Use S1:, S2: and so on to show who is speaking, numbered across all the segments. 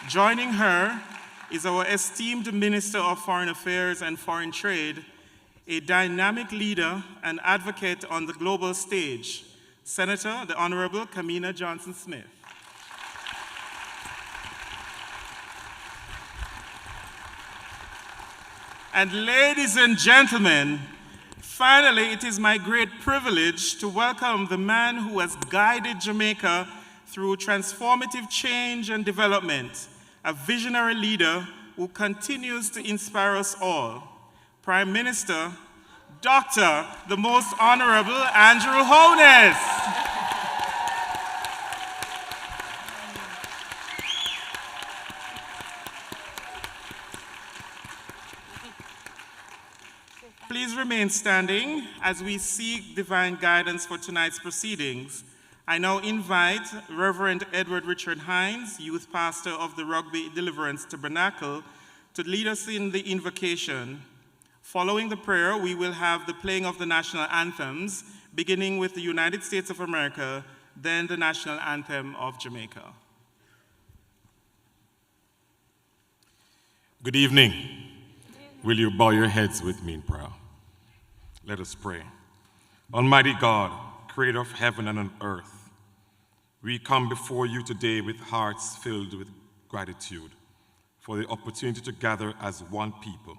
S1: Joining her is our esteemed Minister of Foreign Affairs and Foreign Trade, a dynamic leader and advocate on the global stage, Senator the Honorable Kamina Johnson-Smith. And ladies and gentlemen, finally, it is my great privilege to welcome the man who has guided Jamaica through transformative change and development, a visionary leader who continues to inspire us all, Prime Minister, Dr. the Most Honorable Andrew Holness. Please remain standing as we seek divine guidance for tonight's proceedings. I now invite Reverend Edward Richard Hines, youth pastor of the Rugby Deliverance Tabernacle, to lead us in the invocation. Following the prayer, we will have the playing of the national anthems, beginning with the United States of America, then the national anthem of Jamaica.
S2: Good evening. Will you bow your heads with me in prayer? Let us pray. Almighty God, creator of heaven and earth, we come before you today with hearts filled with gratitude for the opportunity to gather as one people,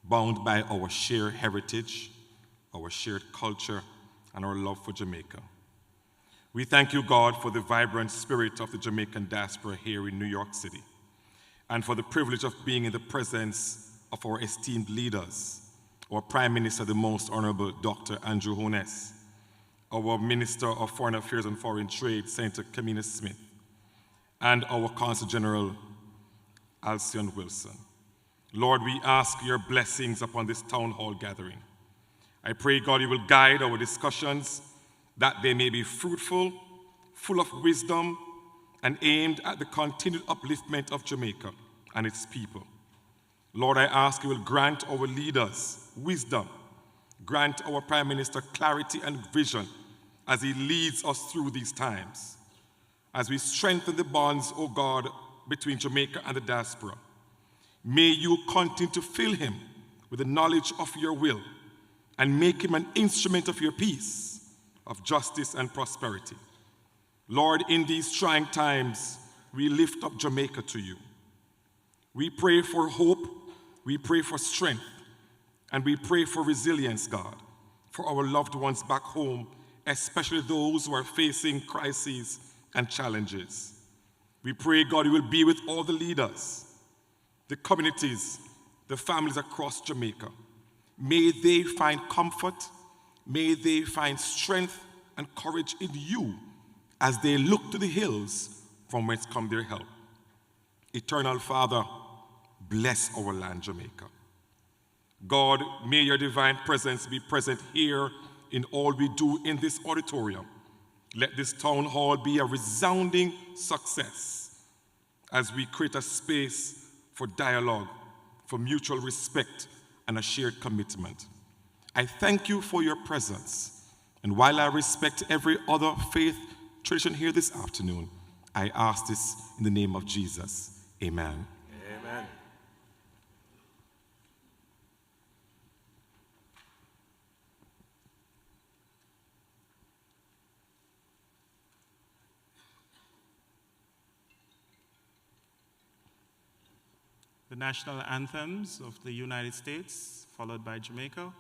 S2: bound by our shared heritage, our shared culture, and our love for Jamaica. We thank you, God, for the vibrant spirit of the Jamaican diaspora here in New York City, and for the privilege of being in the presence of our esteemed leaders, our Prime Minister, the Most Honorable Dr. Andrew Holness, our Minister of Foreign Affairs and Foreign Trade, Senator Kamina Smith, and our Consul General, Alsion Wilson. Lord, we ask your blessings upon this town hall gathering. I pray, God, you will guide our discussions, that they may be fruitful, full of wisdom, and aimed at the continued upliftment of Jamaica and its people. Lord, I ask you will grant our leaders wisdom, grant our Prime Minister clarity and vision as he leads us through these times. As we strengthen the bonds, O God, between Jamaica and the diaspora, may you continue to fill him with the knowledge of your will and make him an instrument of your peace, of justice and prosperity. Lord, in these trying times, we lift up Jamaica to you. We pray for hope, we pray for strength, and we pray for resilience, God, for our loved ones back home, especially those who are facing crises and challenges. We pray, God, you will be with all the leaders, the communities, the families across Jamaica. May they find comfort, may they find strength and courage in you as they look to the hills from whence come their help. Eternal Father, bless our land, Jamaica. God, may your divine presence be present here in all we do in this auditorium. Let this town hall be a resounding success as we create a space for dialogue, for mutual respect, and a shared commitment. I thank you for your presence. And while I respect every other faith tradition here this afternoon, I ask this in the name of Jesus. Amen.
S3: Amen.
S1: The national anthems of the United States, followed by Jamaica.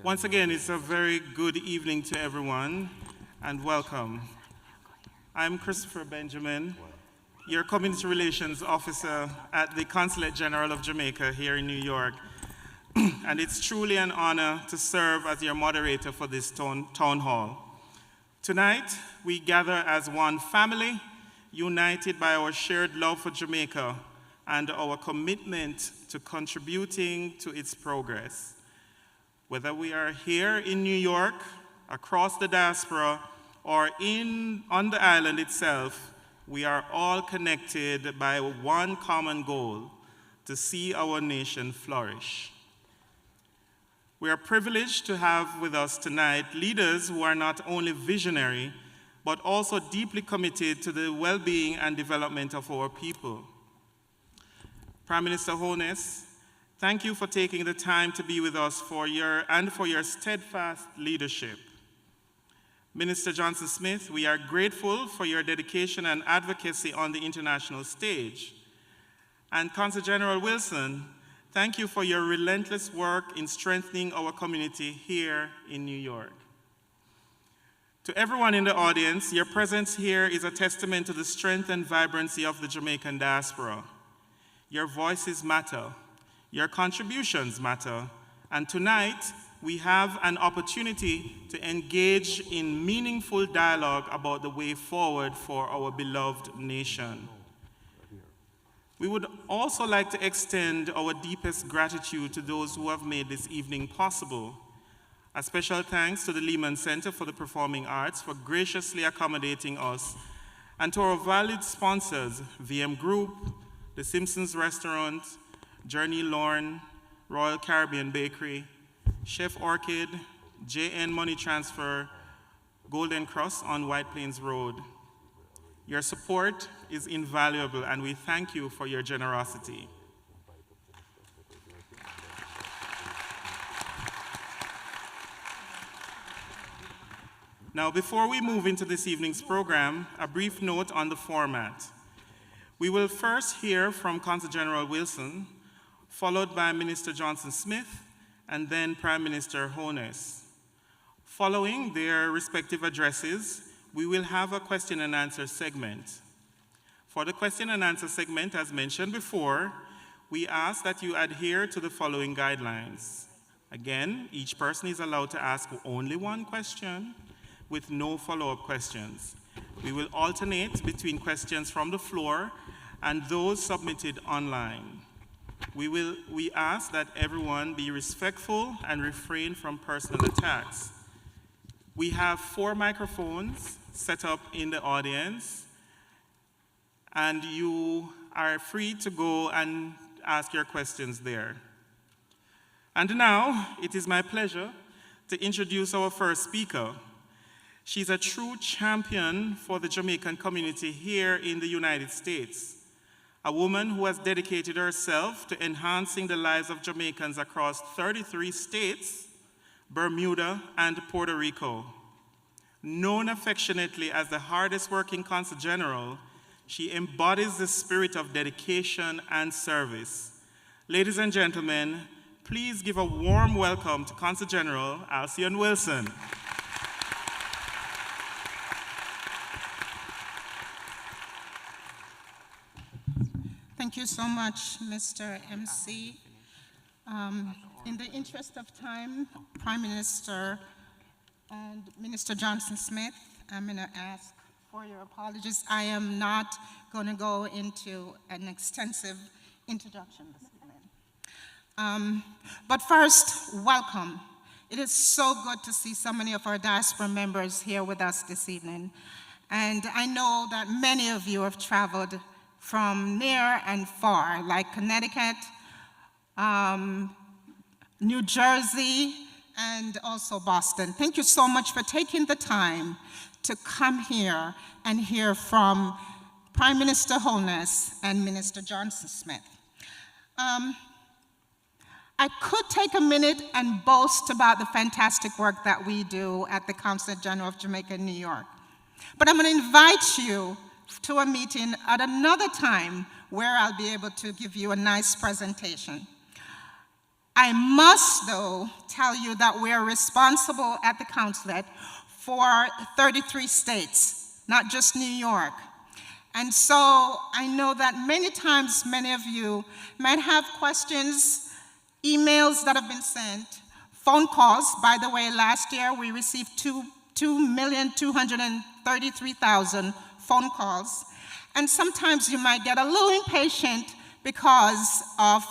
S1: Once again, it's a very good evening to everyone, and welcome. I'm Christopher Benjamin, your Community Relations Officer at the Consulate General of Jamaica here in New York, and it's truly an honor to serve as your moderator for this town hall. Tonight, we gather as one family, united by our shared love for Jamaica and our commitment to contributing to its progress. Whether we are here in New York, across the diaspora, or on the island itself, we are all connected by one common goal: to see our nation flourish. We are privileged to have with us tonight leaders who are not only visionary, but also deeply committed to the well-being and development of our people. Prime Minister Holness, thank you for taking the time to be with us for your steadfast leadership. Minister Johnson-Smith, we are grateful for your dedication and advocacy on the international stage. And Consul General Wilson, thank you for your relentless work in strengthening our community here in New York. To everyone in the audience, your presence here is a testament to the strength and vibrancy of the Jamaican diaspora. Your voices matter. Your contributions matter, and tonight we have an opportunity to engage in meaningful dialogue about the way forward for our beloved nation. We would also like to extend our deepest gratitude to those who have made this evening possible. A special thanks to the Lehman Center for the Performing Arts for graciously accommodating us, and to our valued sponsors, VM Group, The Simpsons Restaurant, Journey Lorne, Royal Caribbean Bakery, Chef Orchid, JN Money Transfer, Golden Cross on White Plains Road. Your support is invaluable, and we thank you for your generosity. Now, before we move into this evening's program, a brief note on the format. We will first hear from Consul General Wilson, followed by Minister Johnson-Smith, and then Prime Minister Holness. Following their respective addresses, we will have a question and answer segment. For the question and answer segment, as mentioned before, we ask that you adhere to the following guidelines. Again, each person is allowed to ask only one question with no follow-up questions. We will alternate between questions from the floor and those submitted online. We ask that everyone be respectful and refrain from personal attacks. We have 4 microphones set up in the audience, and you are free to go and ask your questions there. And now, it is my pleasure to introduce our first speaker. She's a true champion for the Jamaican community here in the United States. A woman who has dedicated herself to enhancing the lives of Jamaicans across 33 states, Bermuda, and Puerto Rico. Known affectionately as the hardest working Consul General, she embodies the spirit of dedication and service. Ladies and gentlemen, please give a warm welcome to Consul General Alsion Wilson.
S3: Thank you so much, Mr. MC. In the interest of time, Prime Minister and Minister Johnson-Smith, I'm going to ask for your apologies. I am not going to go into an extensive introduction this evening. But first, welcome. It is so good to see so many of our diaspora members here with us this evening. And I know that many of you have traveled from near and far, like Connecticut, New Jersey, and also Boston. Thank you so much for taking the time to come here and hear from Prime Minister Holness and Minister Johnson-Smith. I could take a minute and boast about the fantastic work that we do at the Consulate General of Jamaica in New York. But I'm going to invite you to a meeting at another time where I'll be able to give you a nice presentation. I must, though, tell you that we are responsible at the consulate for 33 states, not just New York. And so I know that many times many of you might have questions, emails that have been sent, phone calls. By the way, last year we received 2,233,000 phone calls. And sometimes you might get a little impatient because of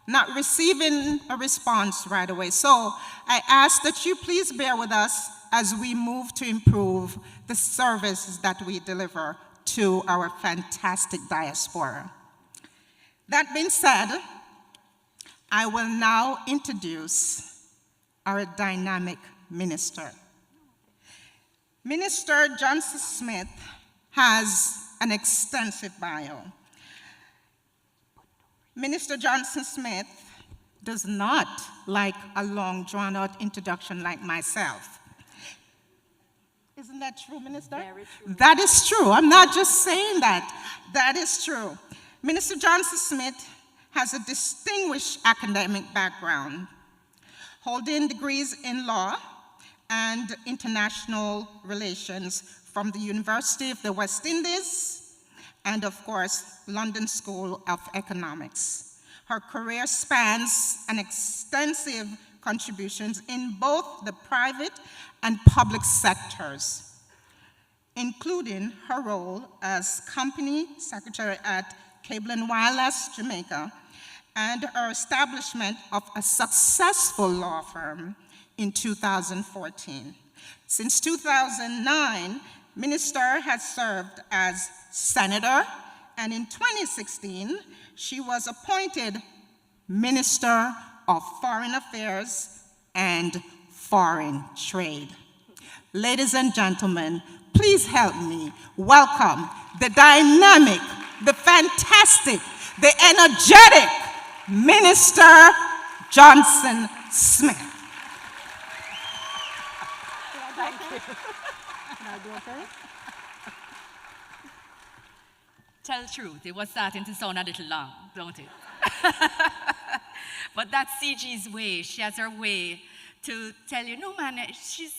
S3: not receiving a response right away. So I ask that you please bear with us as we move to improve the services that we deliver to our fantastic diaspora. That being said, I will now introduce our dynamic minister. Minister Johnson Smith has an extensive bio. Minister Johnson Smith does not like a long, drawn-out introduction like myself. Isn't that true, Minister?
S4: Very true.
S3: That is true. I'm not just saying that. That is true. Minister Johnson Smith has a distinguished academic background, holding degrees in law and international relations from the University of the West Indies and, of course, London School of Economics. Her career spans an extensive contributions in both the private and public sectors, including her role as company secretary at Cable and Wireless Jamaica and her establishment of a successful law firm in 2014. Since 2009, Minister has served as senator, and in 2016, she was appointed Minister of Foreign Affairs and Foreign Trade. Ladies and gentlemen, please help me welcome the dynamic, the fantastic, the energetic Minister Johnson Smith.
S4: Thank you. Can I do okay? Tell the truth, it was starting to sound a little long, don't it? But that's CG's way. She has her way to tell you, no man, she's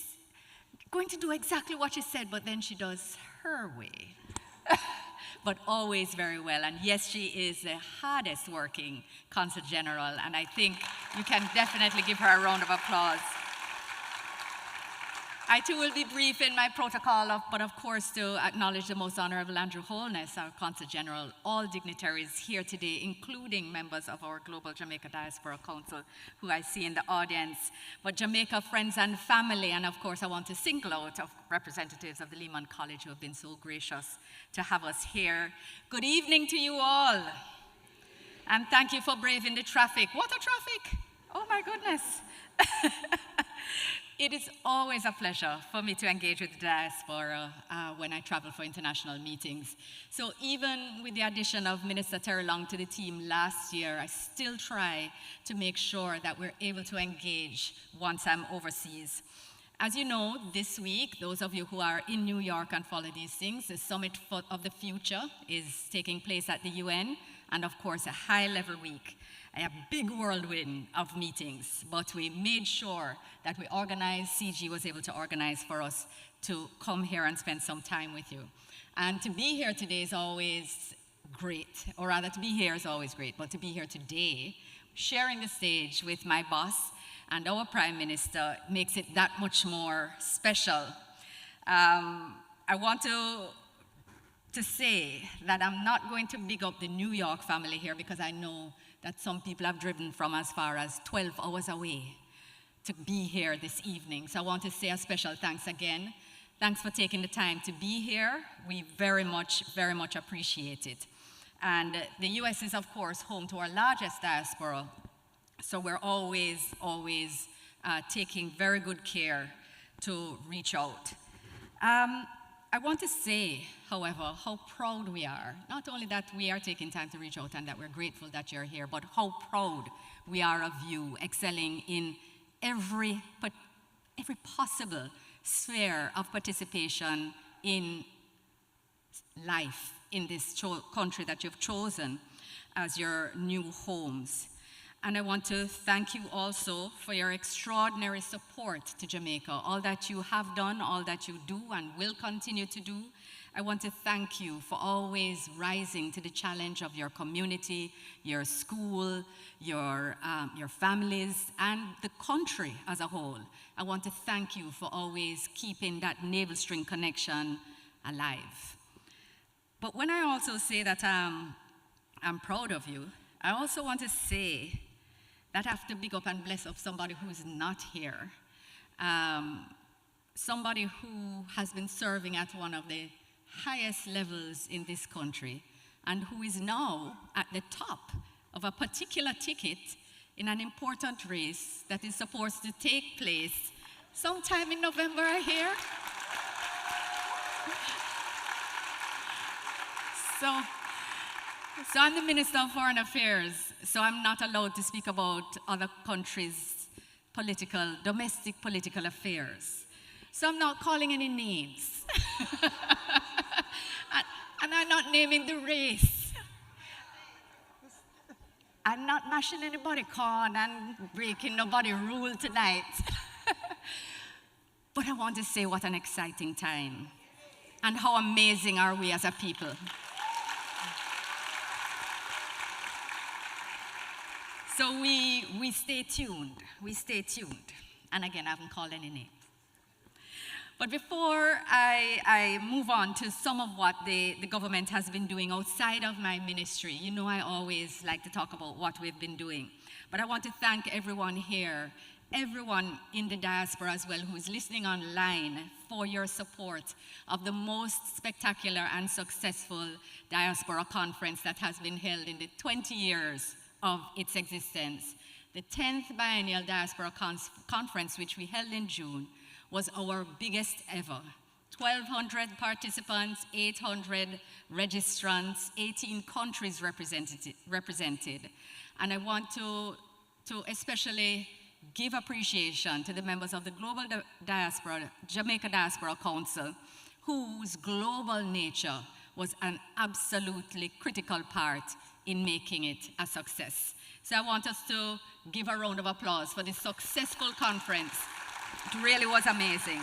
S4: going to do exactly what she said, but then she does her way. But always very well. And yes, she is the hardest working Consul General, and I think you can definitely give her a round of applause. I too will be brief in my protocol, but of course to acknowledge the Most Honorable Andrew Holness, our Consul General, all dignitaries here today, including members of our Global Jamaica Diaspora Council, who I see in the audience, but Jamaica friends and family, and of course I want to single out of representatives of the Lehman College who have been so gracious to have us here. Good evening to you all, and thank you for braving the traffic. What a traffic! Oh my goodness. It is always a pleasure for me to engage with the diaspora when I travel for international meetings. So even with the addition of Minister Terry Long to the team last year, I still try to make sure that we're able to engage once I'm overseas. As you know, this week, those of you who are in New York and follow these things, the Summit of the Future is taking place at the UN, and of course, a high-level week. A big whirlwind of meetings, but we made sure that we organized, CG was able to organize for us to come here and spend some time with you. And to be here today is always great, or rather to be here is always great, but to be here today, sharing the stage with my boss and our Prime Minister makes it that much more special. I want to say that I'm not going to big up the New York family here because I know that some people have driven from as far as 12 hours away to be here this evening. So I want to say a special thanks again. Thanks for taking the time to be here. We very much appreciate it. And the US is, of course, home to our largest diaspora. So we're always taking very good care to reach out. I want to say, however, how proud we are. Not only that we are taking time to reach out and that we're grateful that you're here, but how proud we are of you excelling in every possible sphere of participation in life in this country that you've chosen as your new homes. And I want to thank you also for your extraordinary support to Jamaica, all that you have done, all that you do and will continue to do. I want to thank you for always rising to the challenge of your community, your school, your families, and the country as a whole. I want to thank you for always keeping that navel string connection alive. But when I also say that I'm proud of you, I also want to say that I have to big up and bless up somebody who is not here. Somebody who has been serving at one of the highest levels in this country and who is now at the top of a particular ticket in an important race that is supposed to take place sometime in November, I hear. So I'm the Minister of Foreign Affairs, so I'm not allowed to speak about other countries' domestic political affairs. So I'm not calling any names. And I'm not naming the race. I'm not mashing anybody's corn and breaking nobody's rule tonight. But I want to say what an exciting time and how amazing are we as a people. So we stay tuned, And again, I haven't called any name. But before I move on to some of what the government has been doing outside of my ministry, you know I always like to talk about what we've been doing. But I want to thank everyone here, everyone in the diaspora as well who is listening online for your support of the most spectacular and successful diaspora conference that has been held in the 20 years of its existence. The 10th Biennial Diaspora Conference, which we held in June, was our biggest ever. 1,200 participants, 800 registrants, 18 countries represented. And I want to especially give appreciation to the members of the Global Diaspora, Jamaica Diaspora Council, whose global nature was an absolutely critical part in making it a success. So I want us to give a round of applause for this successful conference. It really was amazing.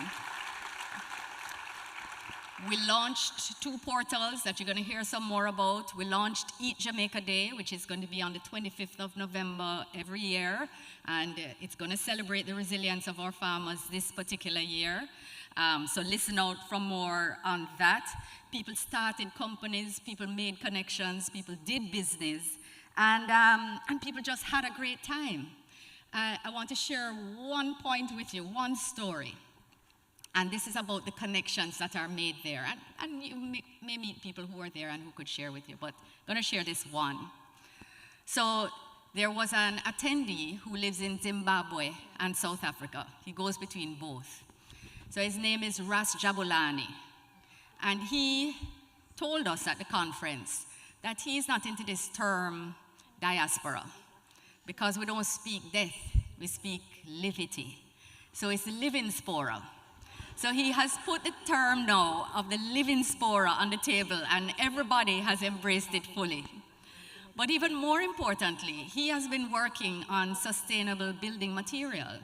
S4: We launched 2 portals that you're going to hear some more about. We launched Eat Jamaica Day, which is going to be on the 25th of November every year, and it's going to celebrate the resilience of our farmers this particular year. So listen out for more on that. People started companies, people made connections, people did business, and people just had a great time. I want to share one point with you, one story. And this is about the connections that are made there. And you may meet people who are there and who could share with you, but I'm going to share this one. So there was an attendee who lives in Zimbabwe and South Africa. He goes between both. So his name is Ras Jabulani. And he told us at the conference that he's not into this term diaspora, because we don't speak death, we speak livity. So it's living spora. So he has put the term now of the living spora on the table, and everybody has embraced it fully. But even more importantly, he has been working on sustainable building material.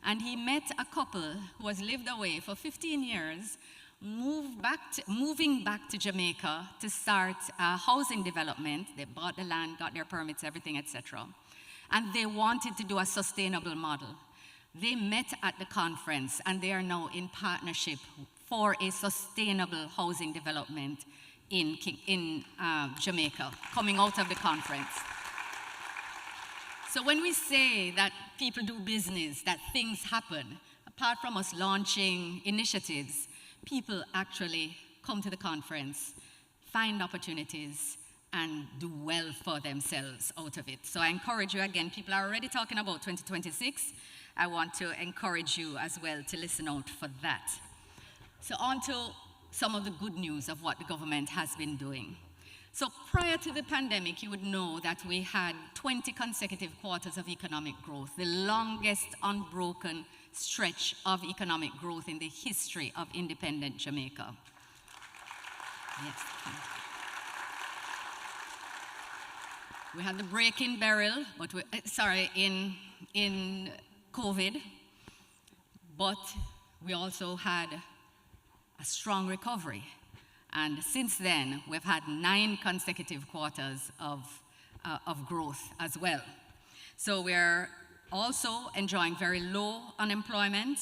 S4: And he met a couple who has lived away for 15 years, moving back to Jamaica to start housing development. They bought the land, got their permits, everything, etc. And they wanted to do a sustainable model. They met at the conference, and they are now in partnership for a sustainable housing development in Jamaica, coming out of the conference. So when we say that people do business, that things happen, apart from us launching initiatives, people actually come to the conference, find opportunities, and do well for themselves out of it. So I encourage you, again, people are already talking about 2026. I want to encourage you as well to listen out for that. So on to some of the good news of what the government has been doing. So prior to the pandemic, you would know that we had 20 consecutive quarters of economic growth, the longest unbroken stretch of economic growth in the history of independent Jamaica. Yes. We had the break in barrel, but in COVID, but we also had a strong recovery. And since then, we've had 9 consecutive quarters of growth as well. So we're also enjoying very low unemployment.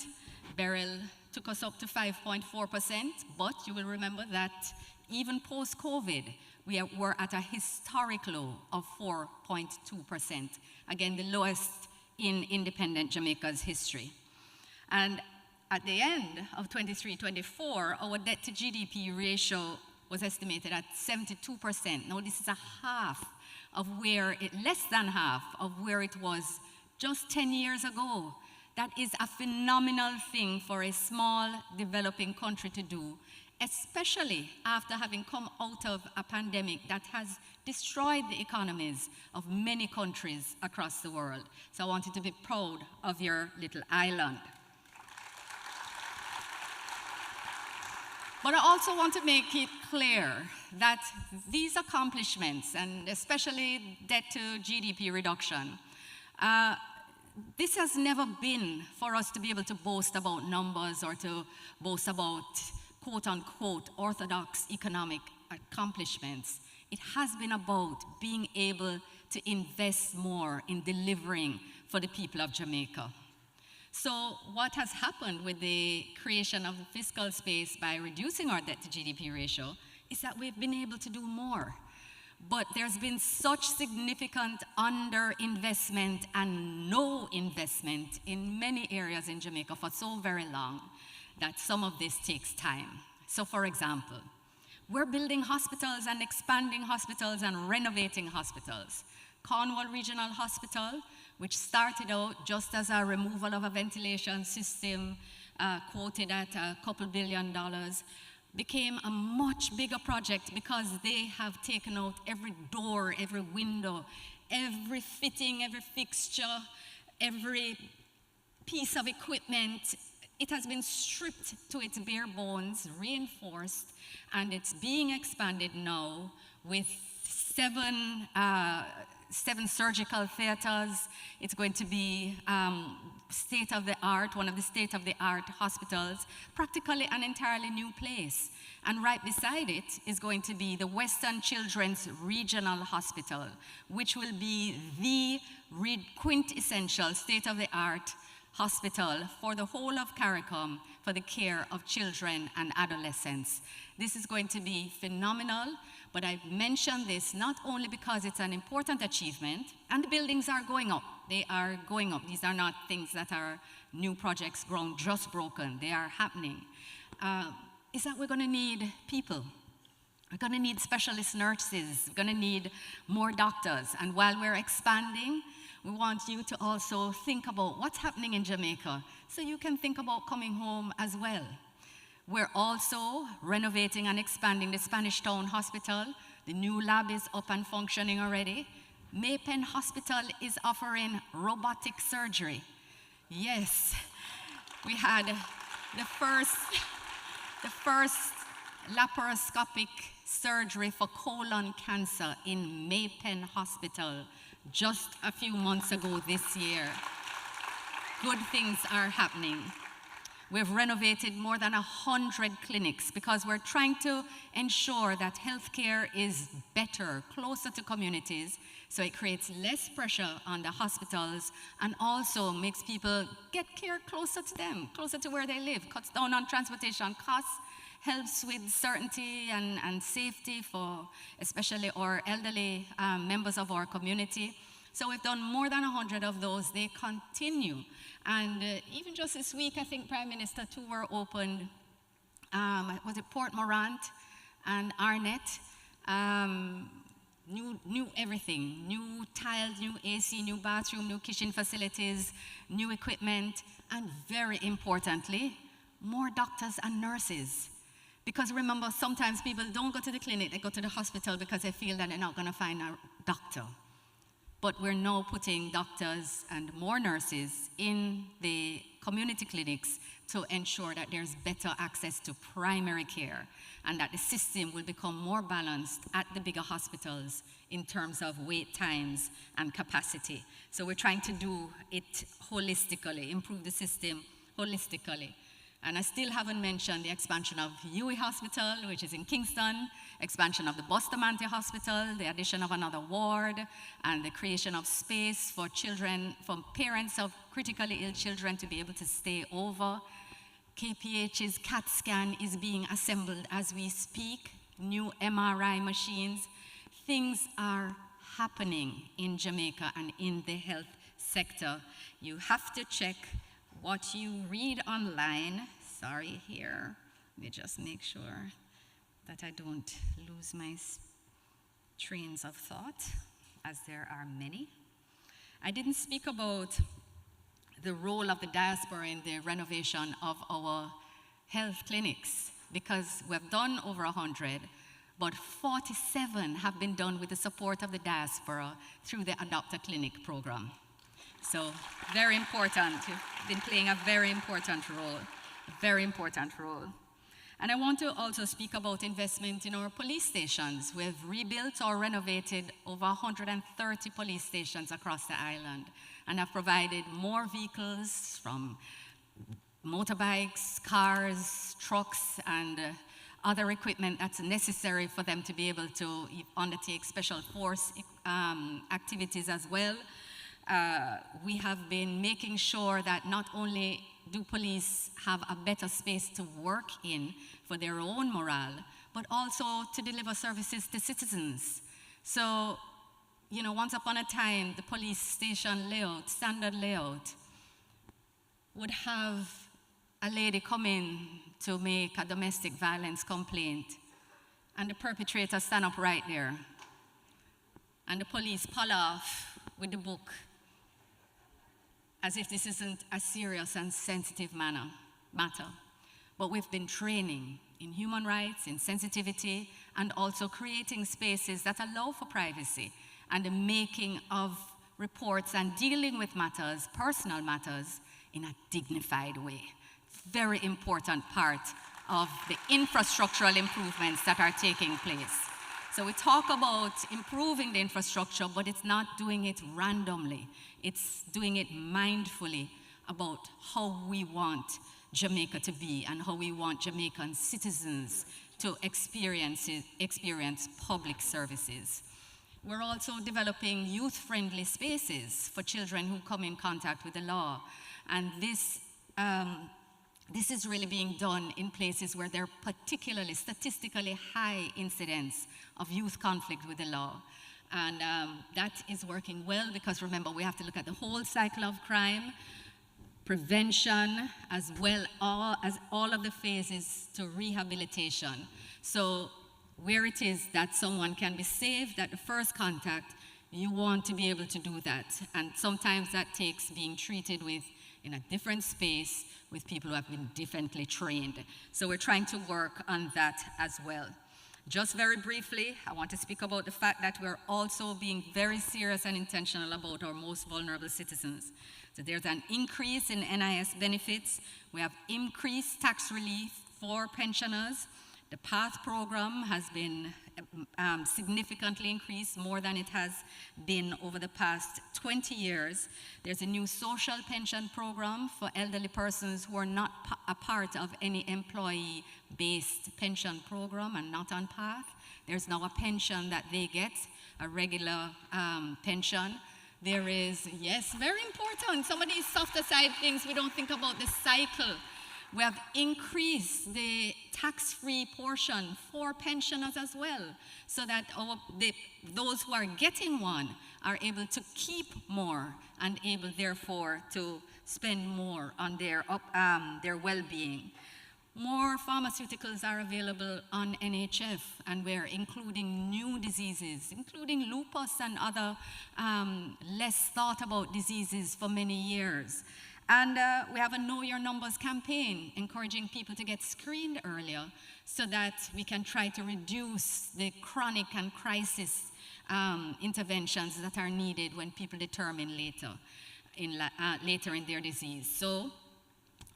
S4: Beryl took us up to 5.4%, but you will remember that even post-COVID, we were at a historic low of 4.2%. Again, the lowest in independent Jamaica's history. And at the end of 23-24, our debt to GDP ratio was estimated at 72%. Now this is less than half of where it was just 10 years ago. That is a phenomenal thing for a small developing country to do, especially after having come out of a pandemic that has destroyed the economies of many countries across the world. So I wanted to be proud of your little island. But I also want to make it clear that these accomplishments, and especially debt to GDP reduction, this has never been for us to be able to boast about numbers or to boast about quote-unquote orthodox economic accomplishments. It has been about being able to invest more in delivering for the people of Jamaica. So what has happened with the creation of the fiscal space by reducing our debt to GDP ratio is that we've been able to do more. But there's been such significant underinvestment and no investment in many areas in Jamaica for so very long that some of this takes time. So for example, we're building hospitals and expanding hospitals and renovating hospitals. Cornwall Regional Hospital, which started out just as a removal of a ventilation system quoted at a couple $2 billion, became a much bigger project because they have taken out every door, every window, every fitting, every fixture, every piece of equipment. It has been stripped to its bare bones, reinforced, and it's being expanded now with 7 surgical theaters. It's going to be state-of-the-art, one of the state-of-the-art hospitals, practically an entirely new place. And right beside it is going to be the Western Children's Regional Hospital, which will be the quintessential state-of-the-art hospital for the whole of CARICOM for the care of children and adolescents. This is going to be phenomenal. But I mention this not only because it's an important achievement, and the buildings are going up. They are going up. These are not things that are new projects just broken. They are happening. Is that we're going to need people. We're going to need specialist nurses. We're going to need more doctors. And while we're expanding, we want you to also think about what's happening in Jamaica so you can think about coming home as well. We're also renovating and expanding the Spanish Town Hospital. The new lab is up and functioning already. Maypen Hospital is offering robotic surgery. Yes, we had the first laparoscopic surgery for colon cancer in Maypen Hospital just a few months ago this year. Good things are happening. We've renovated more than 100 clinics because we're trying to ensure that healthcare is better, closer to communities, so it creates less pressure on the hospitals and also makes people get care closer to them, closer to where they live, cuts down on transportation costs, helps with certainty and safety for especially our elderly members of our community. So we've done more than 100 of those. They continue. And even just this week, I think Prime Minister, 2 were opened. Was it Port Morant and Arnett? New everything. New tiles, new AC, new bathroom, new kitchen facilities, new equipment, and very importantly, more doctors and nurses. Because remember, sometimes people don't go to the clinic, they go to the hospital because they feel that they're not going to find a doctor. But we're now putting doctors and more nurses in the community clinics to ensure that there's better access to primary care and that the system will become more balanced at the bigger hospitals in terms of wait times and capacity. So we're trying to do it holistically, improve the system holistically. And I still haven't mentioned the expansion of UWI Hospital, which is in Kingston, expansion of the Bustamante Hospital, the addition of another ward, and the creation of space for children, for parents of critically ill children to be able to stay over. KPH's CAT scan is being assembled as we speak, new MRI machines. Things are happening in Jamaica and in the health sector. You have to check what you read online. Sorry, here. Let me just make sure that I don't lose my trains of thought, as there are many. I didn't speak about the role of the diaspora in the renovation of our health clinics, because we've done over 100, but 47 have been done with the support of the diaspora through the Adopt a Clinic program. So very important. You've been playing a very important role, And I want to also speak about investment in our police stations. We've rebuilt or renovated over 130 police stations across the island and have provided more vehicles, from motorbikes, cars, trucks, and other equipment that's necessary for them to be able to undertake special force activities as well. We have been making sure that not only do police have a better space to work in for their own morale, but also to deliver services to citizens. So, you know, once upon a time, the police station layout, standard layout, would have a lady come in to make a domestic violence complaint, and the perpetrator stand up right there, and the police pull off with the book, as if this isn't a serious and sensitive matter. But we've been training in human rights, in sensitivity, and also creating spaces that allow for privacy and the making of reports and dealing with matters, personal matters, in a dignified way. Very important part of the infrastructural improvements that are taking place. So we talk about improving the infrastructure, but it's not doing it randomly. It's doing it mindfully about how we want Jamaica to be and how we want Jamaican citizens to experience public services. We're also developing youth-friendly spaces for children who come in contact with the law. And this is really being done in places where there are particularly statistically high incidents of youth conflict with the law. And that is working well, because remember, we have to look at the whole cycle of crime, prevention, as well as all of the phases to rehabilitation. So where it is that someone can be saved at the first contact, you want to be able to do that. And sometimes that takes being treated with in a different space with people who have been differently trained. So we're trying to work on that as well. Just very briefly, I want to speak about the fact that we're also being very serious and intentional about our most vulnerable citizens. So there's an increase in NIS benefits. We have increased tax relief for pensioners. The PATH program has been significantly increased, more than it has been over the past 20 years. There's a new social pension program for elderly persons who are not a part of any employee-based pension program and not on PATH. There's now a pension that they get, a regular pension. There is, yes, very important, some of these softer side things, we don't think about the cycle. We have increased the tax-free portion for pensioners as well, so that those who are getting one are able to keep more and able, therefore, to spend more on their well-being. More pharmaceuticals are available on NHF, and we're including new diseases, including lupus and other less thought about diseases for many years. And we have a Know Your Numbers campaign, encouraging people to get screened earlier so that we can try to reduce the chronic and crisis interventions that are needed when people determine later in their disease. So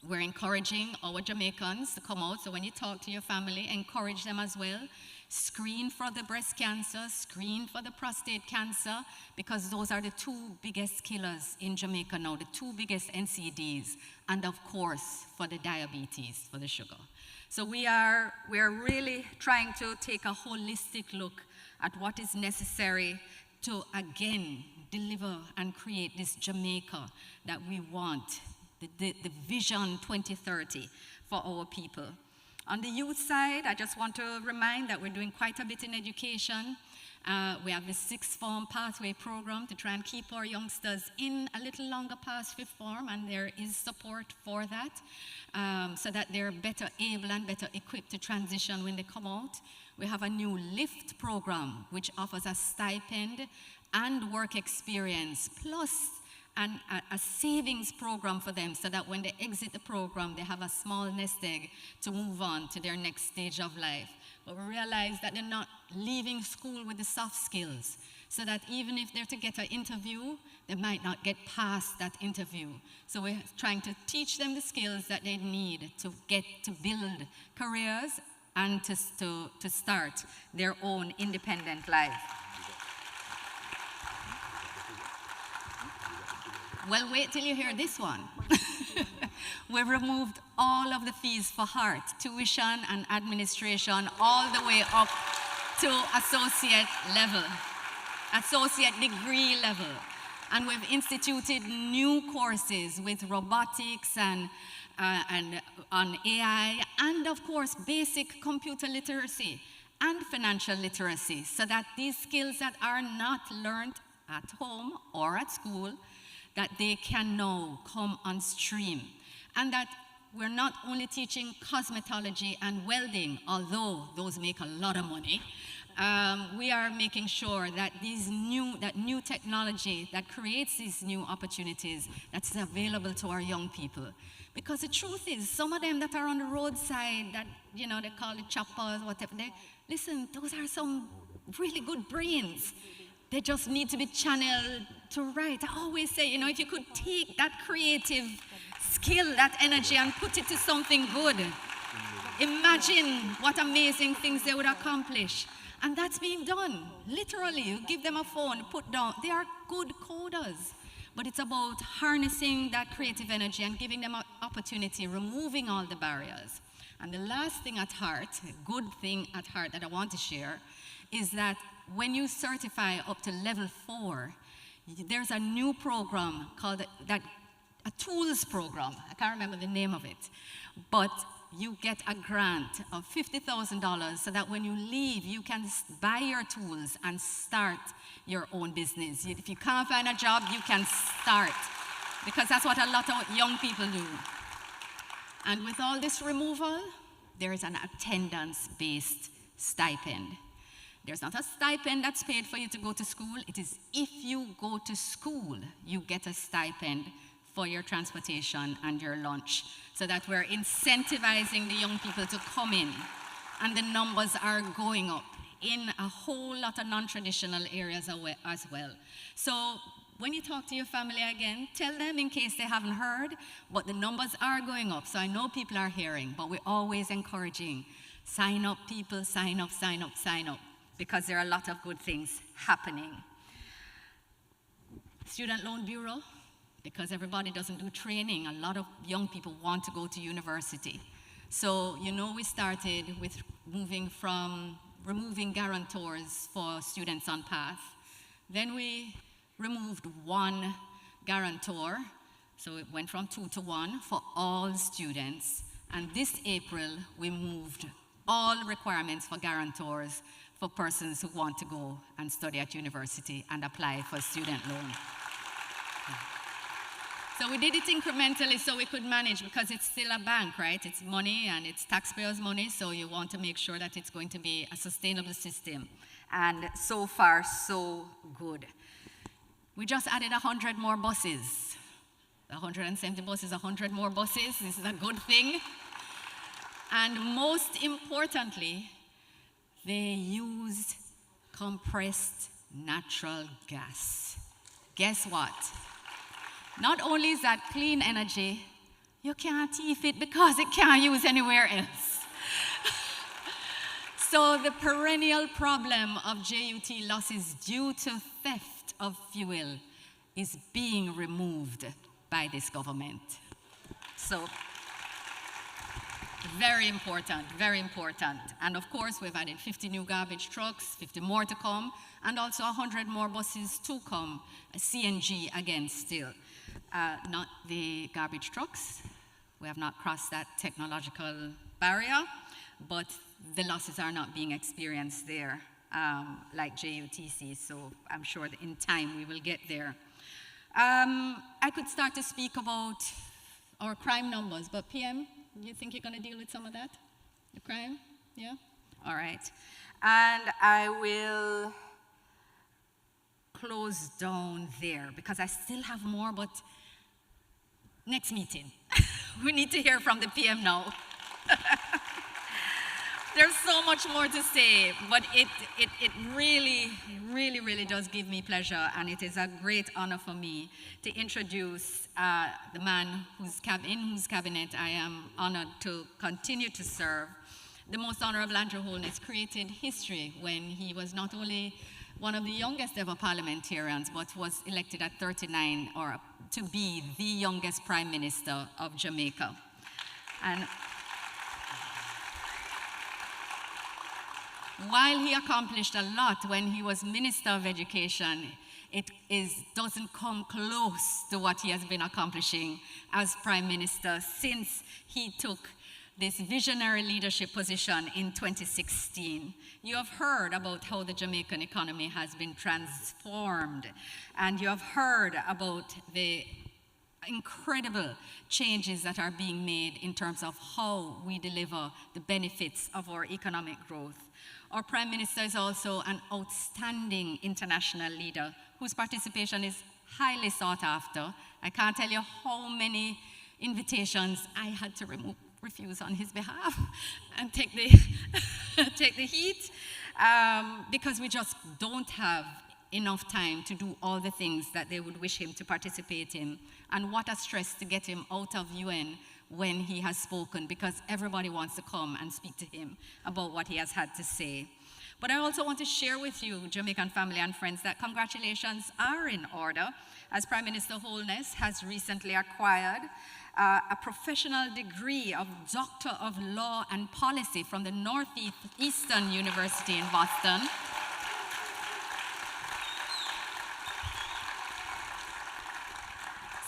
S4: We're encouraging our Jamaicans to come out. So when you talk to your family, encourage them as well. Screen for the breast cancer, screen for the prostate cancer, because those are the two biggest killers in Jamaica now, the two biggest NCDs, and of course, for the diabetes, for the sugar. So we're really trying to take a holistic look at what is necessary to, again, deliver and create this Jamaica that we want, the Vision 2030 for our people. On the youth side, I just want to remind that we're doing quite a bit in education. We have the sixth form pathway program to try and keep our youngsters in a little longer past fifth form, and there is support for that, so that they're better able and better equipped to transition when they come out. We have a new LIFT program, which offers a stipend and work experience, plus a savings program for them, so that when they exit the program, they have a small nest egg to move on to their next stage of life. But we realize that they're not leaving school with the soft skills, so that even if they're to get an interview, they might not get past that interview. So we're trying to teach them the skills that they need to get to build careers and to start their own independent life. Well, wait till you hear this one. We've removed all of the fees for heart, tuition and administration, all the way up to associate level, associate degree level. And we've instituted new courses with robotics and on AI, and of course, basic computer literacy and financial literacy, so that these skills that are not learned at home or at school, that they can now come on stream. And that we're not only teaching cosmetology and welding, although those make a lot of money, we are making sure that that new technology that creates these new opportunities, that's available to our young people. Because the truth is, some of them that are on the roadside, that, you know, they call it choppers, whatever, listen, those are some really good brains. They just need to be channeled to write. I always say, you know, if you could take that creative skill, that energy, and put it to something good, imagine what amazing things they would accomplish. And that's being done. Literally, you give them a phone, put down. They are good coders. But it's about harnessing that creative energy and giving them an opportunity, removing all the barriers. And the last thing at heart, a good thing at heart that I want to share, is that when you certify up to level 4, there's a new program called a tools program. I can't remember the name of it. But you get a grant of $50,000 so that when you leave, you can buy your tools and start your own business. If you can't find a job, you can start, because that's what a lot of young people do. And with all this removal, there is an attendance-based stipend. There's not a stipend that's paid for you to go to school. It is if you go to school, you get a stipend for your transportation and your lunch, so that we're incentivizing the young people to come in. And the numbers are going up in a whole lot of non-traditional areas as well. So when you talk to your family again, tell them in case they haven't heard, but the numbers are going up. So I know people are hearing, but we're always encouraging. Sign up, people, sign up, sign up, sign up, because there are a lot of good things happening. Student Loan Bureau, because everybody doesn't do training, a lot of young people want to go to university. So, you know, we started with removing guarantors for students on PATH. Then we removed one guarantor, so it went from 2 to 1 for all students. And this April, we moved all requirements for guarantors for persons who want to go and study at university and apply for a student loan. So we did it incrementally so we could manage, because it's still a bank, right? It's money and it's taxpayers' money, so you want to make sure that it's going to be a sustainable system. And so far, so good. We just added 100 more buses. 170 buses, 100 more buses. This is a good thing. And most importantly, they use compressed natural gas. Guess what? Not only is that clean energy, you can't thief it because it can't use anywhere else. So the perennial problem of JUT losses due to theft of fuel is being removed by this government. So very important, very important. And of course, we've added 50 new garbage trucks, 50 more to come, and also 100 more buses to come, CNG again still. Not the garbage trucks. We have not crossed that technological barrier, but the losses are not being experienced there like JUTC, so I'm sure that in time we will get there. I could start to speak about our crime numbers, but PM, you think you're going to deal with some of that? The crime? Yeah? All right. And I will close down there because I still have more, but next meeting. We need to hear from the PM now. There's so much more to say, but it really does give me pleasure, and it is a great honor for me to introduce the man in whose cabinet I am honored to continue to serve. The Most Honorable Andrew Holness created history when he was not only one of the youngest ever parliamentarians, but was elected at 39 or to be the youngest Prime Minister of Jamaica. And while he accomplished a lot when he was Minister of Education, doesn't come close to what he has been accomplishing as Prime Minister since he took this visionary leadership position in 2016. You have heard about how the Jamaican economy has been transformed, and you have heard about the incredible changes that are being made in terms of how we deliver the benefits of our economic growth. Our Prime Minister is also an outstanding international leader whose participation is highly sought after. I can't tell you how many invitations I had to refuse on his behalf and take the heat because we just don't have enough time to do all the things that they would wish him to participate in. And what a stress to get him out of UN when he has spoken, because everybody wants to come and speak to him about what he has had to say. But I also want to share with you, Jamaican family and friends, that congratulations are in order, as Prime Minister Holness has recently acquired a professional degree of Doctor of Law and Policy from the Northeastern University in Boston.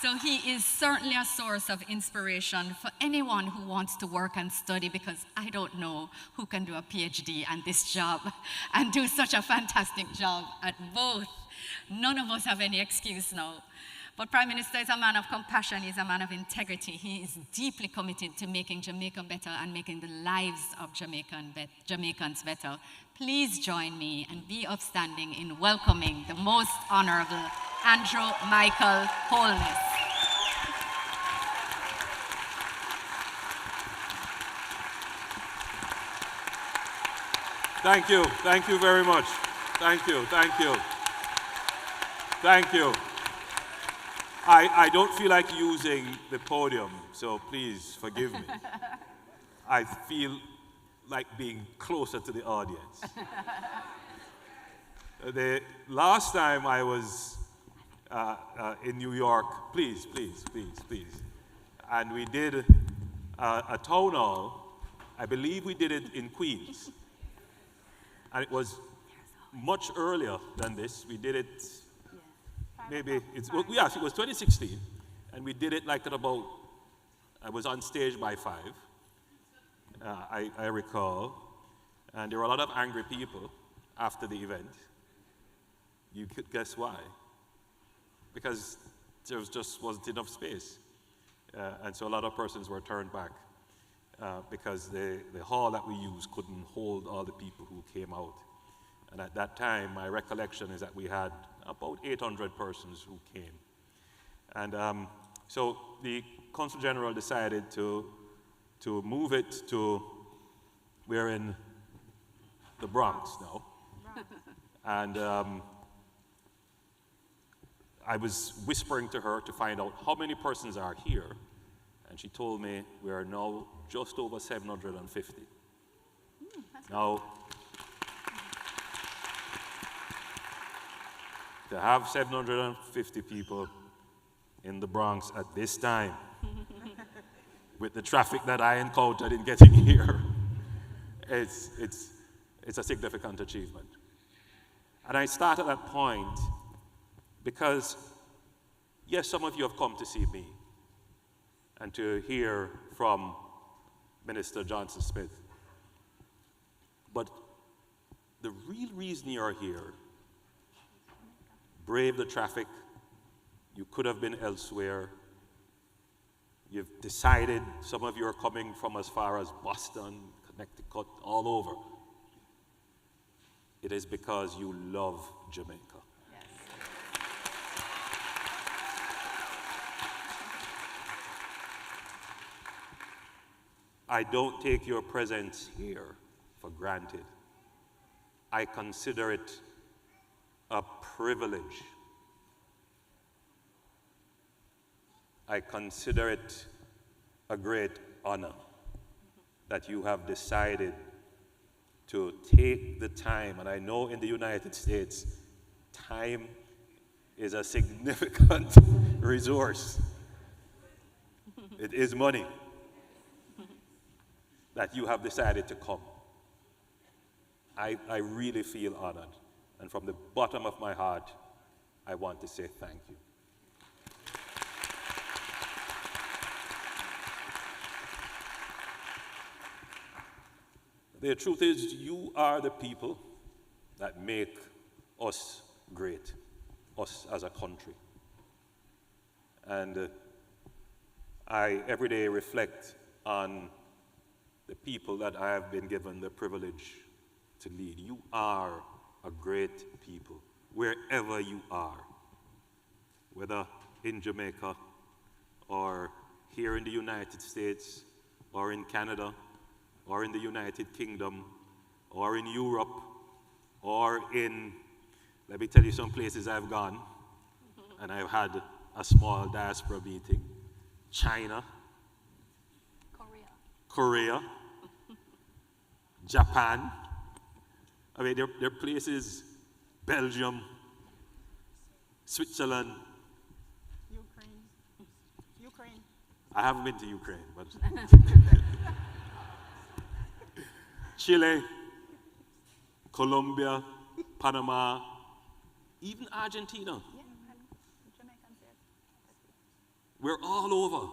S4: So he is certainly a source of inspiration for anyone who wants to work and study, because I don't know who can do a PhD and this job and do such a fantastic job at both. None of us have any excuse now. But Prime Minister is a man of compassion, he's a man of integrity. He is deeply committed to making Jamaica better and making the lives of Jamaicans better. Please join me and be upstanding in welcoming the Most Honorable Andrew Michael Holness.
S5: Thank you very much. Thank you. I don't feel like using the podium, so please forgive me. I feel like being closer to the audience. The last time I was in New York, please, and we did a town hall. I believe we did it in Queens. And it was much earlier than this. We did it, maybe, it was 2016. And we did it like at about, I was on stage by 5, I recall. And there were a lot of angry people after the event. You could guess why. Because there just wasn't enough space. And so a lot of persons were turned back. Because the hall that we used couldn't hold all the people who came out. And at that time, my recollection is that we had about 800 persons who came. And so the Consul General decided to move it to, we're in the Bronx now. And I was whispering to her to find out how many persons are here. And she told me we are now just over 750. Now, to have 750 people in the Bronx at this time, with the traffic that I encountered in getting here, it's a significant achievement. And I start at that point because, yes, some of you have come to see me and to hear from Minister Johnson Smith. But the real reason you're here, brave the traffic, you could have been elsewhere. You've decided, some of you are coming from as far as Boston, Connecticut, all over. It is because you love Jamaica.
S4: Yes.
S5: I don't take your presence here for granted. I consider it a privilege. I consider it a great honor that you have decided to take the time, and I know in the United States, time is a significant resource. It is money that you have decided to come. I really feel honored, and from the bottom of my heart, I want to say thank you. The truth is, you are the people that make us great, us as a country. And I every day reflect on the people that I have been given the privilege to lead. You are a great people, wherever you are, whether in Jamaica or here in the United States or in Canada, or in the United Kingdom, or in Europe, or in, let me tell you some places I've gone, and I've had a small diaspora meeting. China, Korea, Japan. I mean, there are places, Belgium, Switzerland.
S3: Ukraine.
S5: I haven't been to Ukraine, but Chile, Colombia, Panama, even Argentina. We're all over.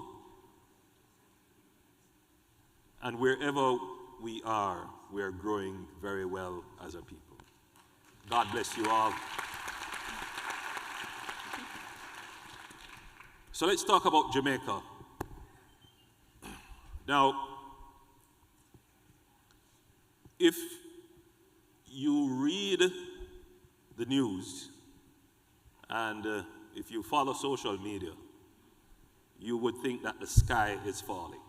S5: And wherever we are, we're growing very well as a people. God bless you all. So let's talk about Jamaica. Now, if you read the news and if you follow social media, you would think that the sky is falling.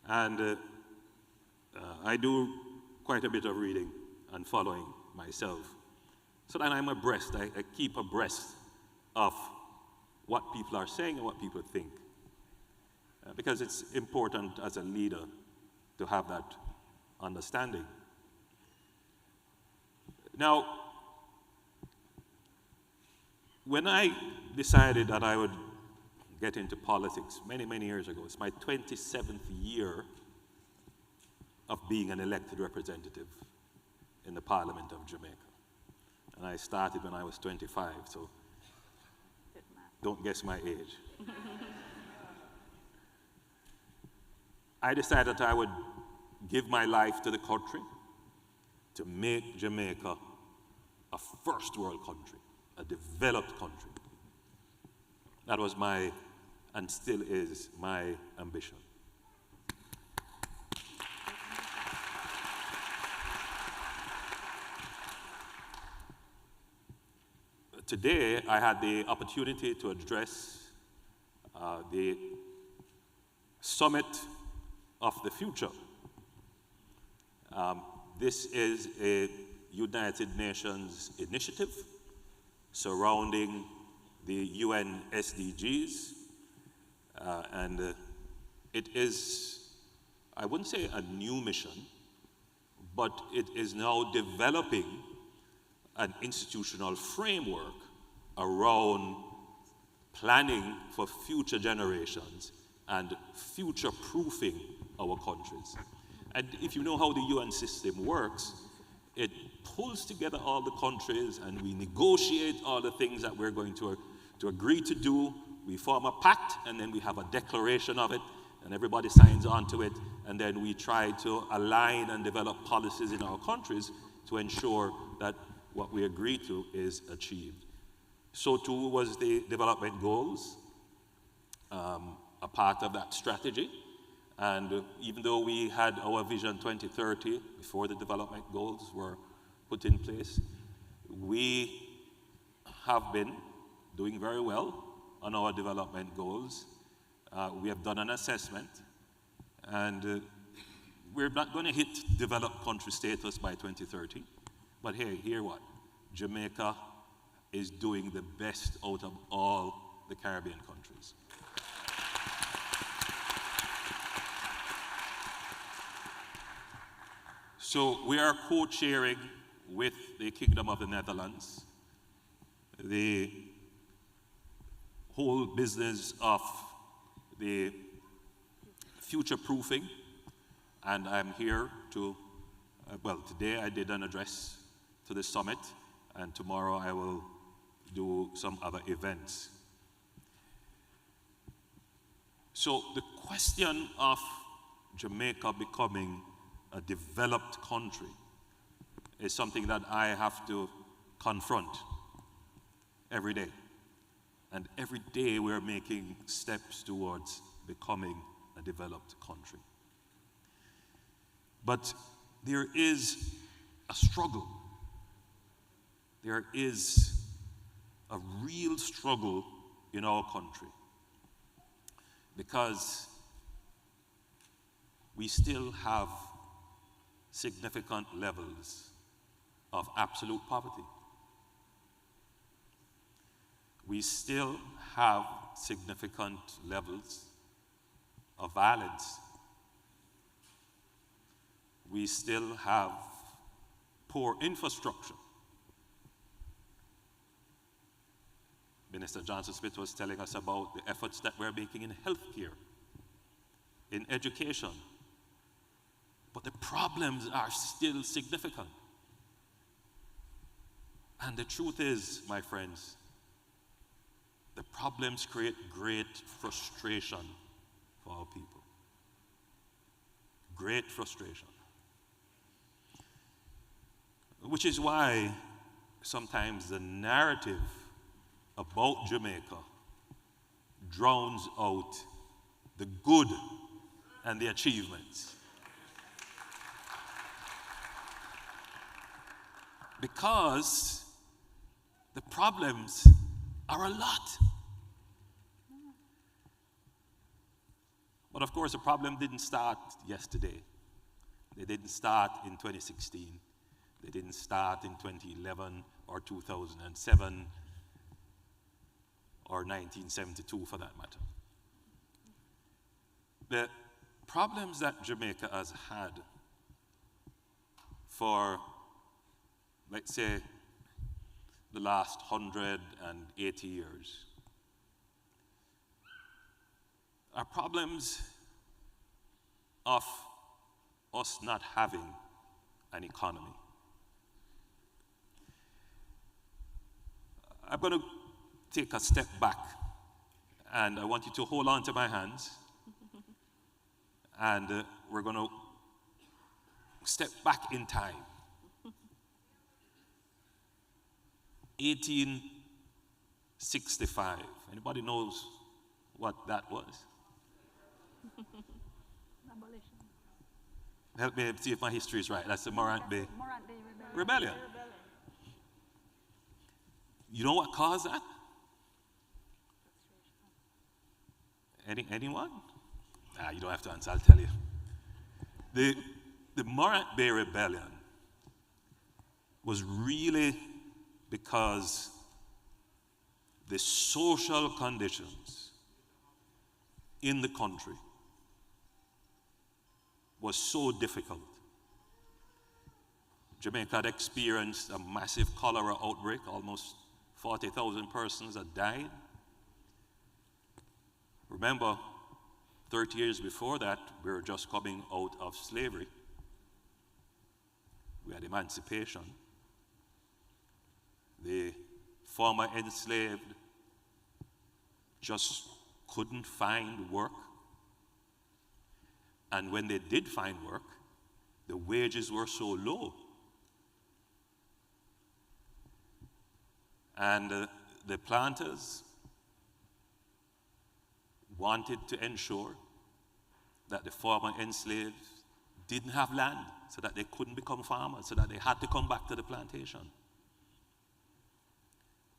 S5: And I do quite a bit of reading and following myself, so that I'm abreast. I keep abreast of what people are saying and what people think. Because it's important as a leader to have that understanding. Now, when I decided that I would get into politics many, many years ago, it's my 27th year of being an elected representative in the Parliament of Jamaica. And I started when I was 25, so don't guess my age. I decided that I would give my life to the country to make Jamaica a first world country, a developed country. That was my, and still is, my ambition. Today, I had the opportunity to address the Summit of the Future. This is a United Nations initiative surrounding the UN SDGs, and it is, I wouldn't say a new mission, but it is now developing an institutional framework around planning for future generations and future-proofing our countries. And if you know how the UN system works, it pulls together all the countries and we negotiate all the things that we're going to agree to do. We form a pact and then we have a declaration of it and everybody signs on to it, and then we try to align and develop policies in our countries to ensure that what we agree to is achieved. So too was the development goals, a part of that strategy. And even though we had our Vision 2030 before the development goals were put in place, we have been doing very well on our development goals. We have done an assessment, and we're not going to hit developed country status by 2030. But hey, hear what? Jamaica is doing the best out of all the Caribbean countries. So we are co-chairing with the Kingdom of the Netherlands the whole business of the future-proofing, and I'm here to, well, today I did an address to the summit, and tomorrow I will do some other events. So the question of Jamaica becoming a developed country is something that I have to confront every day. And every day we're making steps towards becoming a developed country. But there is a struggle. There is a real struggle in our country because we still have significant levels of absolute poverty. We still have significant levels of violence. We still have poor infrastructure. Minister Johnson Smith was telling us about the efforts that we're making in healthcare, in education. But the problems are still significant. And the truth is, my friends, the problems create great frustration for our people. Great frustration. Which is why sometimes the narrative about Jamaica drowns out the good and the achievements. Because the problems are a lot. But of course, the problem didn't start yesterday. They didn't start in 2016. They didn't start in 2011 or 2007 or 1972 for that matter. The problems that Jamaica has had for, let's say, the last 180 years are problems of us not having an economy. I'm going to take a step back, and I want you to hold on to my hands, and we're going to step back in time. 1865. Anybody knows what that was? Help me see if my history is right. That's the Morant Bay Rebellion. You know what caused that? Anyone? You don't have to answer, I'll tell you. The Morant Bay Rebellion was really because the social conditions in the country was so difficult. Jamaica had experienced a massive cholera outbreak. Almost 40,000 persons had died. Remember, 30 years before that, we were just coming out of slavery. We had emancipation. The former enslaved just couldn't find work. And when they did find work, the wages were so low. And the planters wanted to ensure that the former enslaved didn't have land, so that they couldn't become farmers, so that they had to come back to the plantation.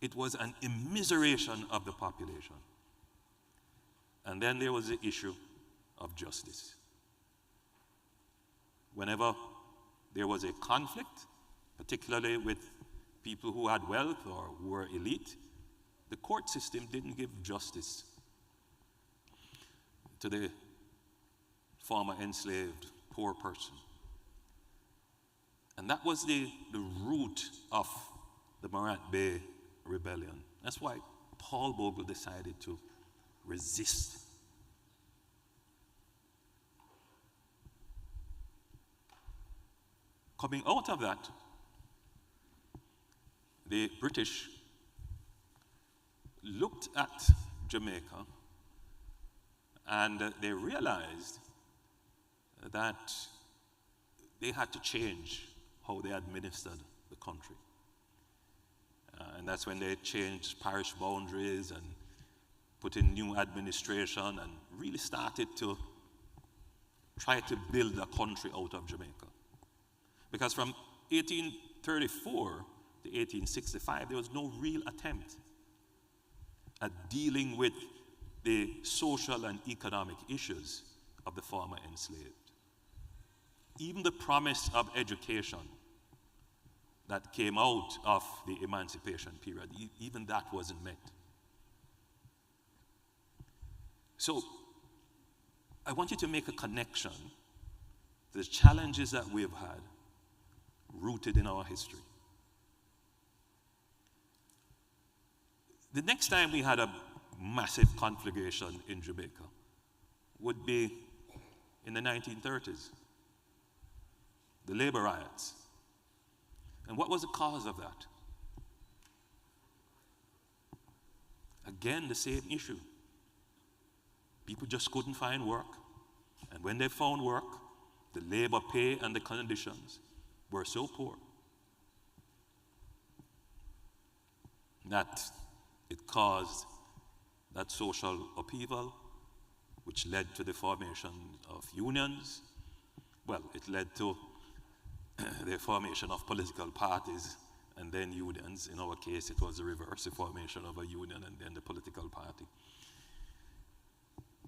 S5: It was an immiseration of the population. And then there was the issue of justice. Whenever there was a conflict, particularly with people who had wealth or who were elite, the court system didn't give justice to the former enslaved poor person. And that was the root of the Morant Bay Rebellion. That's why Paul Bogle decided to resist. Coming out of that, the British looked at Jamaica and they realized that they had to change how they administered the country. And that's when they changed parish boundaries and put in new administration and really started to try to build a country out of Jamaica. Because from 1834 to 1865, there was no real attempt at dealing with the social and economic issues of the former enslaved. Even the promise of education that came out of the emancipation period, even that wasn't met. So I want you to make a connection to the challenges that we've had rooted in our history. The next time we had a massive conflagration in Jamaica would be in the 1930s, the labor riots. And what was the cause of that? Again, the same issue. People just couldn't find work. And when they found work, the labor pay and the conditions were so poor that it caused that social upheaval, which led to the formation of unions. Well, it led to the formation of political parties and then unions. In our case, it was the reverse, the formation of a union and then the political party.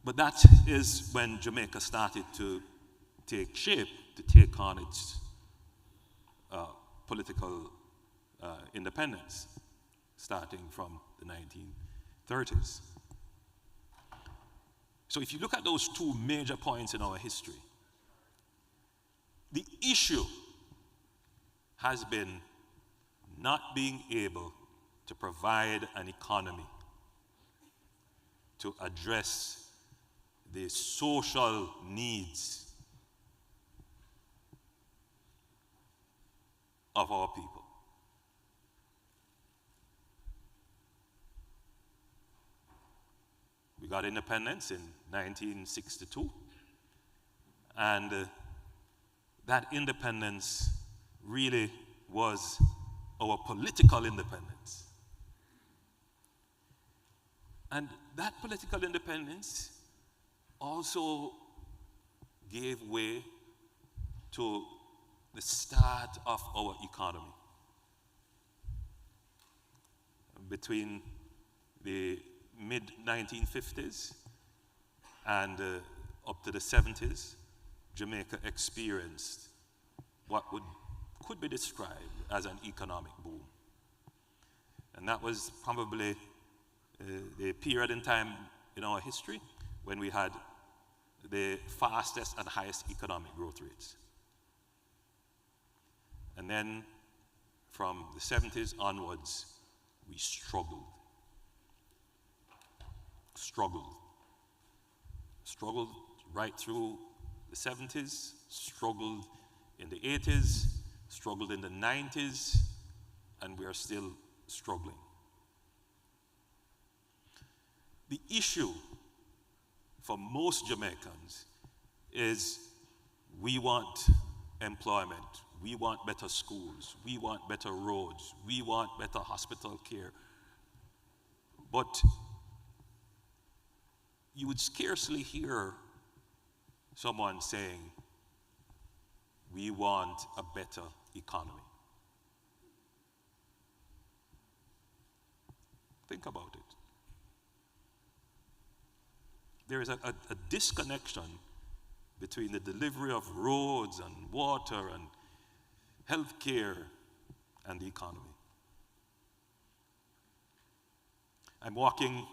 S5: But that is when Jamaica started to take shape, to take on its political independence, starting from the 1930s. So if you look at those two major points in our history, the issue has been not being able to provide an economy to address the social needs of our people. We got independence in 1962, and that independence really was our political independence. And that political independence also gave way to the start of our economy. Between the mid-1950s and up to the 70s, Jamaica experienced what could be described as an economic boom. And that was probably the period in time in our history when we had the fastest and highest economic growth rates. And then from the 70s onwards, we struggled. Struggled right through the 70s, struggled in the 80s, struggled in the 90s, and we are still struggling. The issue for most Jamaicans is we want employment, we want better schools, we want better roads, we want better hospital care. But you would scarcely hear someone saying, we want a better economy. Think about it. There is a disconnection between the delivery of roads and water and health care and the economy. I'm walking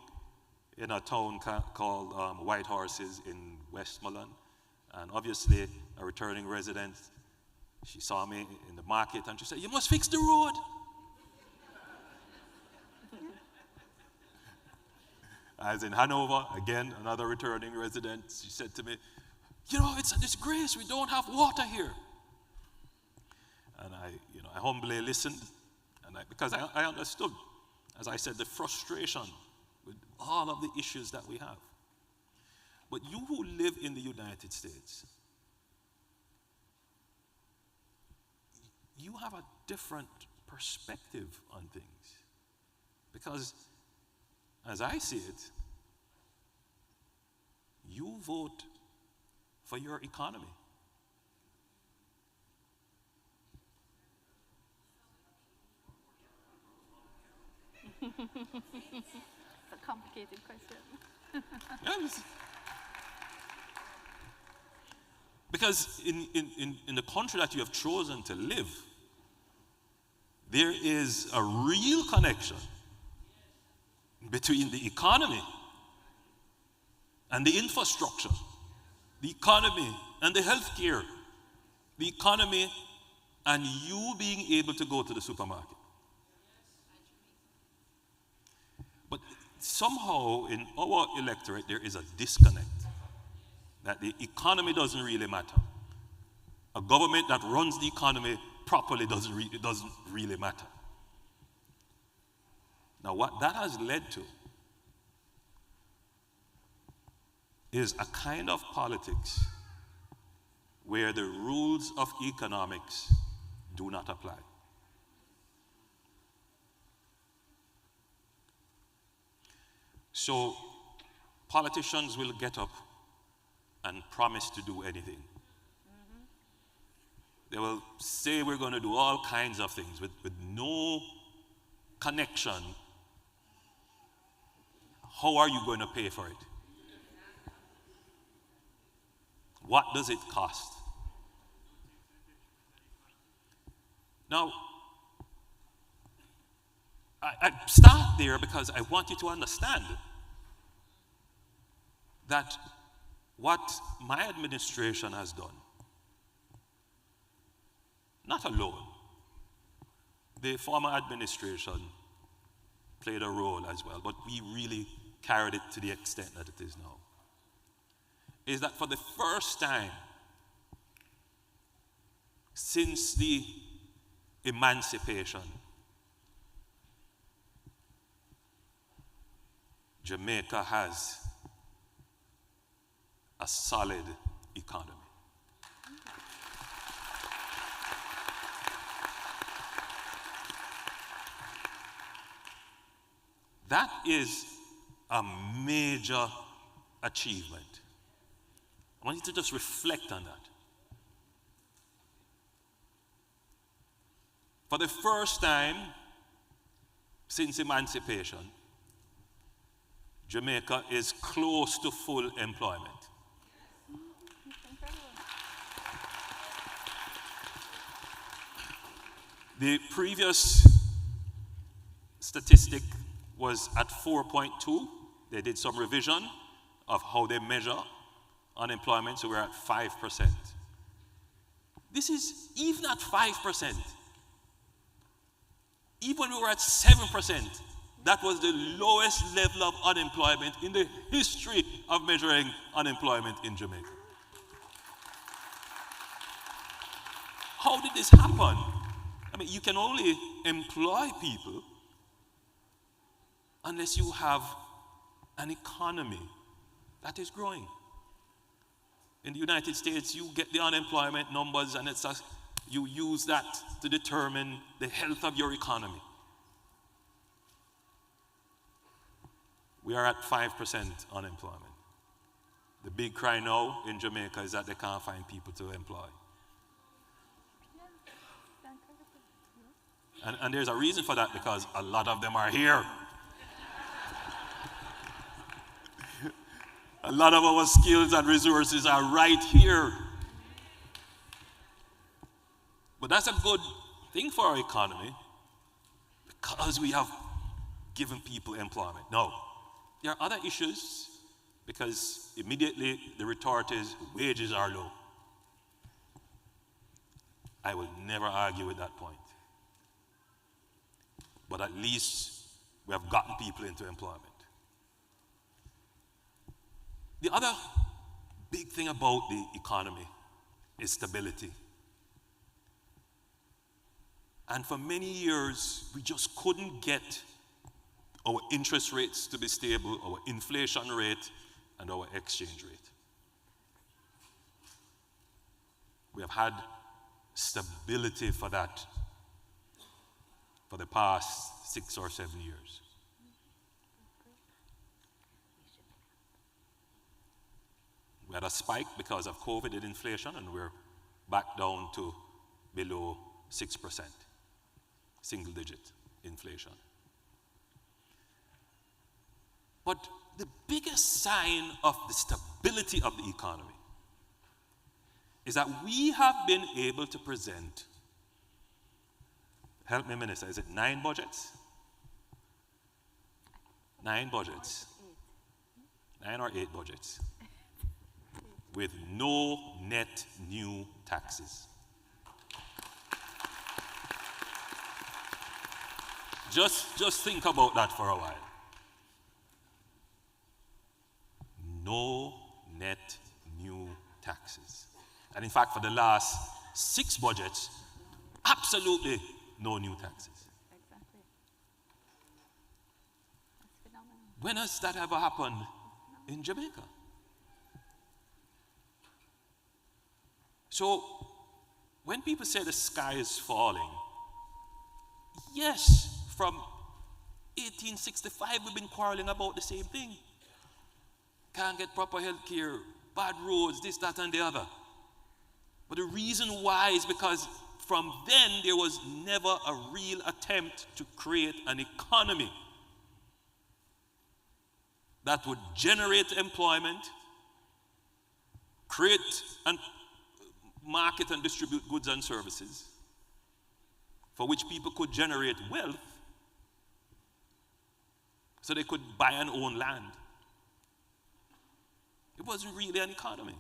S5: in a town called White Horses in Westmoreland, and obviously a returning resident, she saw me in the market and she said, "You must fix the road." As in Hanover, again, another returning resident, she said to me, "You know, it's a disgrace, we don't have water here." And I humbly listened, and because I understood, as I said, the frustration with all of the issues that we have. But you who live in the United States, you have a different perspective on things. Because as I see it, you vote for your economy.
S6: It's a complicated question.
S5: Yes. Because in the country that you have chosen to live, there is a real connection between the economy and the infrastructure, the economy and the healthcare, the economy and you being able to go to the supermarket. But somehow in our electorate there is a disconnect that the economy doesn't really matter. A government that runs the economy properly doesn't really matter. Now what that has led to is a kind of politics where the rules of economics do not apply. So politicians will get up and promise to do anything. They will say we're going to do all kinds of things with no connection. How are you going to pay for it? What does it cost? Now, I start there because I want you to understand that what my administration has done, not alone, the former administration played a role as well, but we really carried it to the extent that it is now, is that for the first time since the emancipation, Jamaica has a solid economy. That is a major achievement. I want you to just reflect on that. For the first time since emancipation, Jamaica is close to full employment. The previous statistic was at 4.2. They did some revision of how they measure unemployment, so we're at 5%. This is even at 5%. Even when we were at 7%, that was the lowest level of unemployment in the history of measuring unemployment in Jamaica. How did this happen? I mean, you can only employ people unless you have an economy that is growing. In the United States, you get the unemployment numbers and you use that to determine the health of your economy. We are at 5% unemployment. The big cry now in Jamaica is that they can't find people to employ. And there's a reason for that, because a lot of them are here. A lot of our skills and resources are right here. But that's a good thing for our economy, because we have given people employment. Now, there are other issues, because immediately the retort is wages are low. I will never argue with that point. But at least we have gotten people into employment. The other big thing about the economy is stability. And for many years, we just couldn't get our interest rates to be stable, our inflation rate, and our exchange rate. We have had stability for that for the past 6 or 7 years. We had a spike because of COVID and inflation, and we're back down to below 6%, single-digit inflation. But the biggest sign of the stability of the economy is that we have been able to present, help me, Minister, is it 9 budgets? 9 budgets. 9 or 8 budgets. With no net new taxes. Just think about that for a while. No net new taxes. And in fact, for the last 6 budgets, absolutely no new taxes.
S6: Exactly. That's phenomenal.
S5: When has that ever happened in Jamaica? So, when people say the sky is falling, yes, from 1865 we've been quarreling about the same thing. Can't get proper health care, bad roads, this, that, and the other. But the reason why is because from then there was never a real attempt to create an economy that would generate employment, create and market and distribute goods and services for which people could generate wealth so they could buy and own land. It wasn't really an economy.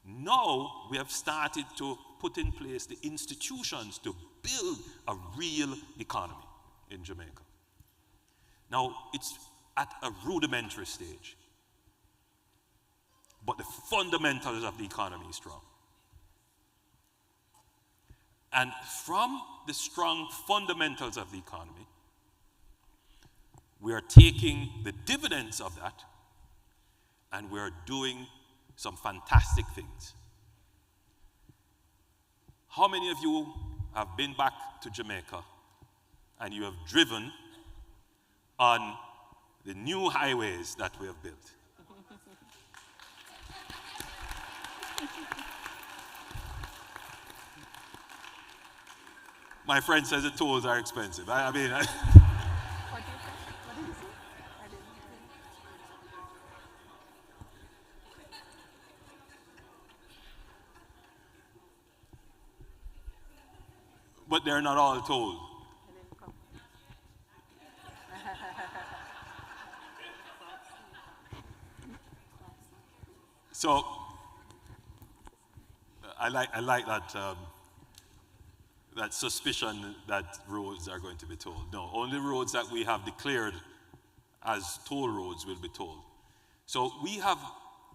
S5: Now we have started to put in place the institutions to build a real economy in Jamaica. Now it's at a rudimentary stage, but the fundamentals of the economy is strong. And from the strong fundamentals of the economy, we are taking the dividends of that and we are doing some fantastic things. How many of you have been back to Jamaica and you have driven on the new highways that we have built? My friend says the tolls are expensive. I mean,
S6: What did you say? What did you say? I didn't hear.
S5: but they're not all tolled.
S6: I didn't come.
S5: So I like that that suspicion that roads are going to be tolled. No, only roads that we have declared as toll roads will be tolled. So we have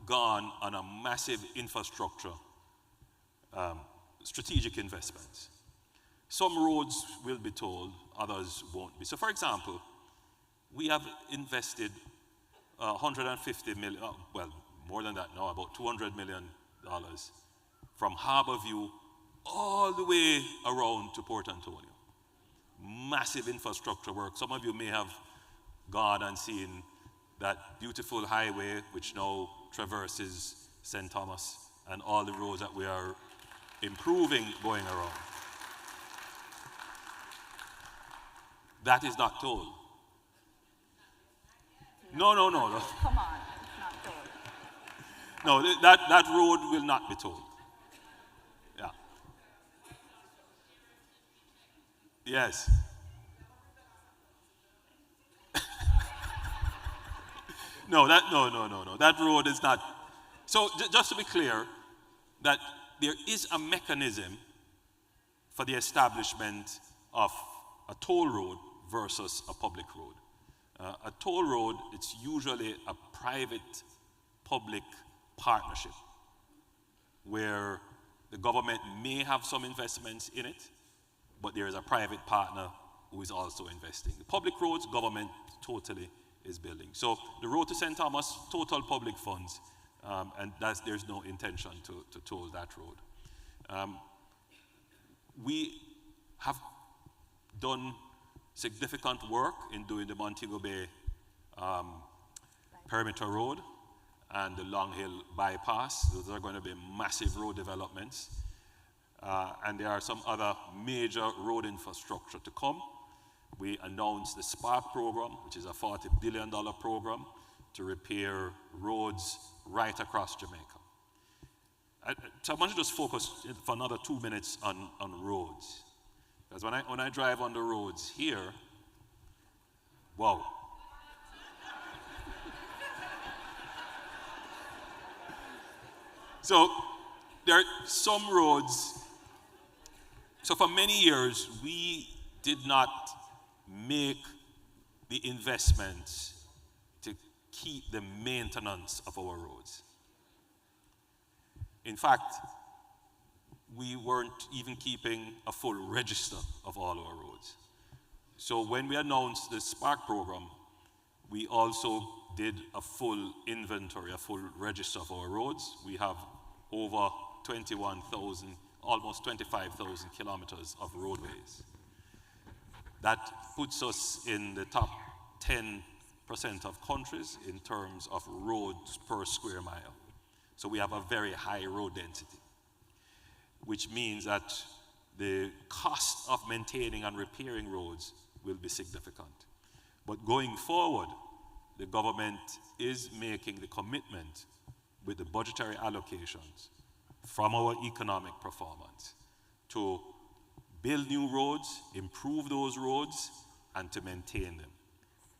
S5: gone on a massive infrastructure, strategic investments. Some roads will be tolled, others won't be. So for example, we have invested 150 million, well, more than that now, about $200 million from Harborview all the way around to Port Antonio. Massive infrastructure work. Some of you may have gone and seen that beautiful highway which now traverses St. Thomas and all the roads that we are improving going around. That is not tolled. No.
S6: Come on, it's not tolled.
S5: No, that road will not be tolled. Yeah. Yes. No. That road is not. So just to be clear, that there is a mechanism for the establishment of a toll road versus a public road. A toll road, it's usually a private-public partnership where the government may have some investments in it, but there is a private partner who is also investing. The public roads, government totally is building. So the road to St. Thomas, total public funds, and there's no intention to toll that road. We have done significant work in doing the Montego Bay Perimeter Road and the Long Hill Bypass. Those are going to be massive road developments. And there are some other major road infrastructure to come. We announced the SPARK program, which is a $40 billion program to repair roads right across Jamaica. So I want to just focus for another 2 minutes on roads. Because when I drive on the roads here, wow. So there are some roads. So for many years, we did not make the investments to keep the maintenance of our roads. In fact, we weren't even keeping a full register of all our roads. So when we announced the SPARK program, we also did a full inventory, a full register of our roads. We have over 21,000, almost 25,000 kilometers of roadways. That puts us in the top 10% of countries in terms of roads per square mile. So we have a very high road density, which means that the cost of maintaining and repairing roads will be significant. But going forward, the government is making the commitment with the budgetary allocations from our economic performance to build new roads, improve those roads, and to maintain them.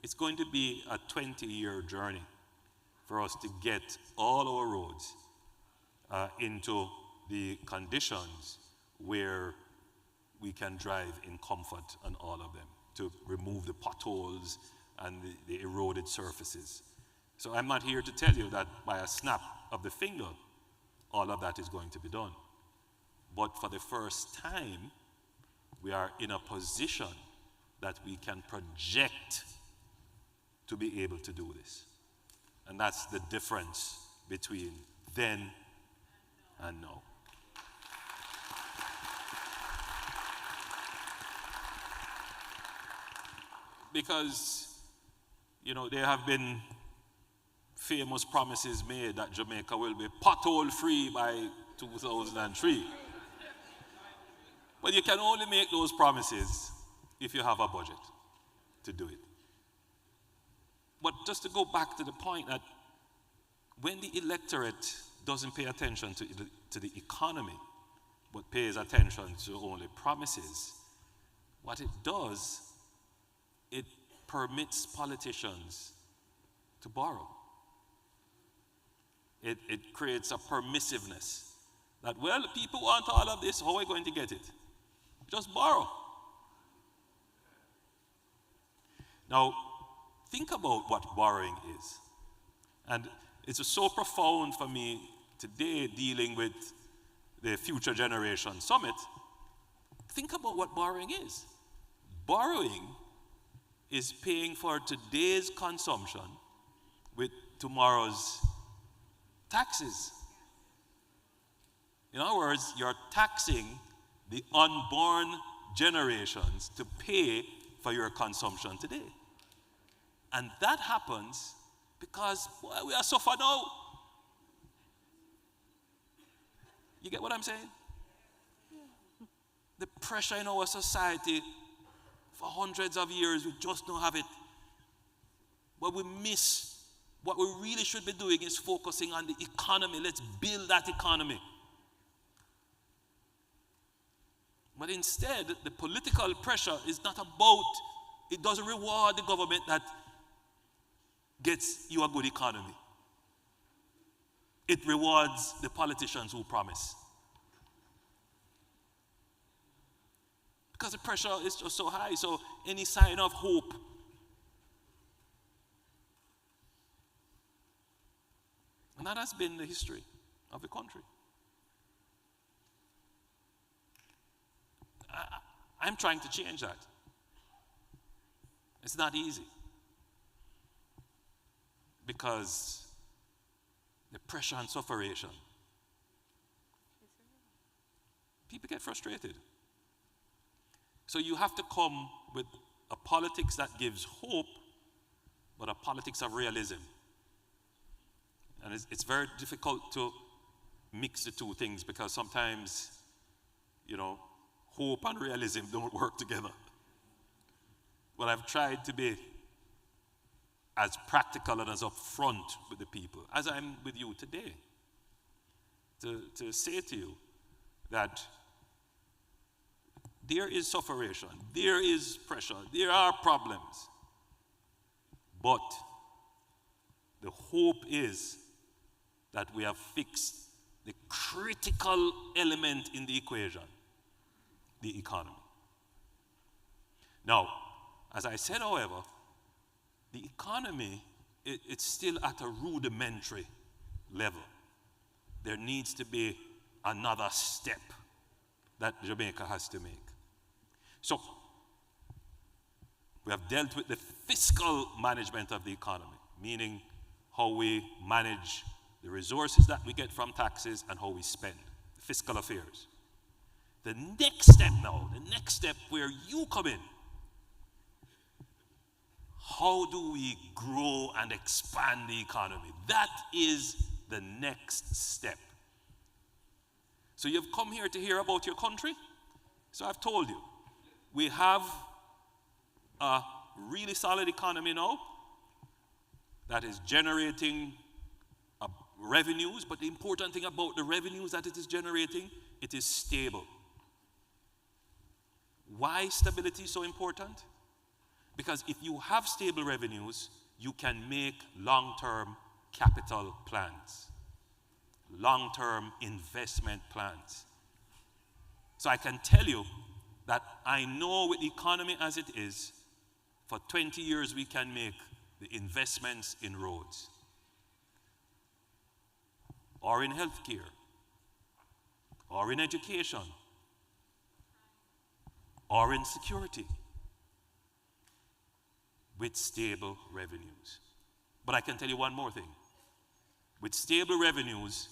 S5: It's going to be a 20-year journey for us to get all our roads into the conditions where we can drive in comfort on all of them, to remove the potholes and the eroded surfaces. So I'm not here to tell you that by a snap of the finger, all of that is going to be done. But for the first time, we are in a position that we can project to be able to do this. And that's the difference between then and now. Because, you know, there have been famous promises made that Jamaica will be pothole-free by 2003. But you can only make those promises if you have a budget to do it. But just to go back to the point that when the electorate doesn't pay attention to the economy, but pays attention to only promises, what it does, it permits politicians to borrow. it creates a permissiveness that, well, people want all of this, how are we going to get it? Just borrow. Now, think about what borrowing is. And it's so profound for me today dealing with the Future Generation Summit. Think about what borrowing is. Borrowing is paying for today's consumption with tomorrow's taxes. In other words, you're taxing the unborn generations to pay for your consumption today. And that happens because, boy, we are suffering now. You get what I'm saying? The pressure in our society for hundreds of years, we just don't have it. But we miss what we really should be doing is focusing on the economy. Let's build that economy. But instead, the political pressure is not about, it doesn't reward the government that gets you a good economy. It rewards the politicians who promise. Because the pressure is just so high, so any sign of hope and that has been the history of the country. I'm trying to change that. It's not easy. Because the pressure and sufferation, people get frustrated. So you have to come with a politics that gives hope, but a politics of realism. And it's very difficult to mix the two things because sometimes, hope and realism don't work together. But I've tried to be as practical and as upfront with the people, as I'm with you today, to say to you that there is sufferation, there is pressure, there are problems, but the hope is that we have fixed the critical element in the equation, the economy. Now, as I said, however, the economy, it's still at a rudimentary level. There needs to be another step that Jamaica has to make. So, we have dealt with the fiscal management of the economy, meaning how we manage the resources that we get from taxes and how we spend, fiscal affairs. The next step now, the next step where you come in, how do we grow and expand the economy? That is the next step. So you've come here to hear about your country? So I've told you, we have a really solid economy now that is generating revenues, but the important thing about the revenues that it is generating, it is stable. Why stability is so important? Because if you have stable revenues, you can make long-term capital plans, long-term investment plans. So I can tell you that I know with the economy as it is, for 20 years we can make the investments in roads, or in healthcare, or in education, or in security, with stable revenues. But I can tell you one more thing. With stable revenues,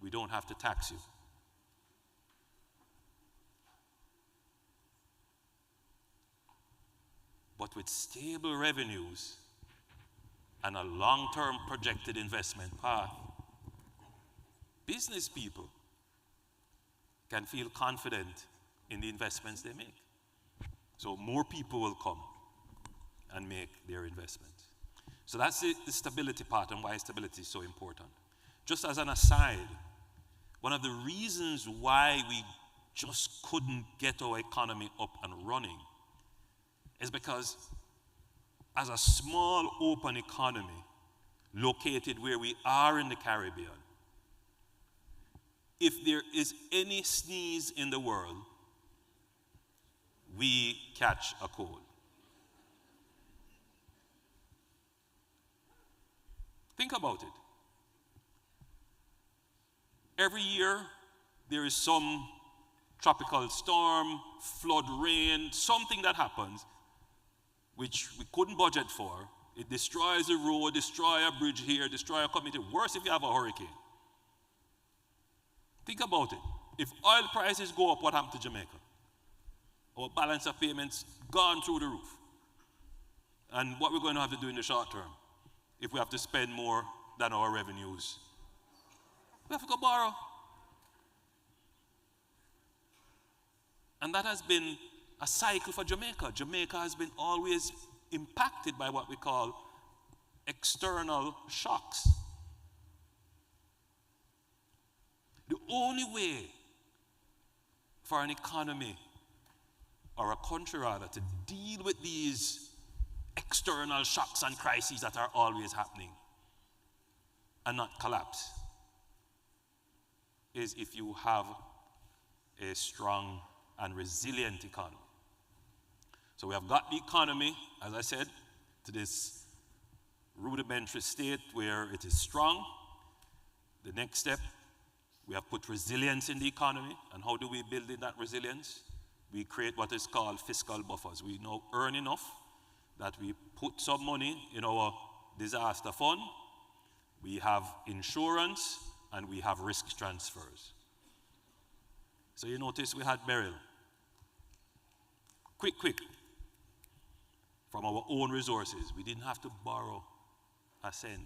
S5: we don't have to tax you. But with stable revenues and a long-term projected investment path, business people can feel confident in the investments they make. So more people will come and make their investments. So that's the stability part and why stability is so important. Just as an aside, one of the reasons why we just couldn't get our economy up and running is because as a small open economy, located where we are in the Caribbean, if there is any sneeze in the world, we catch a cold. Think about it. Every year, there is some tropical storm, flood, rain, something that happens which we couldn't budget for. It destroys a road, destroys a bridge here, destroys a community. Worse if you have a hurricane. Think about it. If oil prices go up, what happened to Jamaica? Our balance of payments gone through the roof. And what we're going to have to do in the short term, if we have to spend more than our revenues, we have to go borrow. And that has been a cycle for Jamaica. Jamaica has been always impacted by what we call external shocks. The only way for an economy, or a country rather, to deal with these external shocks and crises that are always happening and not collapse is if you have a strong and resilient economy. So we have got the economy, as I said, to this rudimentary state where it is strong. The next step, we have put resilience in the economy. And how do we build in that resilience? We create what is called fiscal buffers. We now earn enough that we put some money in our disaster fund. We have insurance and we have risk transfers. So you notice we had burial. Quick. From our own resources. We didn't have to borrow a cent.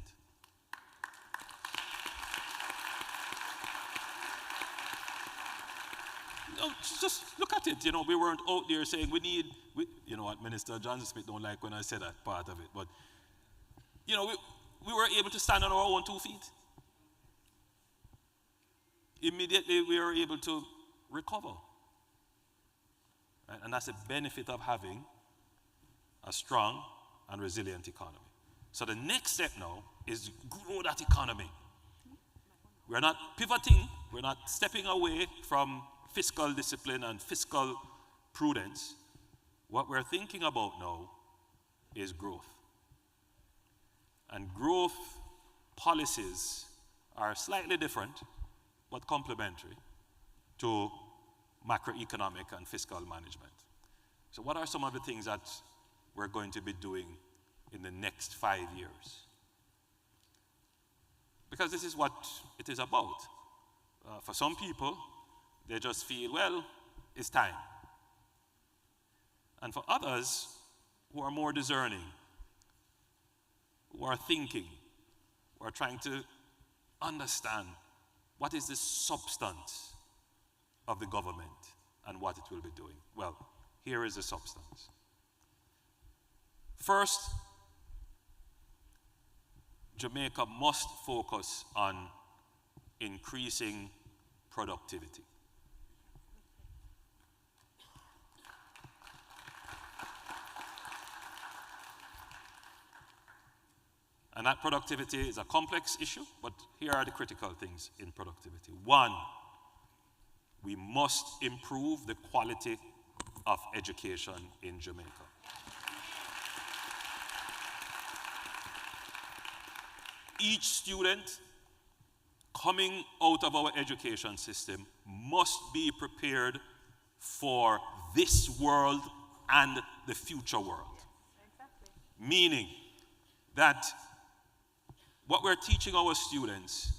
S5: No, just look at it. We weren't out there saying you know what, Minister Johnson Smith don't like when I say that part of it, but we were able to stand on our own 2 feet. Immediately we were able to recover. And that's the benefit of having a strong and resilient economy. So the next step now is grow that economy. We're not pivoting, we're not stepping away from fiscal discipline and fiscal prudence. What we're thinking about now is growth. And growth policies are slightly different, but complementary to macroeconomic and fiscal management. So what are some of the things that we're going to be doing in the next 5 years? Because this is what it is about. For some people, they just feel, well, it's time. And for others who are more discerning, who are thinking, who are trying to understand what is the substance of the government and what it will be doing. Well, here is the substance. First, Jamaica must focus on increasing productivity. And that productivity is a complex issue, but here are the critical things in productivity. One, we must improve the quality of education in Jamaica. Each student coming out of our education system must be prepared for this world and the future world.
S6: Exactly.
S5: Meaning that what we're teaching our students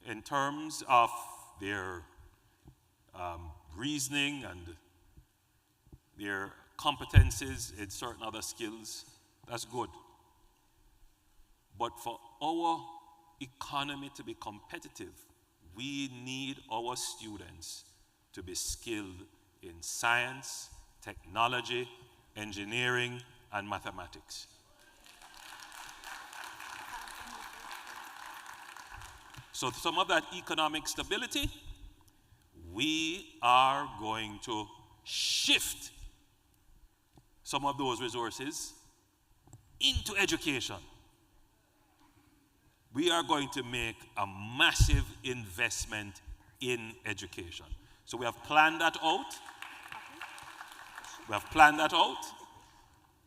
S5: in terms of their reasoning and their competencies in certain other skills, that's good. But for our economy to be competitive, we need our students to be skilled in science, technology, engineering, and mathematics. So some of that economic stability, we are going to shift some of those resources into education. we are going to make a massive investment in education. So we have planned that out.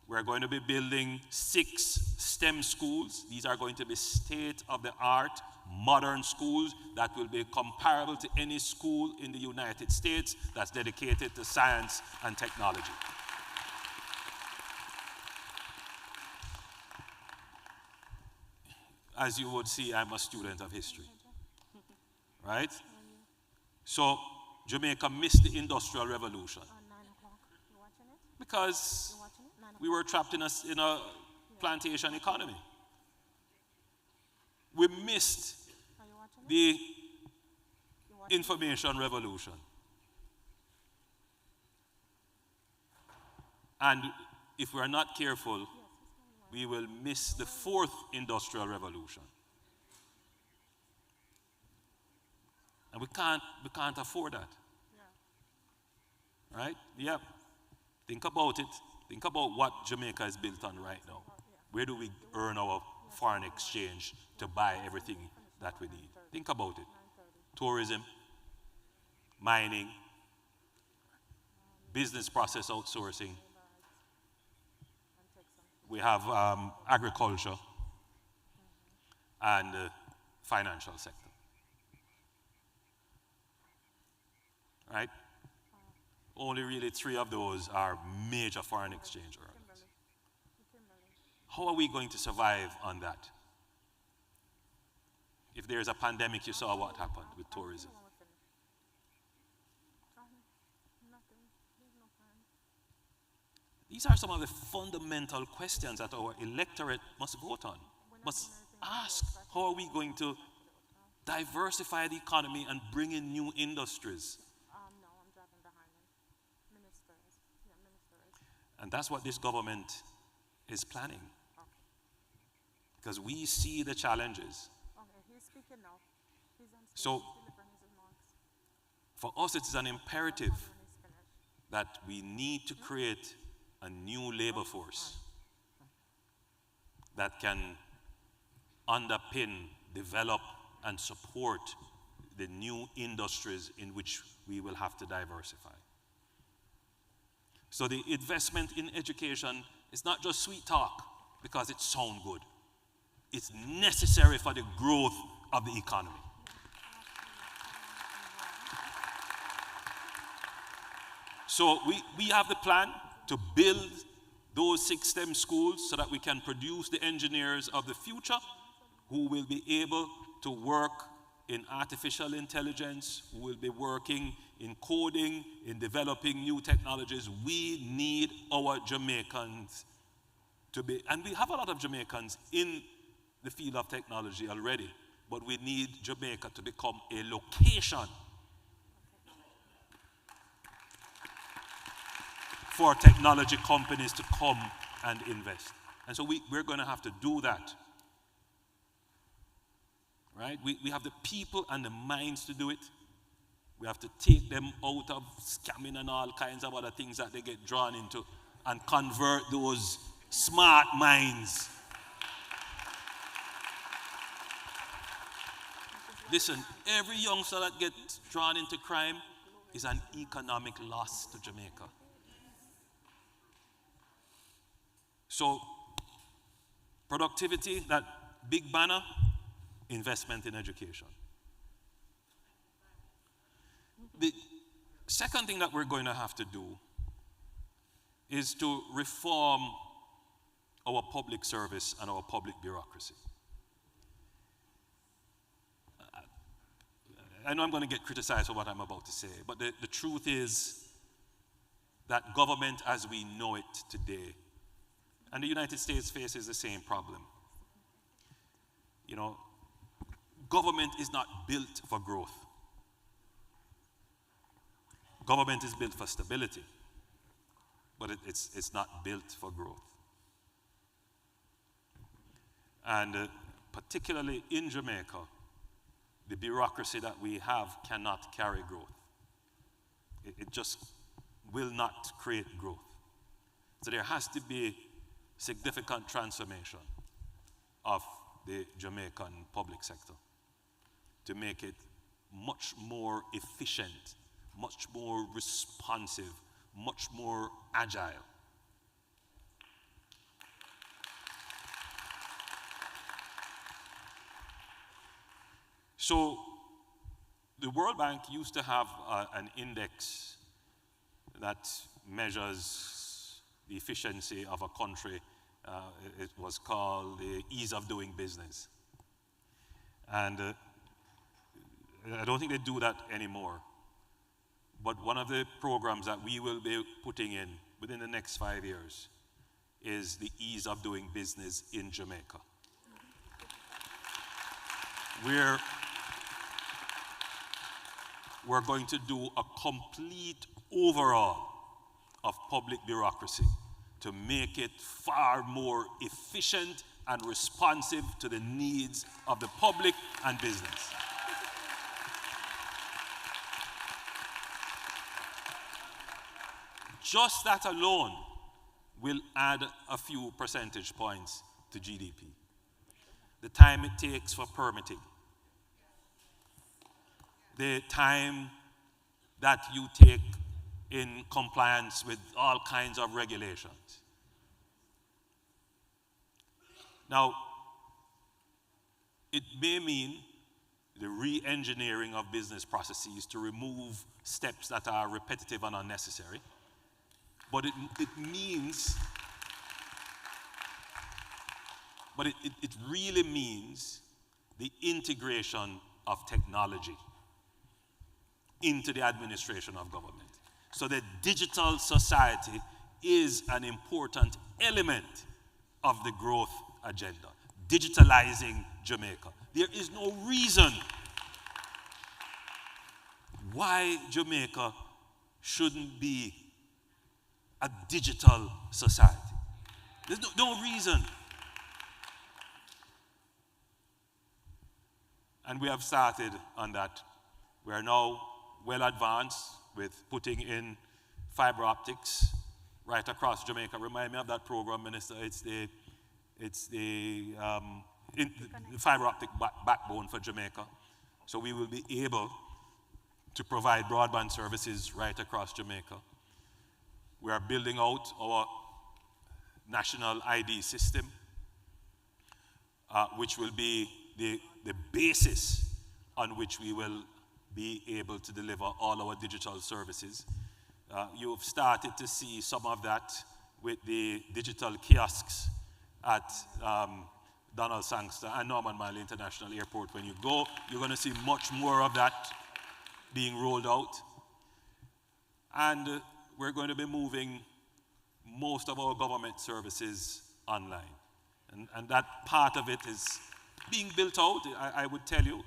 S5: We're going to be building 6 STEM schools. These are going to be state-of-the-art, modern schools that will be comparable to any school in the United States that's dedicated to science and technology. As you would see, I'm a student of history, right? So Jamaica missed the Industrial Revolution because we were trapped in a plantation economy. We missed the Information Revolution. And if we are not careful, we will miss the 4th Industrial Revolution. And we can't afford that. Right? Yeah. Think about it. Think about what Jamaica is built on right now. Where do we earn our foreign exchange to buy everything that we need? Think about it. Tourism, mining, business process outsourcing. We have agriculture and financial sector. Right? Only really 3 of those are major foreign exchange earners. How are we going to survive on that? If there's a pandemic, you saw what happened with tourism. These are some of the fundamental questions that our electorate must vote on, must ask. How are we going to diversify the economy and bring in new industries? And that's what this government is planning. Because we see the challenges. So, for us, it is an imperative that we need to create a new labor force that can underpin, develop, and support the new industries in which we will have to diversify. So the investment in education is not just sweet talk because it sounds good. It's necessary for the growth of the economy. So we have the plan to build those 6 STEM schools so that we can produce the engineers of the future who will be able to work in artificial intelligence, who will be working in coding, in developing new technologies. We need our Jamaicans to be, and we have a lot of Jamaicans in the field of technology already, but we need Jamaica to become a location for technology companies to come and invest. And so we're going to have to do that. Right? We have the people and the minds to do it. We have to take them out of scamming and all kinds of other things that they get drawn into and convert those smart minds. Listen, every youngster that gets drawn into crime is an economic loss to Jamaica. So, productivity, that big banner, investment in education. The second thing that we're going to have to do is to reform our public service and our public bureaucracy. I know I'm going to get criticized for what I'm about to say, but the truth is that government as we know it today, and the United States faces the same problem. You know, government is not built for growth. Government is built for stability, but it's not built for growth. And particularly in Jamaica, the bureaucracy that we have cannot carry growth. It just will not create growth. So there has to be significant transformation of the Jamaican public sector to make it much more efficient, much more responsive, much more agile. So the World Bank used to have an index that measures the efficiency of a country. It was called the ease of doing business. And I don't think they do that anymore. But one of the programs that we will be putting in within the next 5 years is the ease of doing business in Jamaica. We're going to do a complete overhaul of public bureaucracy to make it far more efficient and responsive to the needs of the public and business. Just that alone will add a few percentage points to GDP. The time it takes for permitting, the time that you take in compliance with all kinds of regulations. Now, it may mean the re-engineering of business processes to remove steps that are repetitive and unnecessary, but it really means the integration of technology into the administration of government. So the digital society is an important element of the growth agenda, digitalizing Jamaica. There is no reason why Jamaica shouldn't be a digital society. There's no reason. And we have started on that. We are now well advanced with putting in fiber optics right across Jamaica. Remind me of that program, Minister. It's the fiber optic backbone for Jamaica. So we will be able to provide broadband services right across Jamaica. We are building out our national ID system, which will be the basis on which we will be able to deliver all our digital services. You've started to see some of that with the digital kiosks at Donald Sangster and Norman Manley International Airport. When you go, you're going to see much more of that being rolled out. And we're going to be moving most of our government services online. And that part of it is being built out. I would tell you,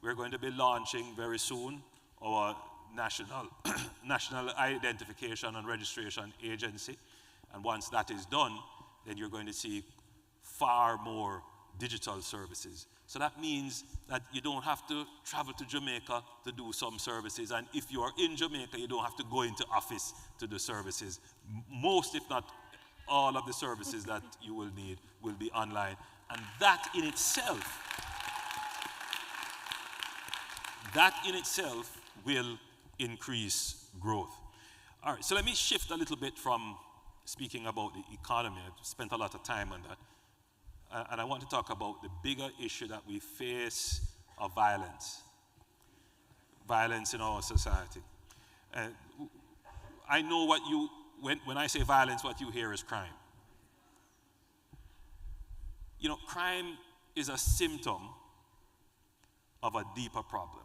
S5: we're going to be launching very soon our national identification and registration agency. And once that is done, then you're going to see far more digital services. So that means that you don't have to travel to Jamaica to do some services. And if you are in Jamaica, you don't have to go into office to do services. Most, if not all, of the services that you will need will be online. And that in itself will increase growth. All right, so let me shift a little bit from speaking about the economy. I've spent a lot of time on that. And I want to talk about the bigger issue that we face of violence in our society. I know when I say violence, what you hear is crime. You know, crime is a symptom of a deeper problem.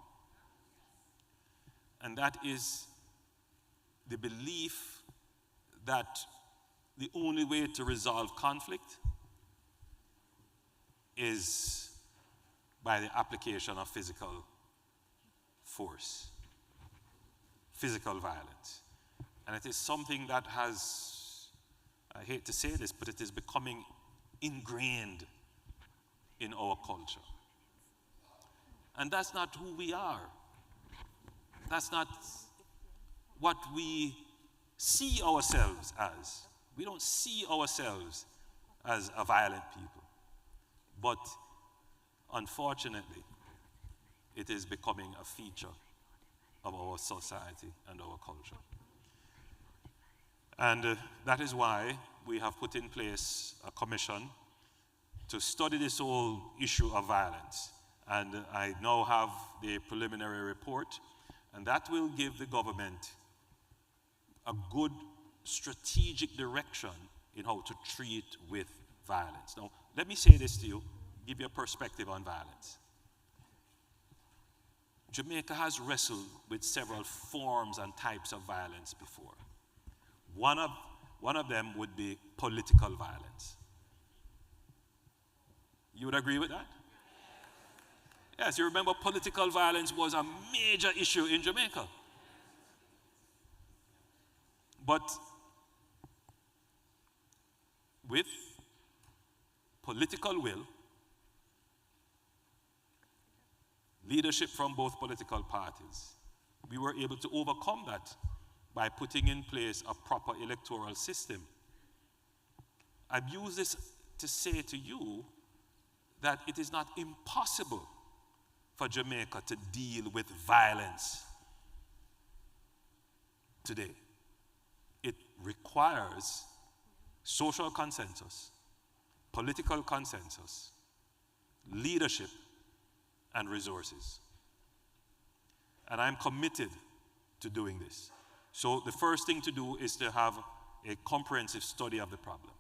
S5: And that is the belief that the only way to resolve conflict is by the application of physical force, physical violence. And it is something that has, I hate to say this, but it is becoming ingrained in our culture. And that's not who we are. That's not what we see ourselves as. We don't see ourselves as a violent people. But unfortunately, it is becoming a feature of our society and our culture. And that is why we have put in place a commission to study this whole issue of violence. And I now have the preliminary report, and that will give the government a good strategic direction in how to treat with violence. Now, let me say this to you, give you a perspective on violence. Jamaica has wrestled with several forms and types of violence before. One of them would be political violence. You would agree with that? Yes, you remember political violence was a major issue in Jamaica. But with political will, leadership from both political parties, we were able to overcome that by putting in place a proper electoral system. I've used this to say to you that it is not impossible for Jamaica to deal with violence today. It requires social consensus, political consensus, leadership, and resources. And I'm committed to doing this. So the first thing to do is to have a comprehensive study of the problem.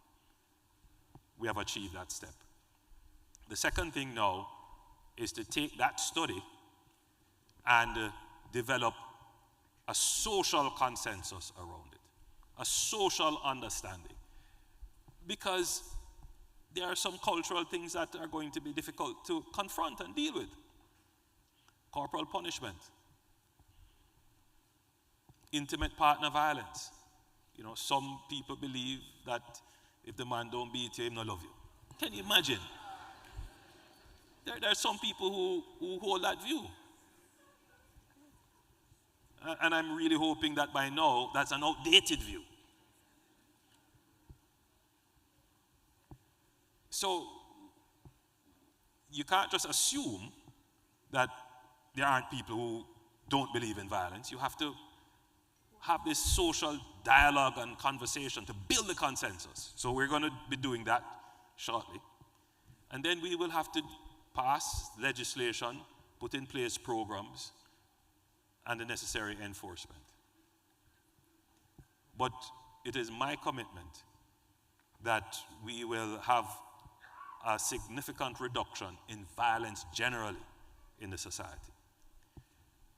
S5: We have achieved that step. The second thing now is to take that study and develop a social consensus around it, a social understanding. Because there are some cultural things that are going to be difficult to confront and deal with. Corporal punishment, intimate partner violence. You know, some people believe that if the man don't beat you, he don't love you. Can you imagine? There are some people who hold that view. And I'm really hoping that by now, that's an outdated view. So, you can't just assume that there aren't people who don't believe in violence. You have to have this social dialogue and conversation to build the consensus. So we're going to be doing that shortly. And then we will have to pass legislation, put in place programs, and the necessary enforcement. But it is my commitment that we will have a significant reduction in violence generally in the society.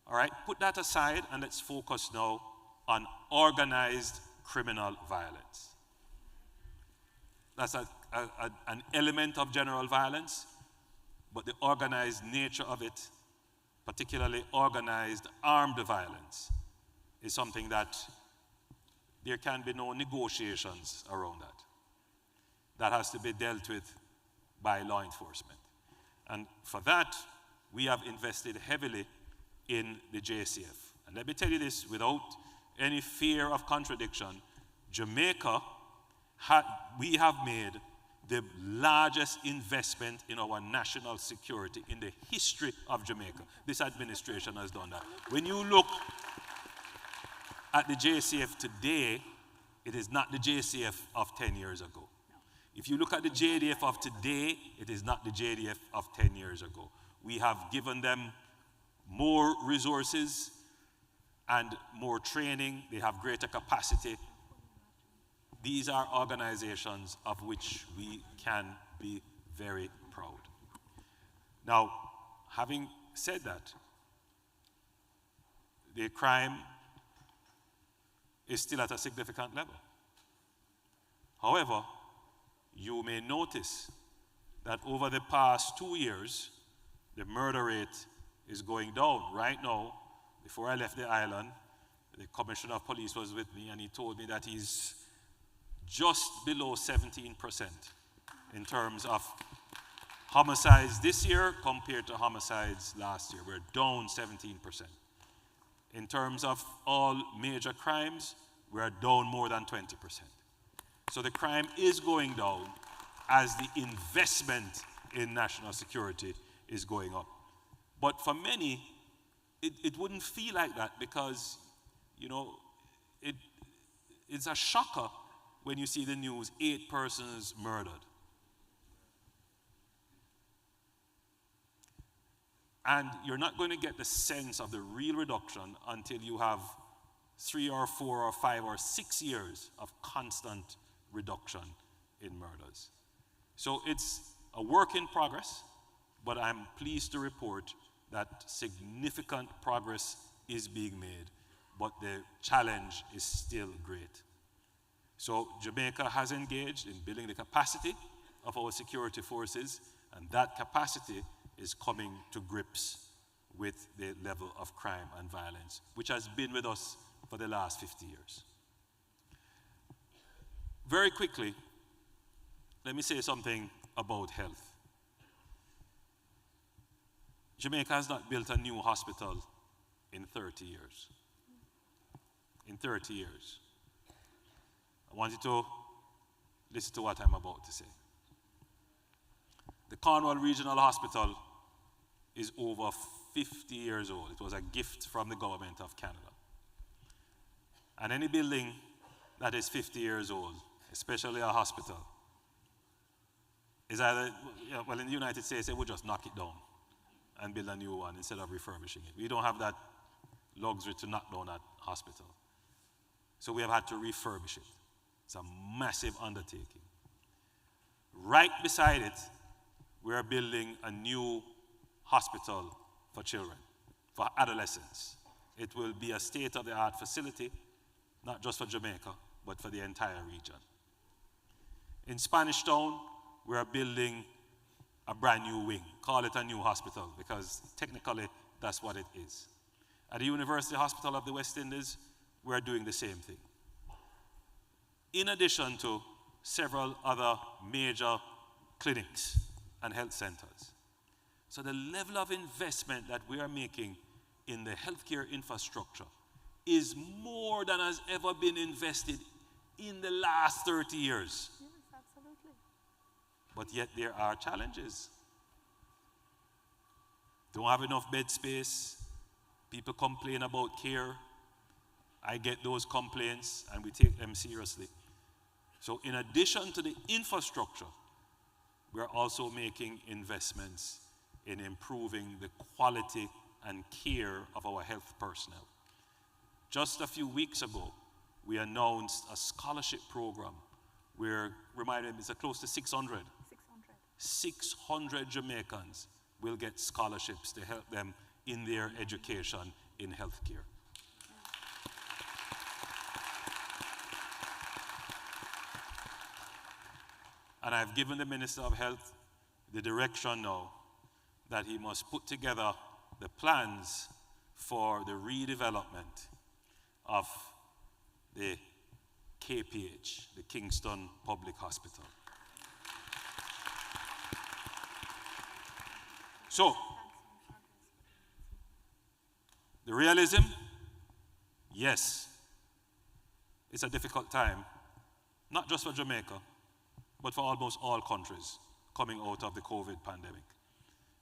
S5: All right, put that aside and let's focus now on organized criminal violence. That's an element of general violence, but the organized nature of it, particularly organized armed violence, is something that there can be no negotiations around that. That has to be dealt with by law enforcement. And for that, we have invested heavily in the JCF. And let me tell you this without any fear of contradiction, Jamaica, we have made the largest investment in our national security in the history of Jamaica. This administration has done that. When you look at the JCF today, it is not the JCF of 10 years ago. If you look at the JDF of today, it is not the JDF of 10 years ago. We have given them more resources and more training. They have greater capacity. These are organizations of which we can be very proud. Now, having said that, the crime is still at a significant level. However, you may notice that over the past 2 years, the murder rate is going down. Right now, before I left the island, the Commissioner of Police was with me and he told me that he's just below 17% in terms of homicides this year compared to homicides last year. We're down 17%. In terms of all major crimes, we're down more than 20%. So the crime is going down as the investment in national security is going up. But for many, it wouldn't feel like that because, you know, it's a shocker when you see the news, 8 persons murdered. And you're not going to get the sense of the real reduction until you have 3 or 4 or 5 or 6 years of constant reduction in murders. So it's a work in progress, but I'm pleased to report that significant progress is being made, but the challenge is still great. So Jamaica has engaged in building the capacity of our security forces, and that capacity is coming to grips with the level of crime and violence, which has been with us for the last 50 years. Very quickly, let me say something about health. Jamaica has not built a new hospital in 30 years. In 30 years. I want you to listen to what I'm about to say. The Cornwall Regional Hospital is over 50 years old. It was a gift from the government of Canada. And any building that is 50 years old, especially a hospital, is either, well, in the United States, they would just knock it down and build a new one instead of refurbishing it. We don't have that luxury to knock down that hospital. So we have had to refurbish it. It's a massive undertaking. Right beside it, we are building a new hospital for children, for adolescents. It will be a state-of-the-art facility, not just for Jamaica, but for the entire region. In Spanish Town, we are building a brand new wing. Call it a new hospital, because technically that's what it is. At the University Hospital of the West Indies, we are doing the same thing. In addition to several other major clinics and health centers. So the level of investment that we are making in the healthcare infrastructure is more than has ever been invested in the last 30 years.
S6: Yes, absolutely.
S5: But yet there are challenges. Don't have enough bed space. People complain about care. I get those complaints and we take them seriously. So in addition to the infrastructure, we're also making investments in improving the quality and care of our health personnel. Just a few weeks ago, we announced a scholarship program where, remind me, it's close to 600. 600 Jamaicans will get scholarships to help them in their education in healthcare. And I've given the Minister of Health the direction now that he must put together the plans for the redevelopment of the KPH, the Kingston Public Hospital. So, the realism, yes, it's a difficult time, not just for Jamaica, but for almost all countries coming out of the COVID pandemic.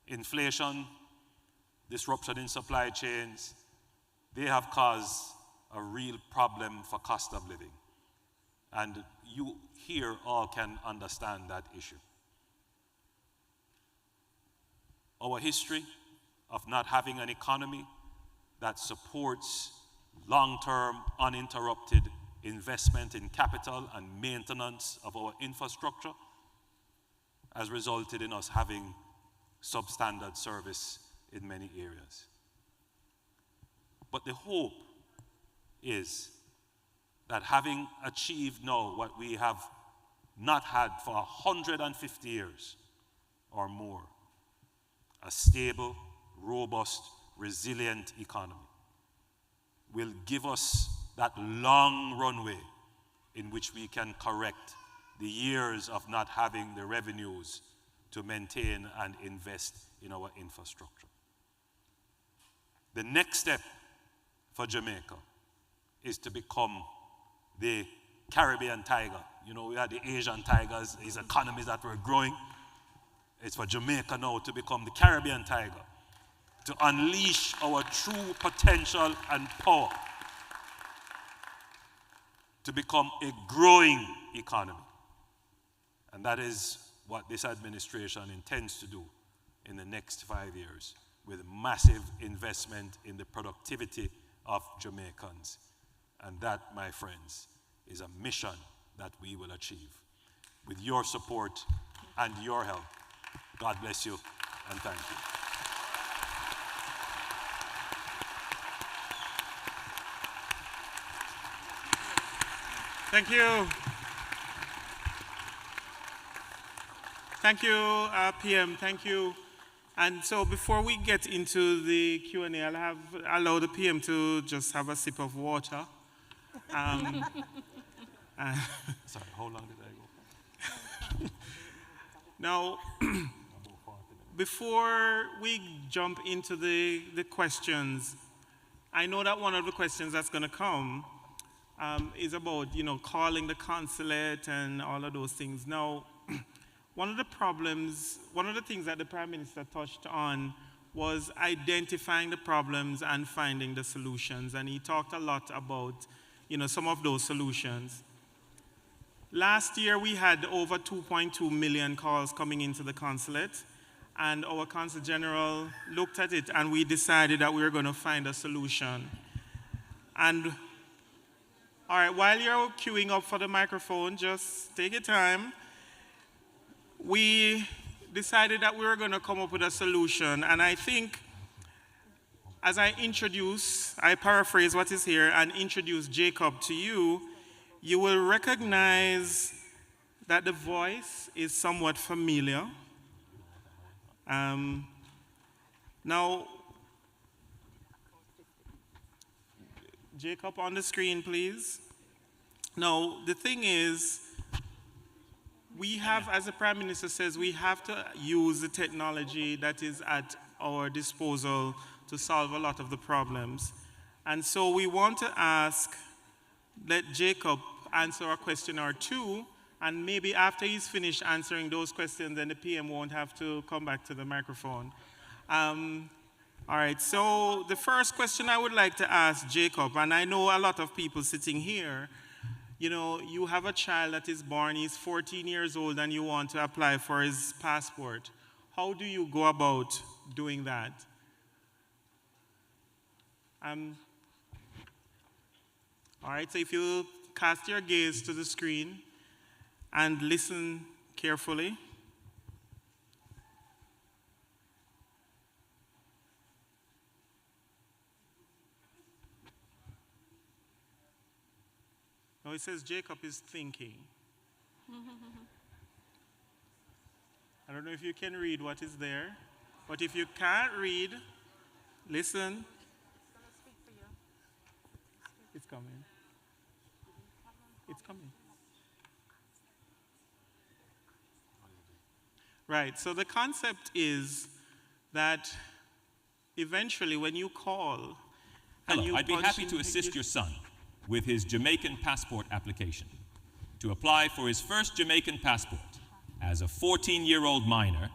S5: Inflation, disruption in supply chains, they have caused a real problem for cost of living. And you here all can understand that issue. Our history of not having an economy that supports long-term, uninterrupted investment in capital and maintenance of our infrastructure has resulted in us having substandard service in many areas. But the hope is that having achieved now what we have not had for 150 years or more, a stable, robust, resilient economy, will give us that long runway in which we can correct the years of not having the revenues to maintain and invest in our infrastructure. The next step for Jamaica is to become the Caribbean tiger. You know, we had the Asian tigers, these economies that were growing.
S7: It's for Jamaica now to become the Caribbean tiger, to unleash our true potential and power, to become a growing economy. And that is what this administration intends to do in the next 5 years, with massive investment in the productivity of Jamaicans. And that, my friends, is a mission that we will achieve. With your support and your help, God bless you and thank you.
S1: Thank you. Thank you, PM. Thank you. And so before we get into the Q&A, I'll allow the PM to just have a sip of water.
S7: Sorry, how long did I go?
S1: Now, before we jump into the questions, I know that one of the questions that's going to come is about, calling the consulate and all of those things. Now, one of the things that the Prime Minister touched on was identifying the problems and finding the solutions. And he talked a lot about, some of those solutions. Last year, we had over 2.2 million calls coming into the consulate, and our Consul General looked at it, and we decided that we were going to find a solution. And, all right, while you're queuing up for the microphone, just take your time. We decided that we were going to come up with a solution, and I think as I paraphrase what is here and introduce Jacob to you, you will recognize that the voice is somewhat familiar. Now, Jacob on the screen, please. Now, the thing is, we have, as the Prime Minister says, we have to use the technology that is at our disposal to solve a lot of the problems. And so we want to let Jacob answer a question or two, and maybe after he's finished answering those questions, then the PM won't have to come back to the microphone. All right, so the first question I would like to ask Jacob, and I know a lot of people sitting here, you have a child that is born, he's 14 years old, and you want to apply for his passport. How do you go about doing that? All right, so if you cast your gaze to the screen and listen carefully. Now it says Jacob is thinking. I don't know if you can read what is there, but if you can't read, listen. It's coming. It's coming. Right, so the concept is that eventually when you call,
S8: Hello, I'd be happy to assist your son with his Jamaican passport application. To apply for his first Jamaican passport as a 14-year-old minor,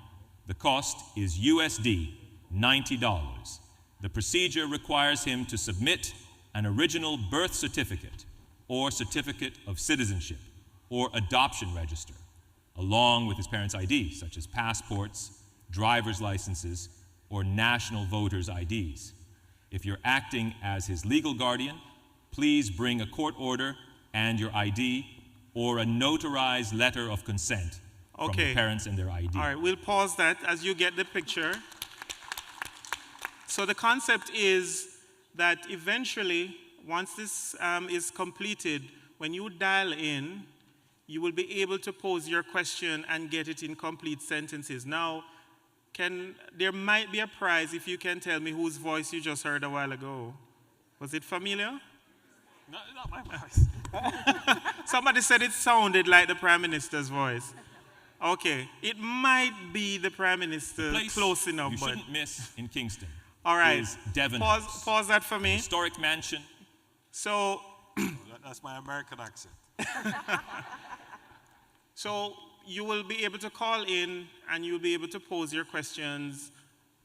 S8: the cost is USD $90. The procedure requires him to submit an original birth certificate or certificate of citizenship or adoption register, along with his parents' ID, such as passports, driver's licenses, or national voters' IDs. If you're acting as his legal guardian, please bring a court order and your ID or a notarized letter of consent from the parents and their ID.
S1: All right, we'll pause that as you get the picture. So the concept is that eventually, once this is completed, when you dial in, you will be able to pose your question and get it in complete sentences. Now, there might be a prize if you can tell me whose voice you just heard a while ago. Was it familiar?
S7: No, not my voice.
S1: Somebody said it sounded like the Prime Minister's voice. Okay, it might be the Prime Minister, close enough.
S8: You shouldn't miss in Kingston.
S1: All right,
S8: is Devon
S1: pause that for me.
S8: Historic mansion.
S1: So,
S7: That's my American accent.
S1: so you will be able to call in and you'll be able to pose your questions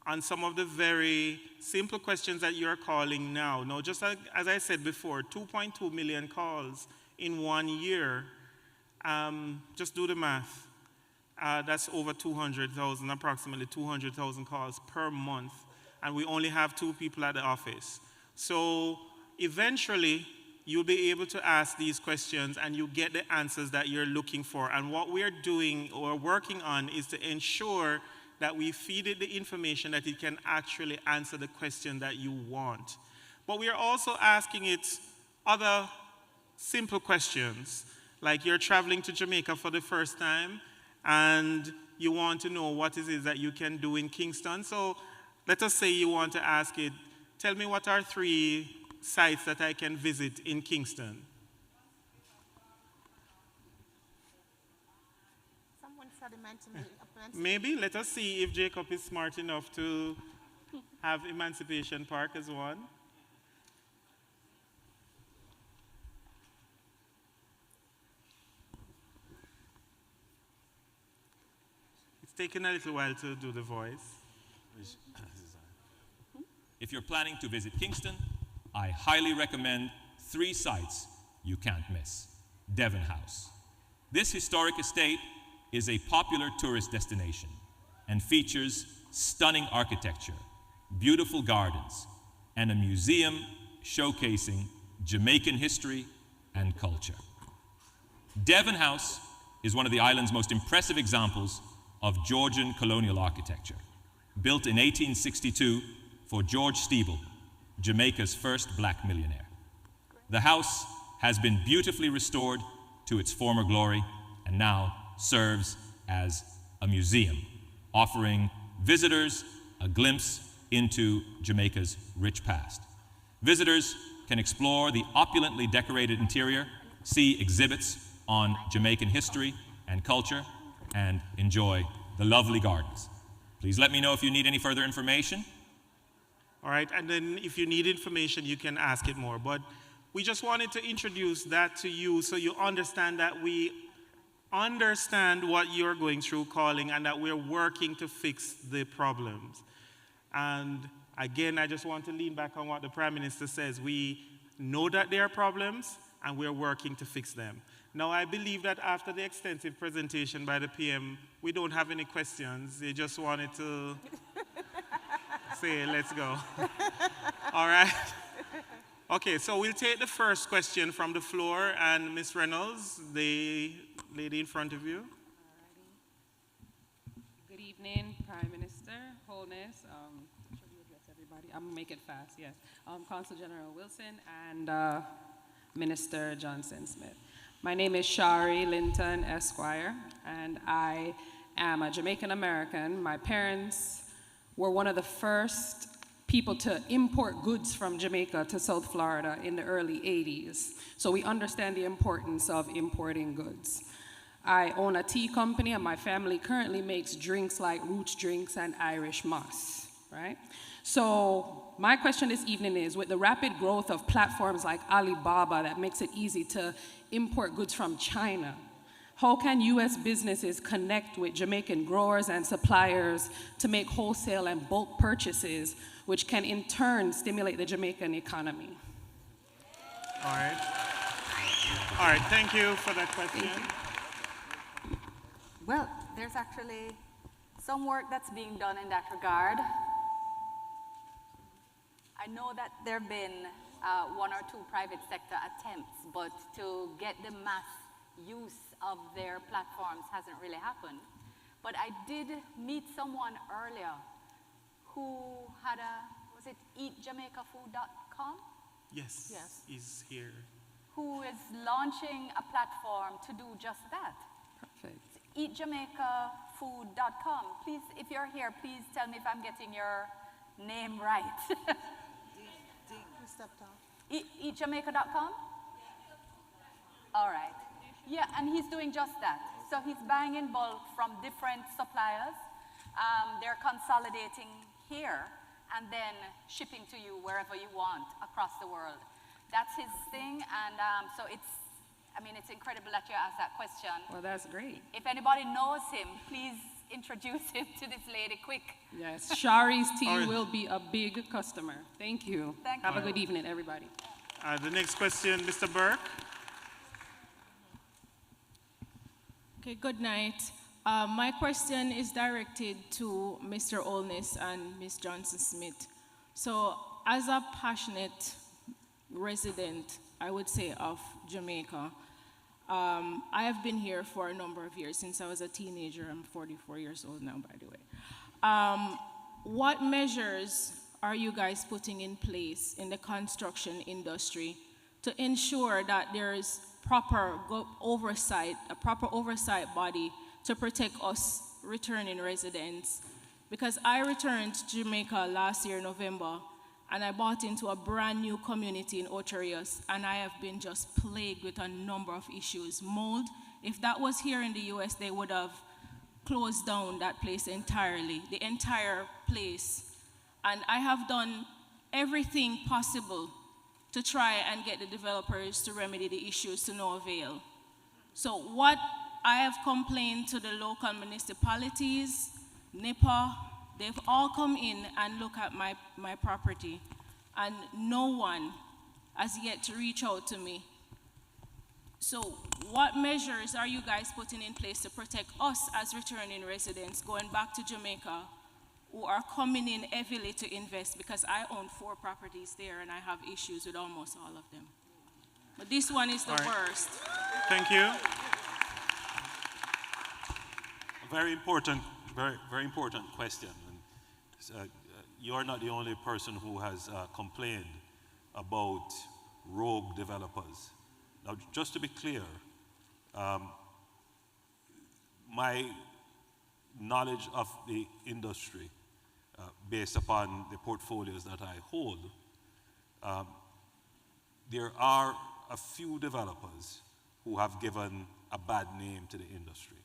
S1: on some of the very simple questions that you're calling now. Now, just like, as I said before, 2.2 million calls in 1 year. Just do the math. That's over 200,000, approximately 200,000 calls per month. And we only have 2 people at the office. So eventually, you'll be able to ask these questions and you get the answers that you're looking for. And what we're doing or working on is to ensure that we feed it the information that it can actually answer the question that you want. But we are also asking it other simple questions, like you're traveling to Jamaica for the first time and you want to know what it is that you can do in Kingston. So let us say you want to ask it, tell me what are 3 sites that I can visit in Kingston.
S3: Someone said emancipation.
S1: Maybe, let us see if Jacob is smart enough to have Emancipation Park as one. It's taken a little while to do the voice.
S8: If you're planning to visit Kingston, I highly recommend 3 sites you can't miss. Devon House. This historic estate is a popular tourist destination and features stunning architecture, beautiful gardens, and a museum showcasing Jamaican history and culture. Devon House is one of the island's most impressive examples of Georgian colonial architecture, built in 1862 for George Steeble, Jamaica's first black millionaire. The house has been beautifully restored to its former glory and now serves as a museum, offering visitors a glimpse into Jamaica's rich past. Visitors can explore the opulently decorated interior, see exhibits on Jamaican history and culture, and enjoy the lovely gardens. Please let me know if you need any further information.
S1: All right, and then if you need information, you can ask it more. But we just wanted to introduce that to you so you understand that we understand what you're going through calling and that we're working to fix the problems. And again, I just want to lean back on what the Prime Minister says. We know that there are problems and we're working to fix them. Now, I believe that after the extensive presentation by the PM, we don't have any questions. They just wanted to say, let's go. All right. Okay, so we'll take the first question from the floor, and Ms. Reynolds, the lady in front of you.
S9: Good evening, Prime Minister, Holness. Should we address everybody? I'm gonna make it fast, yes. Consul General Wilson and Minister Johnson Smith. My name is Shari Linton, Esquire, and I am a Jamaican American. My parents were one of the first people to import goods from Jamaica to South Florida in the early 80s. So we understand the importance of importing goods. I own a tea company and my family currently makes drinks like Roots Drinks and Irish Moss, right? So my question this evening is, with the rapid growth of platforms like Alibaba that makes it easy to import goods from China, how can U.S. businesses connect with Jamaican growers and suppliers to make wholesale and bulk purchases, which can in turn stimulate the Jamaican economy?
S1: All right. All right, thank you for that question.
S6: Well, there's actually some work that's being done in that regard. I know that there have been 1 or 2 private sector attempts, but to get the mass use of their platforms hasn't really happened. But I did meet someone earlier who had was it eatjamaicafood.com?
S1: Yes,
S6: Yes.
S1: he's here.
S6: Who is launching a platform to do just that.
S9: Perfect.
S6: Eatjamaicafood.com. Please, if you're here, please tell me if I'm getting your name right. Eatjamaica.com? All right. Yeah, and he's doing just that. So he's buying in bulk from different suppliers. They're consolidating here and then shipping to you wherever you want across the world. That's his thing, and so it's I mean, it's incredible that you asked that question.
S9: Well, that's great.
S6: If anybody knows him, please introduce him to this lady quick.
S9: Yes, Shari's tea will be a big customer. Thank you. Have a good evening, everybody.
S1: The next question, Mr. Burke.
S10: Okay, good night. My question is directed to Mr. Holness and Ms. Johnson-Smith. So, as a passionate resident, I would say, of Jamaica, I have been here for a number of years, since I was a teenager. I'm 44 years old now, by the way. What measures are you guys putting in place in the construction industry to ensure that there's proper oversight, a proper oversight body to protect us returning residents? Because I returned to Jamaica last year, November, and I bought into a brand new community in Ocho Rios, and I have been just plagued with a number of issues. Mold, if that was here in the US, they would have closed down that place entirely, the entire place. And I have done everything possible to try and get the developers to remedy the issues to no avail. So what I have complained to the local municipalities, NEPA, they've all come in and look at my property, and no one has yet to reach out to me. So what measures are you guys putting in place to protect us as returning residents going back to Jamaica who are coming in heavily to invest? Because I own 4 properties there and I have issues with almost all of them. But this one is the worst.
S1: Thank you.
S7: Very important question. And, you're not the only person who has complained about rogue developers. Now, just to be clear, my knowledge of the industry, based upon the portfolios that I hold, there are a few developers who have given a bad name to the industry.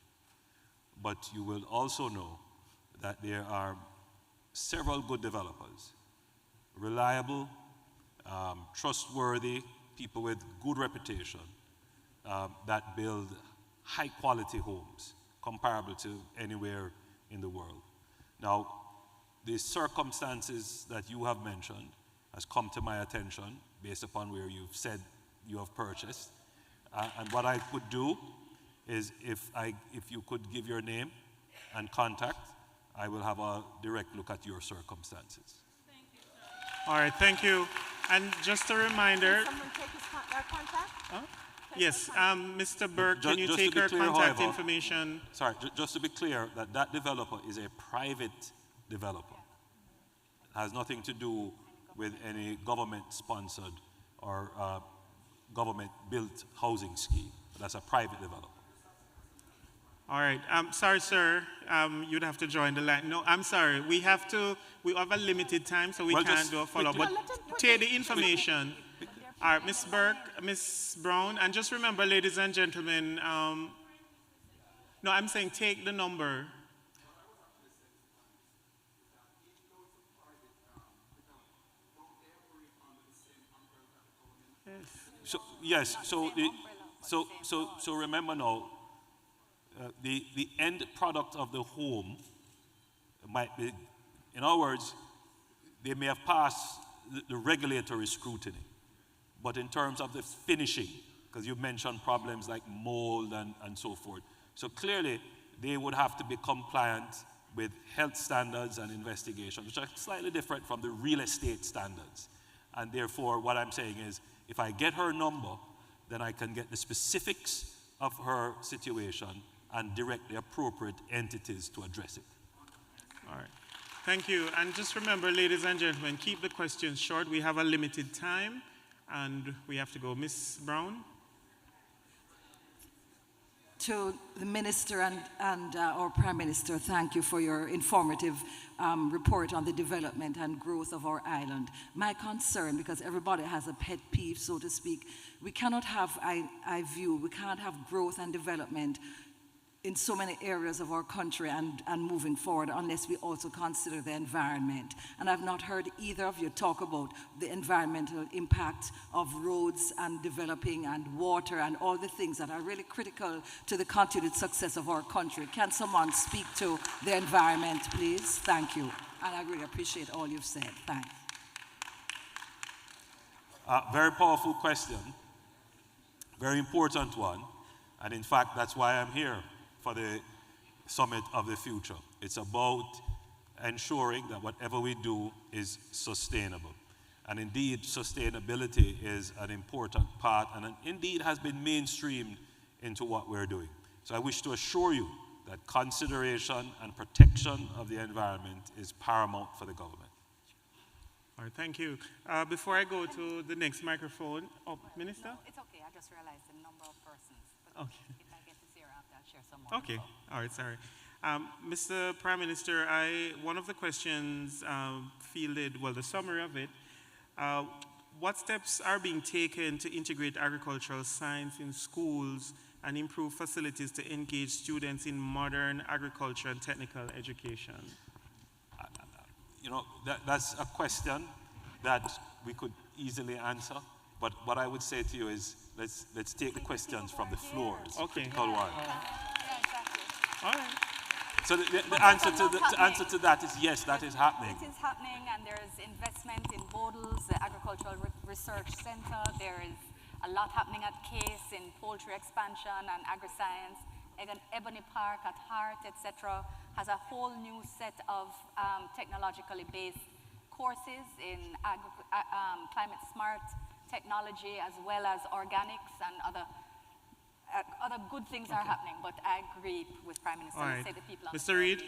S7: But you will also know that there are several good developers, reliable, trustworthy, people with good reputation that build high quality homes comparable to anywhere in the world. Now, the circumstances that you have mentioned has come to my attention based upon where you've said you have purchased. And what I could do is if you could give your name and contact, I will have a direct look at your circumstances.
S1: Thank you, sir. All right, thank you. And just a reminder.
S6: Can someone take their contact?
S1: Huh? Yes, Mr. Burke, can you
S7: Just
S1: take
S7: to be
S1: her
S7: clear,
S1: contact
S7: however,
S1: information?
S7: Sorry, just to be clear, that developer is a private developer. It has nothing to do with any government-sponsored or government-built housing scheme. That's a private developer.
S1: All right. Sorry, sir. You'd have to join the line. No, I'm sorry. We have a limited time, so we can't do a follow-up. But take the information. All right, Ms. Burke, Ms. Brown, and just remember, ladies and gentlemen, no, I'm saying take the number.
S7: So remember now, the end product of the home might be, in other words, they may have passed the regulatory scrutiny, but in terms of the finishing, because you mentioned problems like mold and so forth, so clearly they would have to be compliant with health standards and investigations, which are slightly different from the real estate standards. And therefore, what I'm saying is, if I get her number, then I can get the specifics of her situation and direct the appropriate entities to address it.
S1: All right. Thank you. And just remember, ladies and gentlemen, keep the questions short. We have a limited time, and we have to go. Ms. Brown?
S11: To the Minister and our Prime Minister, thank you for your informative report on the development and growth of our island. My concern, because everybody has a pet peeve, so to speak, we cannot have, we can't have growth and development in so many areas of our country and moving forward unless we also consider the environment. And I've not heard either of you talk about the environmental impact of roads and developing and water and all the things that are really critical to the continued success of our country. Can someone speak to the environment, please? Thank you. And I really appreciate all you've said. Thanks.
S7: Very powerful question. Very important one. And in fact, that's why I'm here for the Summit of the Future. It's about ensuring that whatever we do is sustainable. And indeed, sustainability is an important part and indeed has been mainstreamed into what we're doing. So I wish to assure you that consideration and protection of the environment is paramount for the government.
S1: All right, thank you. Before I go to the next microphone, Minister?
S6: No, it's okay. I just realized the number of persons. But
S1: Okay.
S6: if I get to zero after, I'll share some more.
S1: Okay, all right, sorry. Mr. Prime Minister, one of the questions fielded, well, the summary of it, what steps are being taken to integrate agricultural science in schools and improve facilities to engage students in modern agriculture and technical education?
S7: You know, that's a question that we could easily answer. But what I would say to you is, let's take the questions from the floors.
S1: Okay.
S7: Critical one.
S6: Yeah, exactly.
S1: All right.
S7: So the answer to that is yes, that is happening.
S6: It is happening, and there is investment in Bodles, the Agricultural Research Center. There is a lot happening at CASE in poultry expansion and agri-science. Ebony Park at Hart, etc., has a whole new set of technologically based courses in climate smart technology as well as organics and other good things are happening. But I agree with Prime Minister.
S1: All right.
S6: Say the people on
S1: Mr. Reid?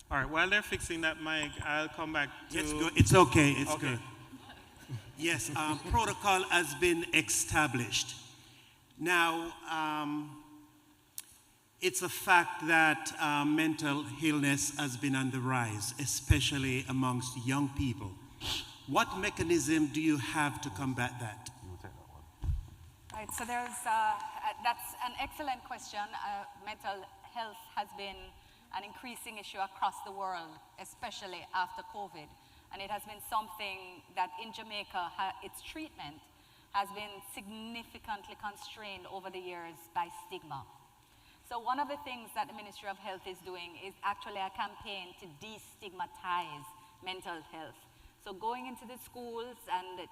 S1: All right, while they're fixing that mic, I'll come back to...
S12: It's good. It's okay. It's
S1: Okay.
S12: good. Yes, protocol has been established. Now, it's a fact that mental illness has been on the rise, especially amongst young people. What mechanism do you have to combat that?
S6: Right, so there's, that's an excellent question. Mental health has been an increasing issue across the world, especially after COVID. And it has been something that in Jamaica, its treatment has been significantly constrained over the years by stigma. So one of the things that the Ministry of Health is doing is actually a campaign to destigmatize mental health. So going into the schools and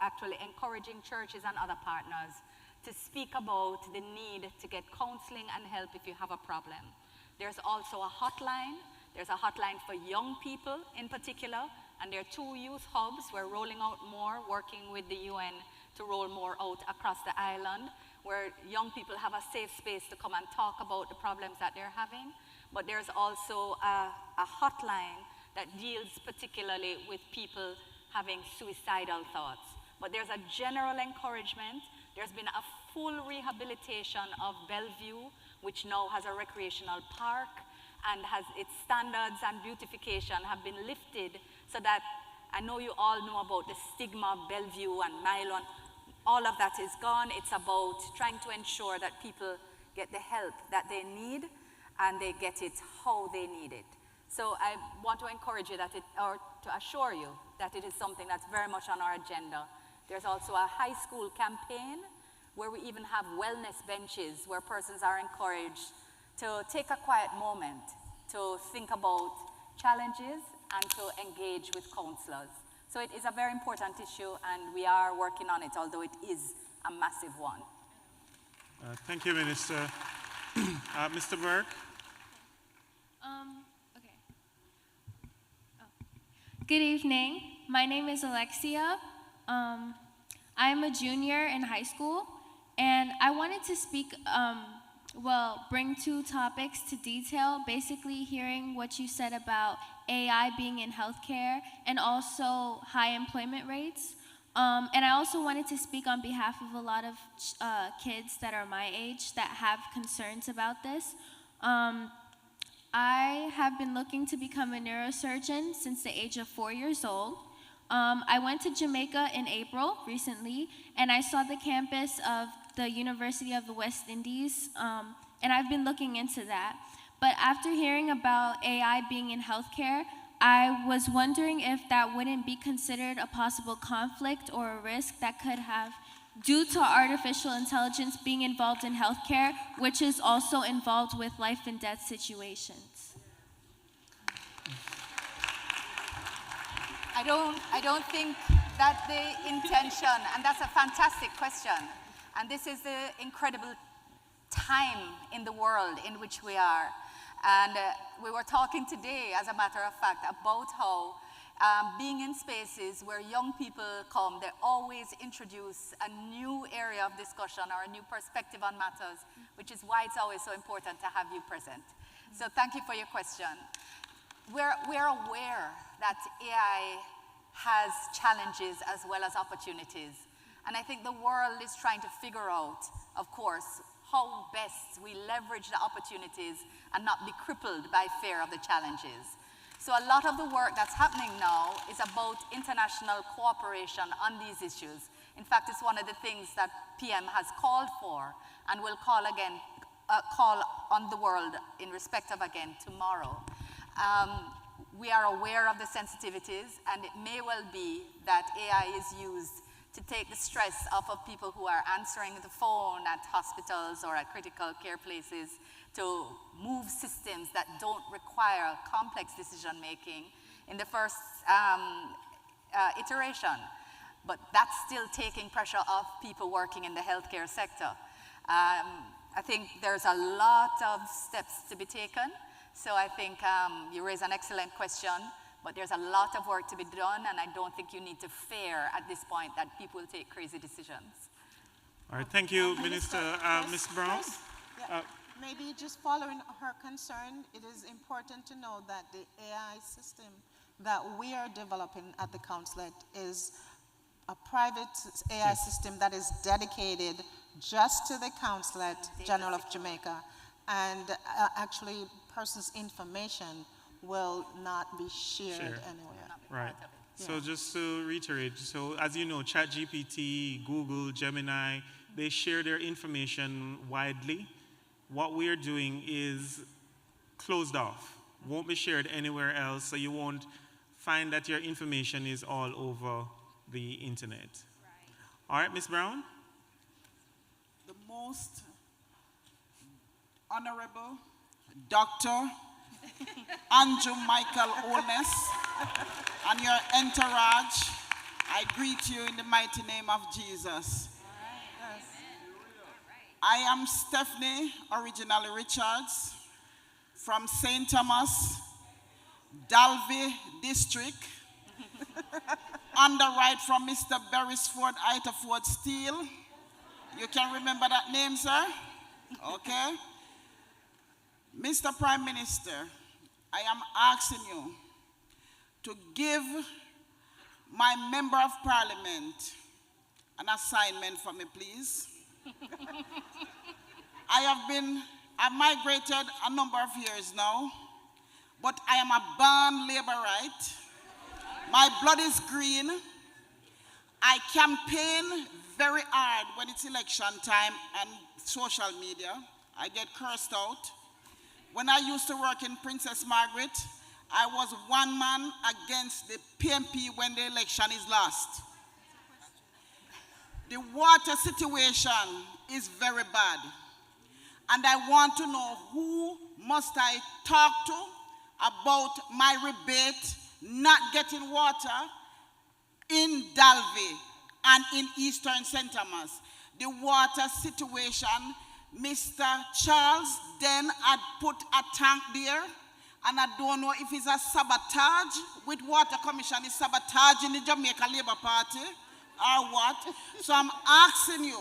S6: actually encouraging churches and other partners to speak about the need to get counseling and help if you have a problem. There's also a hotline. There's a hotline for young people in particular, and there are 2 youth hubs. We're rolling out more, working with the UN to roll more out across the island, where young people have a safe space to come and talk about the problems that they're having. But there's also a hotline that deals particularly with people having suicidal thoughts. But there's a general encouragement. There's been a full rehabilitation of Bellevue, which now has a recreational park, and has its standards and beautification have been lifted so that I know you all know about the stigma of Bellevue and Mylon. All of that is gone. It's about trying to ensure that people get the help that they need and they get it how they need it. So I want to encourage you or to assure you that it is something that's very much on our agenda. There's also a high school campaign where we even have wellness benches where persons are encouraged to take a quiet moment to think about challenges and to engage with counselors. So it is a very important issue, and we are working on it, although it is a massive one.
S1: Thank you, Minister. Mr. Burke?
S13: Okay. Good evening. My name is Alexia. I am a junior in high school, and I wanted to speak, bring 2 topics to detail, basically hearing what you said about AI being in healthcare and also high employment rates. And I also wanted to speak on behalf of a lot of kids that are my age that have concerns about this. I have been looking to become a neurosurgeon since the age of 4 years old. I went to Jamaica in April recently, and I saw the campus of the University of the West Indies, and I've been looking into that. But after hearing about AI being in healthcare, I was wondering if that wouldn't be considered a possible conflict or a risk that could have due to artificial intelligence being involved in healthcare, which is also involved with life and death situations.
S6: I don't think that the intention, and that's a fantastic question, and this is the incredible time in the world in which we are. And we were talking today, as a matter of fact, about how being in spaces where young people come, they always introduce a new area of discussion or a new perspective on matters, which is why it's always so important to have you present. So thank you for your question. We're aware that AI has challenges as well as opportunities. And I think the world is trying to figure out, of course, how best we leverage the opportunities and not be crippled by fear of the challenges. So a lot of the work that's happening now is about international cooperation on these issues. In fact, it's one of the things that PM has called for and will call on the world in respect of again tomorrow. We are aware of the sensitivities, and it may well be that AI is used to take the stress off of people who are answering the phone at hospitals or at critical care places, to move systems that don't require complex decision-making in the first iteration. But that's still taking pressure off people working in the healthcare sector. I think there's a lot of steps to be taken. So I think you raise an excellent question, but there's a lot of work to be done, and I don't think you need to fear at this point that people will take crazy decisions.
S1: All right, thank you, Minister. Ms. Brown?
S3: Yeah. Maybe just following her concern, it is important to know that the AI system that we are developing at the consulate is a private AI system that is dedicated just to the Consulate General of Jamaica, and actually persons' information will not be shared anywhere.
S1: Right. So just to reiterate, so as you know, ChatGPT, Google, Gemini, they share their information widely. What we're doing is closed off, won't be shared anywhere else, so you won't find that your information is all over the internet. Right. All right, Ms. Brown?
S14: The most honorable Dr. Andrew Michael Holness and your entourage, I greet you in the mighty name of Jesus. I am Stephanie, originally Richards, from St. Thomas, Dalvey District, underwrite from Mr. Beresford Itaford Steele. You can remember that name, sir? Okay. Mr. Prime Minister, I am asking you to give my Member of Parliament an assignment for me, please. I've migrated a number of years now, but I am a born laborite. My blood is green. I campaign very hard when it's election time and social media. I get cursed out. When I used to work in Princess Margaret, I was one man against the PMP when the election is lost. The water situation is very bad. And I want to know who must I talk to about my rebate not getting water in Dalvey and in Eastern St. Thomas. The water situation, Mr. Charles then had put a tank there, and I don't know if it's a sabotage with Water Commission, is sabotaging the Jamaica Labour Party or what. So I'm asking you,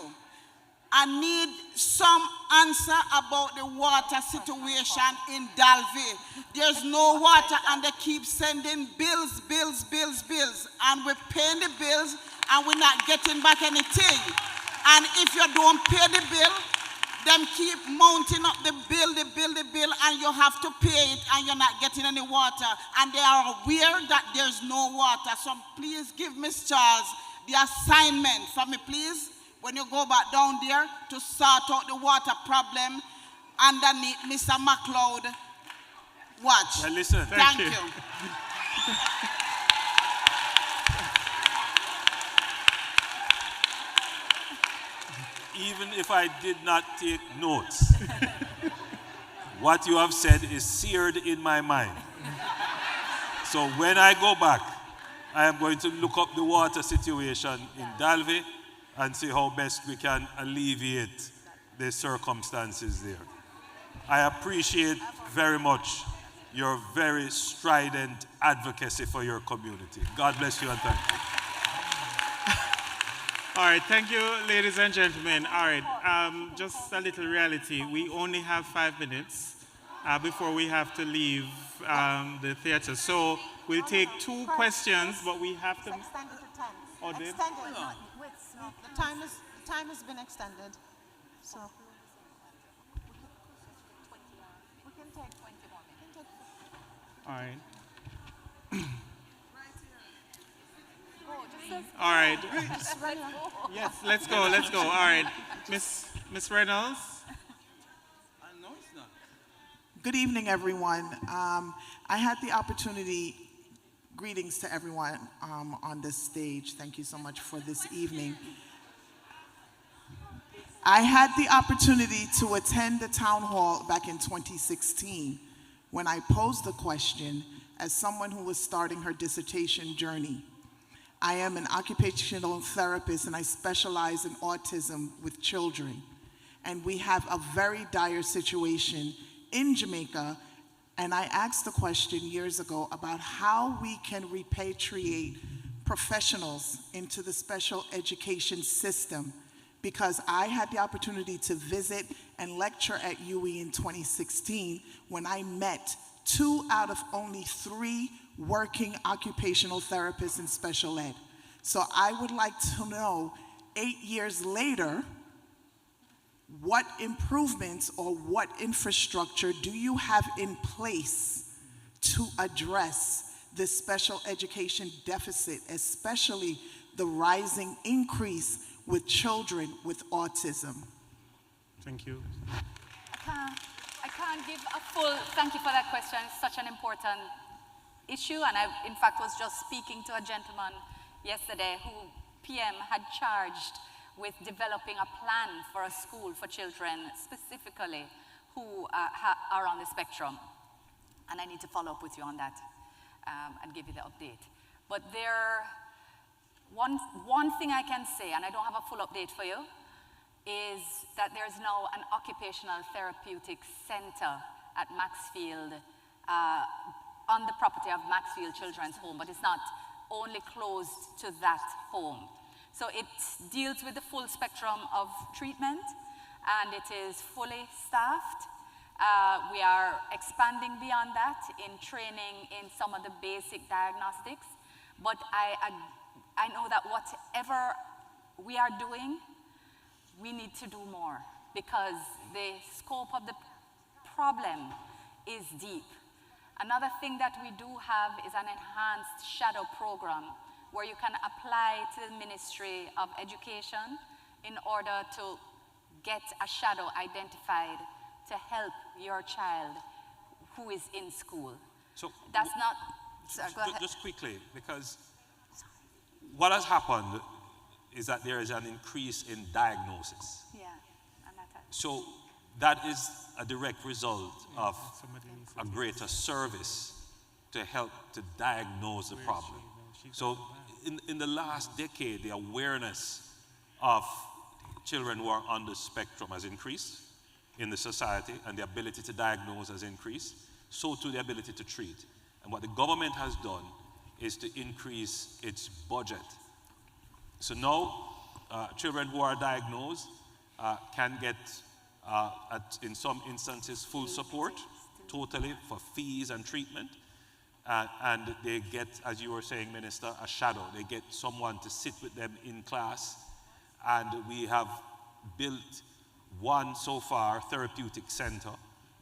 S14: I need some answer about the water situation in Dalvey. There's no water and they keep sending bills, and we're paying the bills and we're not getting back anything. And if you don't pay the bill, them keep mounting up the bill, and you have to pay it, and you're not getting any water. And they are aware that there's no water. So please give Miss Charles the assignment for me, please, when you go back down there to sort out the water problem underneath Mr. McLeod. Watch.
S7: Well, listen.
S14: Thank you.
S7: Even if I did not take notes, what you have said is seared in my mind. So when I go back, I am going to look up the water situation in Dalvey and see how best we can alleviate the circumstances there. I appreciate very much your very strident advocacy for your community. God bless you and thank you.
S1: All right, thank you, ladies and gentlemen. All right, just a little reality. We only have 5 minutes before we have to leave the theater. So we'll take 2 questions, but we have to...
S3: Extended to 10.
S1: Oh, did?
S3: Extended. No. The time has been extended. So we can take 20 more minutes.
S1: All right. All right. Yes, let's go. All right. Miss Reynolds.
S15: Good evening, everyone. I had the opportunity, greetings to everyone on this stage. Thank you so much for this evening. I had the opportunity to attend the town hall back in 2016 when I posed the question as someone who was starting her dissertation journey. I am an occupational therapist and I specialize in autism with children. And we have a very dire situation in Jamaica. And I asked the question years ago about how we can repatriate professionals into the special education system, because I had the opportunity to visit and lecture at UE in 2016 when I met 2 out of only 3 working occupational therapists in special ed. So I would like to know, 8 years later, what improvements or what infrastructure do you have in place to address this special education deficit, especially the rising increase with children with autism?
S1: Thank you.
S6: I can't give a full, thank you for that question. It's such an important issue, and I, in fact, was just speaking to a gentleman yesterday who PM had charged with developing a plan for a school for children specifically who are on the spectrum. And I need to follow up with you on that and give you the update. But one thing I can say, and I don't have a full update for you, is that there's now an occupational therapeutic center at Maxfield, on the property of Maxfield Children's Home, but it's not only closed to that home. So it deals with the full spectrum of treatment, and it is fully staffed. We are expanding beyond that in training in some of the basic diagnostics, but I know that whatever we are doing, we need to do more, because the scope of the problem is deep. Another thing that we do have is an enhanced shadow program where you can apply to the Ministry of Education in order to get a shadow identified to help your child who is in school.
S7: So
S6: that's not, sorry, go ahead.
S7: Just quickly, because what has happened is that there is an increase in diagnosis.
S6: Yeah, and
S7: so that is a direct result of a greater service to help to diagnose the problem. So in the last decade, the awareness of children who are on the spectrum has increased in the society, and the ability to diagnose has increased, so too the ability to treat. And what the government has done is to increase its budget. So now, children who are diagnosed can get, in some instances, full support, totally, for fees and treatment. and they get, as you were saying, Minister, a shadow. They get someone to sit with them in class, and we have built one so far therapeutic center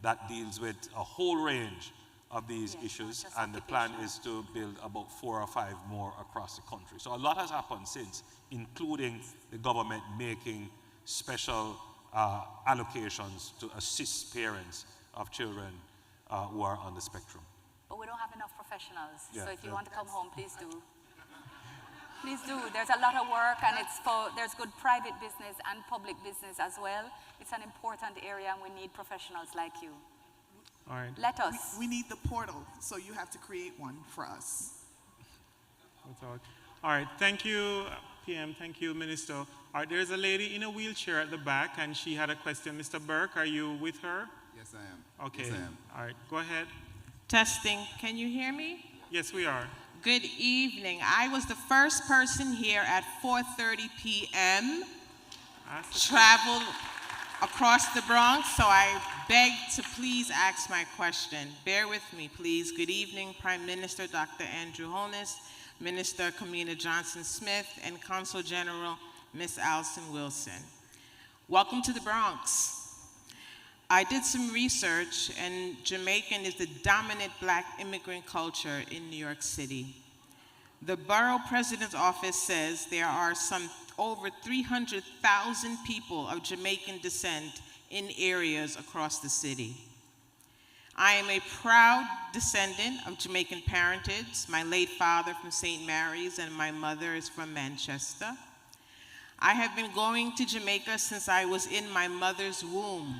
S7: that deals with a whole range of these issues, and the plan is to build about 4 or 5 more across the country. So a lot has happened since, including the government making special allocations to assist parents of children who are on the spectrum.
S6: But we don't have enough professionals,
S7: Yeah,
S6: so if you want to come home, please do. Please do. There's a lot of work, and there's good private business and public business as well. It's an important area, and we need professionals like you.
S1: All right.
S6: Let us.
S15: We need the portal, so you have to create one for us.
S1: All right, thank you, PM, thank you, Minister. All right, there's a lady in a wheelchair at the back, and she had a question. Mr. Burke, are you with her?
S16: Yes, I am.
S1: Okay.
S16: Yes, I am.
S1: All right, go ahead.
S17: Testing. Can you hear me?
S1: Yes, we are.
S17: Good evening. I was the first person here at 4:30 p.m. Traveled across the Bronx, so I beg to please ask my question. Bear with me, please. Good evening, Prime Minister Dr. Andrew Holness, Minister Kamina Johnson-Smith, and Consul General Ms. Alsion Wilson. Welcome to the Bronx. I did some research, and Jamaican is the dominant Black immigrant culture in New York City. The Borough President's Office says there are some over 300,000 people of Jamaican descent in areas across the city. I am a proud descendant of Jamaican parentage. My late father from St. Mary's and my mother is from Manchester. I have been going to Jamaica since I was in my mother's womb.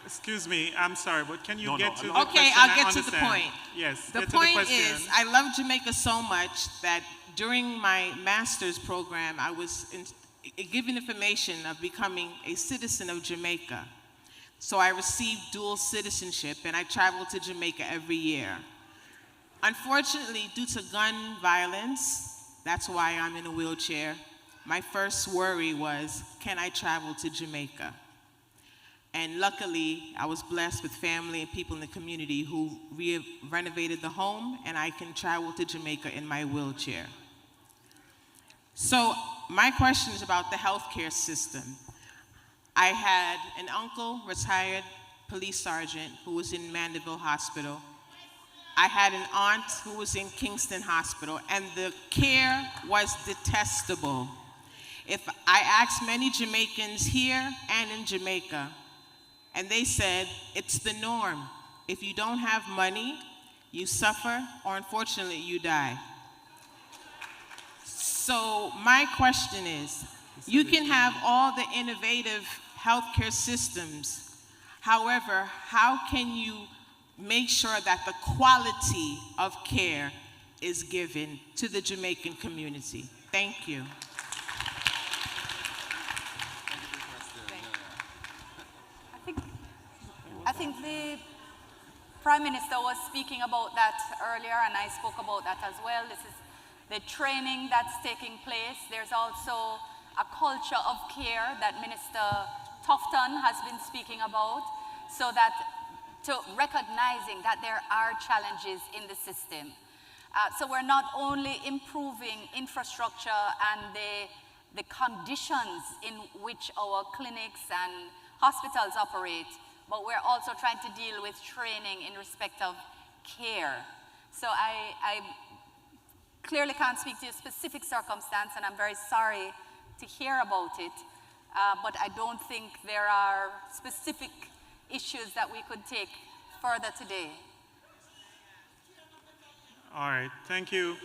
S1: Excuse me, I'm sorry, but can you get to the
S17: question? Okay, I'll get to the point.
S1: Yes,
S17: the point is, I love Jamaica so much that during my master's program, I was given information of becoming a citizen of Jamaica. So I received dual citizenship, and I traveled to Jamaica every year. Unfortunately, due to gun violence, that's why I'm in a wheelchair, my first worry was, can I travel to Jamaica? And luckily, I was blessed with family and people in the community who renovated the home, and I can travel to Jamaica in my wheelchair. So my question is about the healthcare system. I had an uncle, retired police sergeant, who was in Mandeville Hospital. I had an aunt who was in Kingston Hospital, and the care was detestable. If I asked many Jamaicans here and in Jamaica, and they said, it's the norm. If you don't have money, you suffer, or unfortunately, you die. So my question is, you can have all the innovative healthcare systems. However, how can you make sure that the quality of care is given to the Jamaican community? Thank you.
S6: I think the Prime Minister was speaking about that earlier, and I spoke about that as well. This is the training that's taking place. There's also a culture of care that Minister Tufton has been speaking about, so that to recognizing that there are challenges in the system. So we're not only improving infrastructure and the conditions in which our clinics and hospitals operate, but we're also trying to deal with training in respect of care. So I clearly can't speak to a specific circumstance, and I'm very sorry to hear about it, but I don't think there are specific issues that we could take further today.
S1: All right, thank you.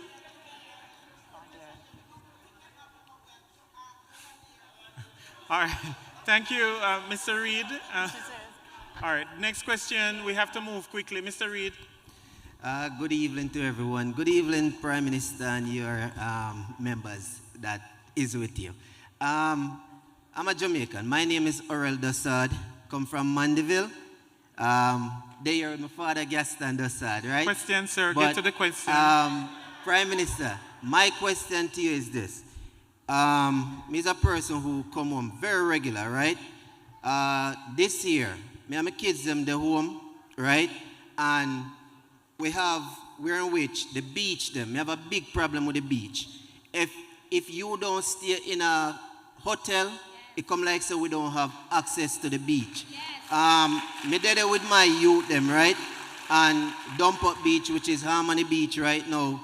S1: All right, thank you, Mr. Reid. All right, next question. We have to move quickly. Mr. Reid.
S18: Good evening to everyone. Good evening, Prime Minister and your members that is with you. I'm a Jamaican. My name is Orel Dossard. Come from Mandeville. There, my father, Gaston Dossard, right?
S1: Question, sir. Get to the question.
S18: Prime Minister, my question to you is this. Me is a person who come home very regular, right? This year, me and my kids them the home, right? And we have where in which the beach them, we have a big problem with the beach. If you don't stay in a hotel, it come like so we don't have access to the beach. Me there with my youth them, right? And Dump Up Beach, which is Harmony Beach right now,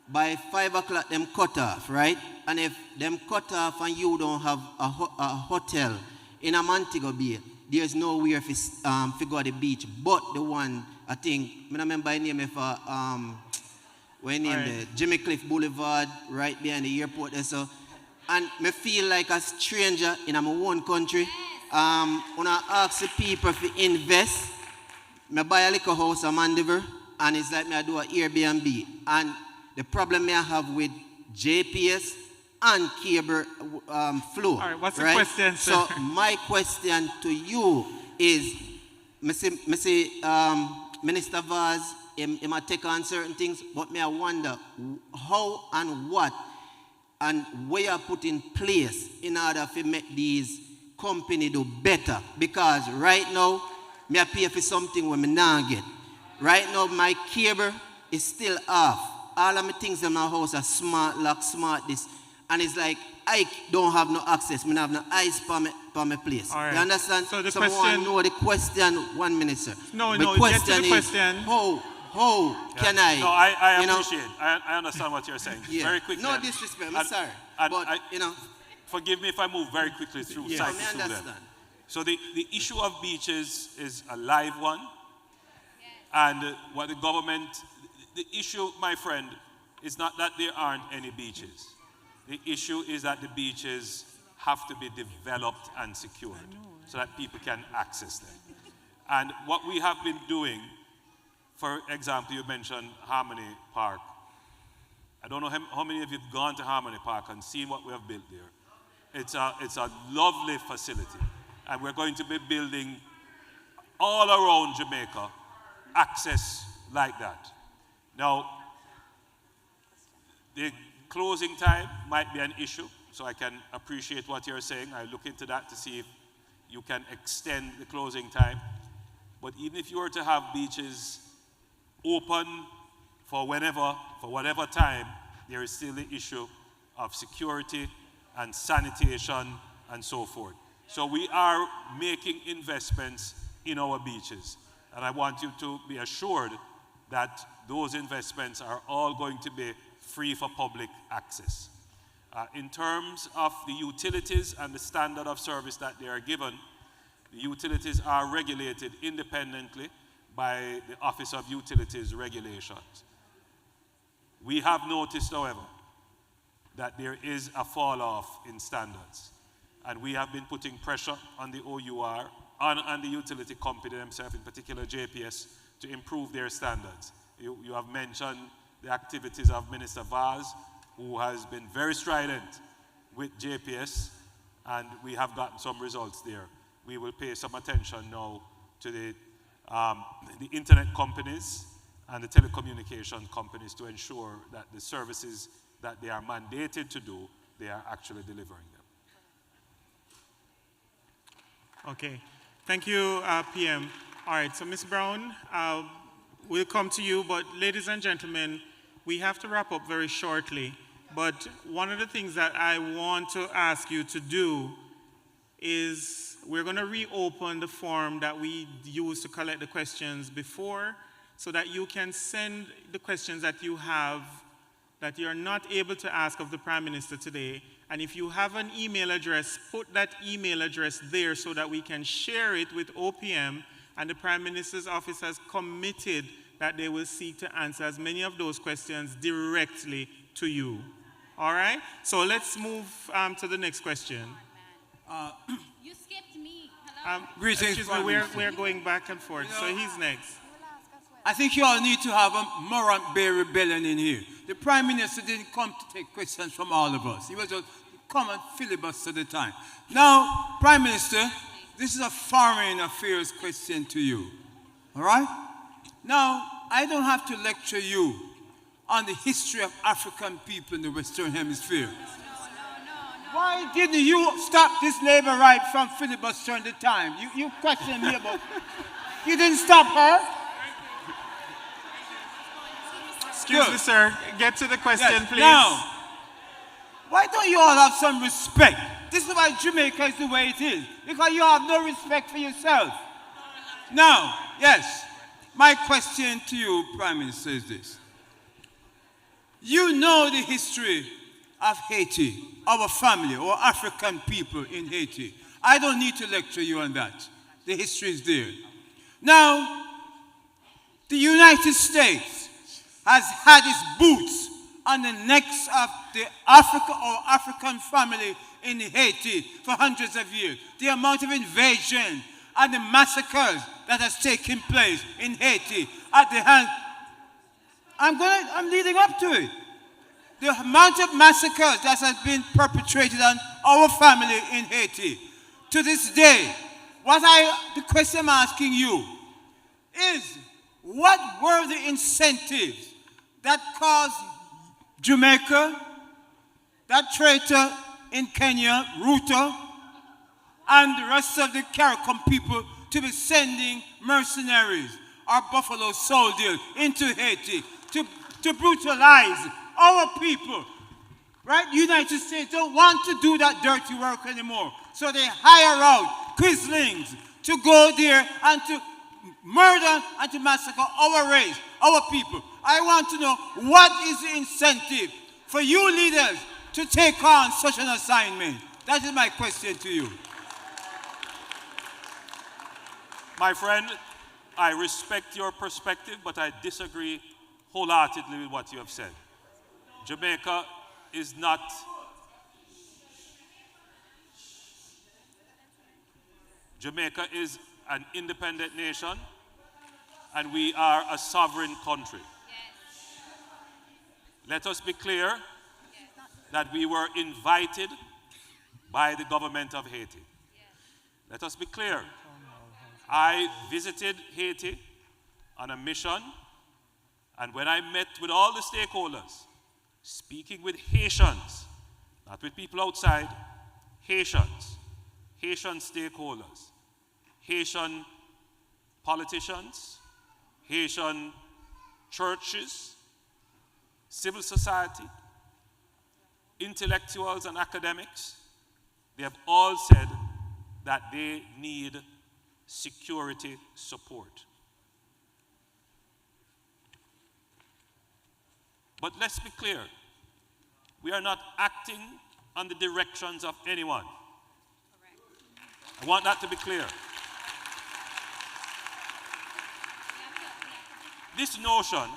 S18: by 5 o'clock them cut off, right? And if them cut off and you don't have a hotel in a Montego Bay, there's nowhere to go to the beach but the one, I think, I remember the name of Jimmy Cliff Boulevard, right behind the airport there. So, and me feel like a stranger in my own country. When I ask the people to invest, I buy a little house in Mandeville, and it's like me I do an Airbnb. And the problem I have with JPS and cable flow.
S1: All right, what's the
S18: right?
S1: question, sir?
S18: So my question to you is, Minister Vaz, he might take on certain things, but me I wonder how and what and where you put in place in order to make these companies do better. Because right now, me I pay for something when me not get. Right now, my cable is still off. All of my things in my house are smart lock, smart this. And it's like, I don't have no access. I don't have no eyes for my place.
S1: All right.
S18: You understand?
S1: So the
S18: Someone
S1: question...
S18: know the question, 1 minute, sir.
S1: No,
S18: the
S1: question get to the
S18: is,
S1: question.
S18: How can I?
S5: No, I appreciate. I understand what you're saying.
S18: Yeah.
S5: Very quickly.
S18: No disrespect, I'm sorry. But,
S5: forgive me if I move very quickly through
S18: yes.
S5: cycles through them. So the issue of beaches is a live one. And what the government, the issue, my friend, is not that there aren't any beaches. The issue is that the beaches have to be developed and secured so that people can access them. And what we have been doing, for example, you mentioned Harmony Park. I don't know how many of you have gone to Harmony Park and seen what we have built there. It's a lovely facility. And we're going to be building all around Jamaica access like that. Now, the closing time might be an issue, so I can appreciate what you're saying. I'll look into that to see if you can extend the closing time. But even if you were to have beaches open for whenever, for whatever time, there is still the issue of security and sanitation and so forth. So we are making investments in our beaches. And I want you to be assured that those investments are all going to be free for public access. In terms of the utilities and the standard of service that they are given, the utilities are regulated independently by the Office of Utilities Regulations. We have noticed, however, that there is a fall off in standards. And we have been putting pressure on the OUR and the utility company themselves, in particular JPS, to improve their standards. You have mentioned the activities of Minister Vaz, who has been very strident with JPS, and we have gotten some results there. We will pay some attention now to the internet companies and the telecommunication companies to ensure that the services that they are mandated to do, they are actually delivering them.
S1: Okay. Thank you, PM. All right, so Ms. Brown, we'll come to you, but ladies and gentlemen, we have to wrap up very shortly. But one of the things that I want to ask you to do is we're going to reopen the form that we used to collect the questions before, so that you can send the questions that you have that you're not able to ask of the Prime Minister today. And if you have an email address, put that email address there so that we can share it with OPM, and the Prime Minister's office has committed that they will seek to answer as many of those questions directly to you. All right? So let's move to the next question.
S16: You skipped me.
S1: Greetings, excuse me, we're going back and forth, so he's next.
S19: I think you all need to have a Morant Bay rebellion in here. The Prime Minister didn't come to take questions from all of us. He was just come and filibuster the time. Now, Prime Minister, this is a foreign affairs question to you. All right? Now, I don't have to lecture you on the history of African people in the Western Hemisphere. Why didn't you stop this labor right from filibustering the time? You questioned me about... You didn't stop her?
S1: Excuse me, sir. Get to the question,
S19: Yes.
S1: please.
S19: Now, why don't you all have some respect? This is why Jamaica is the way it is. Because you have no respect for yourself. Now, yes, my question to you, Prime Minister, is this. You know the history of Haiti, our family, our African people in Haiti. I don't need to lecture you on that. The history is there. Now, the United States has had its boots on the necks of the African family in Haiti for hundreds of years. The amount of invasion and the massacres that has taken place in Haiti at the hand. I'm leading up to it. The amount of massacres that has been perpetrated on our family in Haiti. To this day, the question I'm asking you is, what were the incentives that caused Jamaica, that traitor in Kenya, Ruto, and the rest of the CARICOM people to be sending mercenaries or Buffalo soldiers into Haiti to brutalize our people? Right? The United States don't want to do that dirty work anymore. So they hire out Quislings to go there and to murder and to massacre our race, our people. I want to know, what is the incentive for you leaders to take on such an assignment? That is my question to you.
S7: My friend, I respect your perspective, but I disagree wholeheartedly with what you have said. Jamaica is not Jamaica is an independent nation, and we are a sovereign country. Let us be clear that we were invited by the government of Haiti. Let us be clear. I visited Haiti on a mission, and when I met with all the stakeholders, speaking with Haitians, not with people outside, Haitians, Haitian stakeholders, Haitian politicians, Haitian churches, civil society, intellectuals and academics, they have all said that they need security support. But let's be clear, we are not acting on the directions of anyone. I want that to be clear. This notion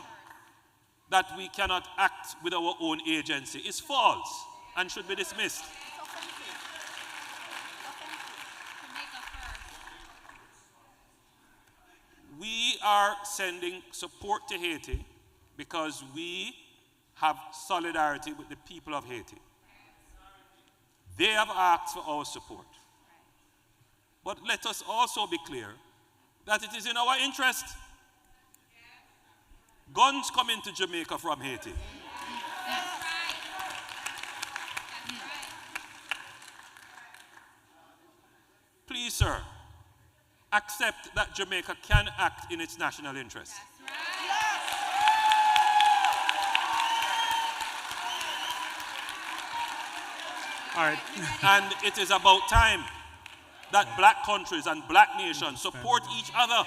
S7: that we cannot act with our own agency is false and should be dismissed. We are sending support to Haiti because we have solidarity with the people of Haiti. They have asked for our support. But let us also be clear that it is in our interest. Guns come into Jamaica from Haiti. Please, sir, accept that Jamaica can act in its national interest.
S1: All right.
S7: And it is about time that black countries and black nations support each other.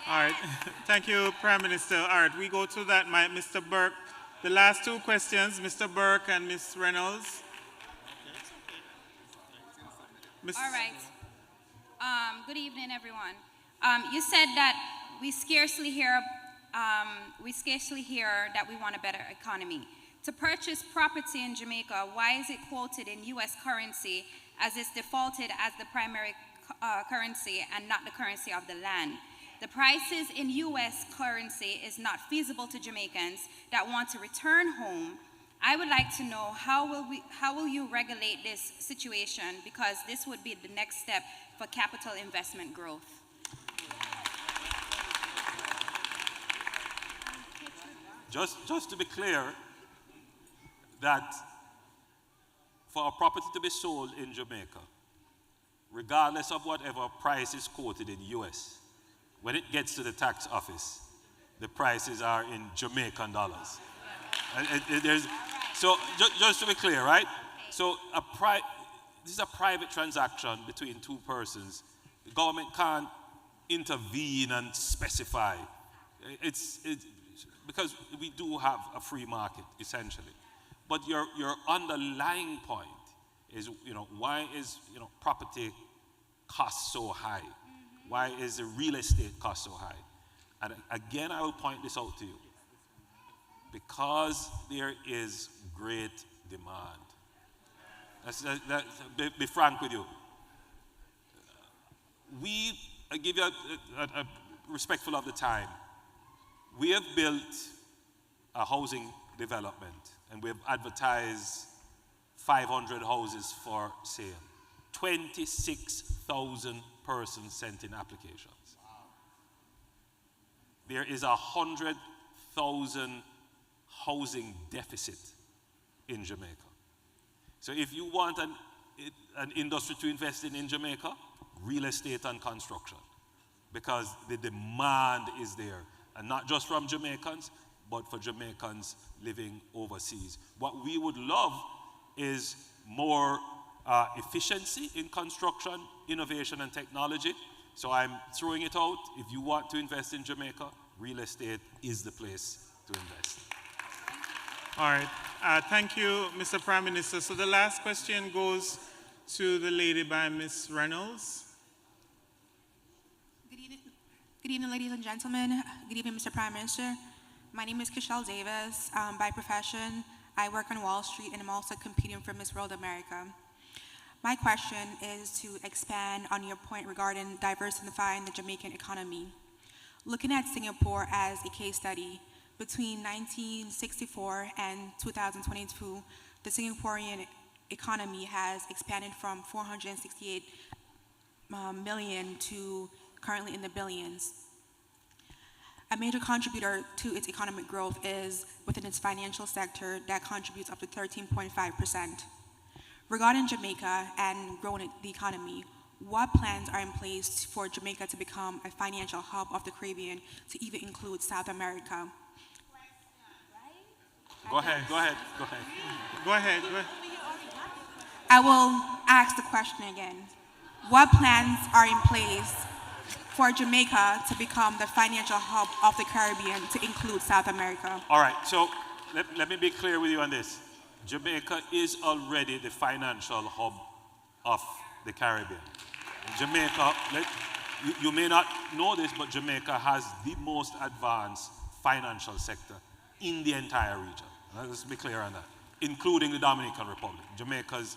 S1: All right. Thank you, Prime Minister. All right, we go to that, Mr. Burke. The last two questions, Mr. Burke and Ms. Reynolds.
S16: All right. Good evening, everyone. You said that we scarcely hear that we want a better economy. To purchase property in Jamaica, why is it quoted in U.S. currency as it's defaulted as the primary currency and not the currency of the land? The prices in U.S. currency is not feasible to Jamaicans that want to return home. I would like to know how will you regulate this situation, because this would be the next step for capital investment growth.
S7: Just to be clear, that
S5: for a property to be sold in Jamaica, regardless of whatever price is quoted in US, when it gets to the tax office, the prices are in Jamaican dollars. So just to be clear, right? So this is a private transaction between two persons. The government can't intervene and specify. It's because we do have a free market, essentially. But your underlying point is, why is, property cost so high? Why is the real estate cost so high? And again, I will point this out to you. Because there is great demand. Be frank with you. I give you a respectful of the time. We have built a housing development and we have advertised 500 houses for sale. 26,000 persons sent in applications. There is 100,000 housing deficit in Jamaica. So if you want an industry to invest in Jamaica, real estate and construction, because the demand is there, and not just from Jamaicans, but for Jamaicans living overseas. What we would love is more efficiency in construction, innovation, and technology. So I'm throwing it out. If you want to invest in Jamaica, real estate is the place to invest.
S1: All right. Thank you, Mr. Prime Minister. So the last question goes to the lady by Ms. Reynolds.
S20: Good evening, ladies and gentlemen. Good evening, Mr. Prime Minister. My name is Kishelle Davis. By profession, I work on Wall Street, and I'm also competing for Miss World America. My question is to expand on your point regarding diversifying the Jamaican economy. Looking at Singapore as a case study, between 1964 and 2022, the Singaporean economy has expanded from 468 million to currently in the billions. A major contributor to its economic growth is within its financial sector that contributes up to 13.5%. Regarding Jamaica and growing the economy, what plans are in place for Jamaica to become a financial hub of the Caribbean to even include South America?
S5: Go ahead.
S20: I will ask the question again. What plans are in place for Jamaica to become the financial hub of the Caribbean to include South America?
S5: All right, so let me be clear with you on this. Jamaica is already the financial hub of the Caribbean. Jamaica, you may not know this, but Jamaica has the most advanced financial sector in the entire region. Let's be clear on that, including the Dominican Republic. Jamaica's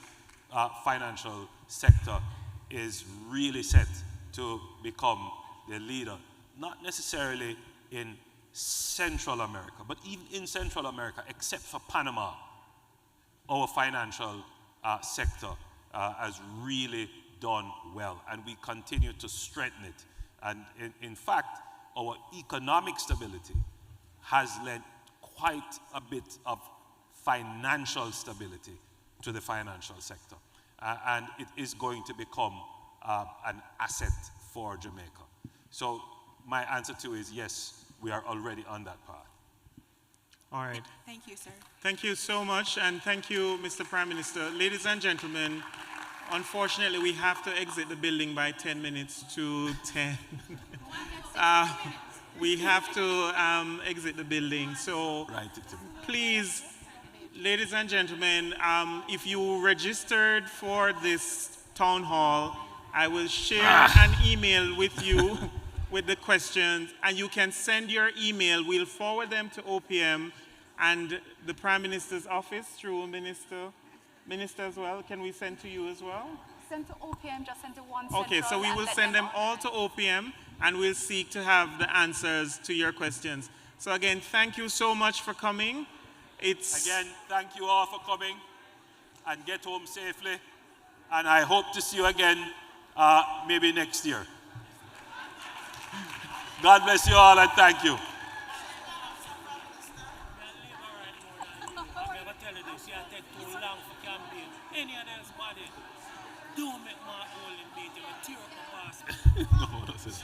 S5: financial sector is really set to become the leader, not necessarily in Central America, but even in Central America, except for Panama, our financial sector has really done well, and we continue to strengthen it. And in fact, our economic stability has led quite a bit of financial stability to the financial sector. And it is going to become an asset for Jamaica. So my answer to is yes, we are already on that path.
S1: All right.
S20: Thank you, sir.
S1: Thank you so much, and thank you, Mr. Prime Minister. Ladies and gentlemen, unfortunately, we have to exit the building by 10 minutes to 10. We have to exit the building, so please, ladies and gentlemen, if you registered for this town hall, I will share an email with you with the questions, and you can send your email. We'll forward them to OPM and the Prime Minister's office through Minister as well. Can we send to you as well?
S6: Send to OPM, just send to one
S1: Okay, so we will send them all to OPM, and we'll seek to have the answers to your questions. So again, thank you so much for coming.
S5: Again, thank you all for coming, and get home safely. And I hope to see you again maybe next year. God bless you all, and thank you.
S21: any of those body, don't make my holding meeting and tear up my passport.
S2: No, that's it.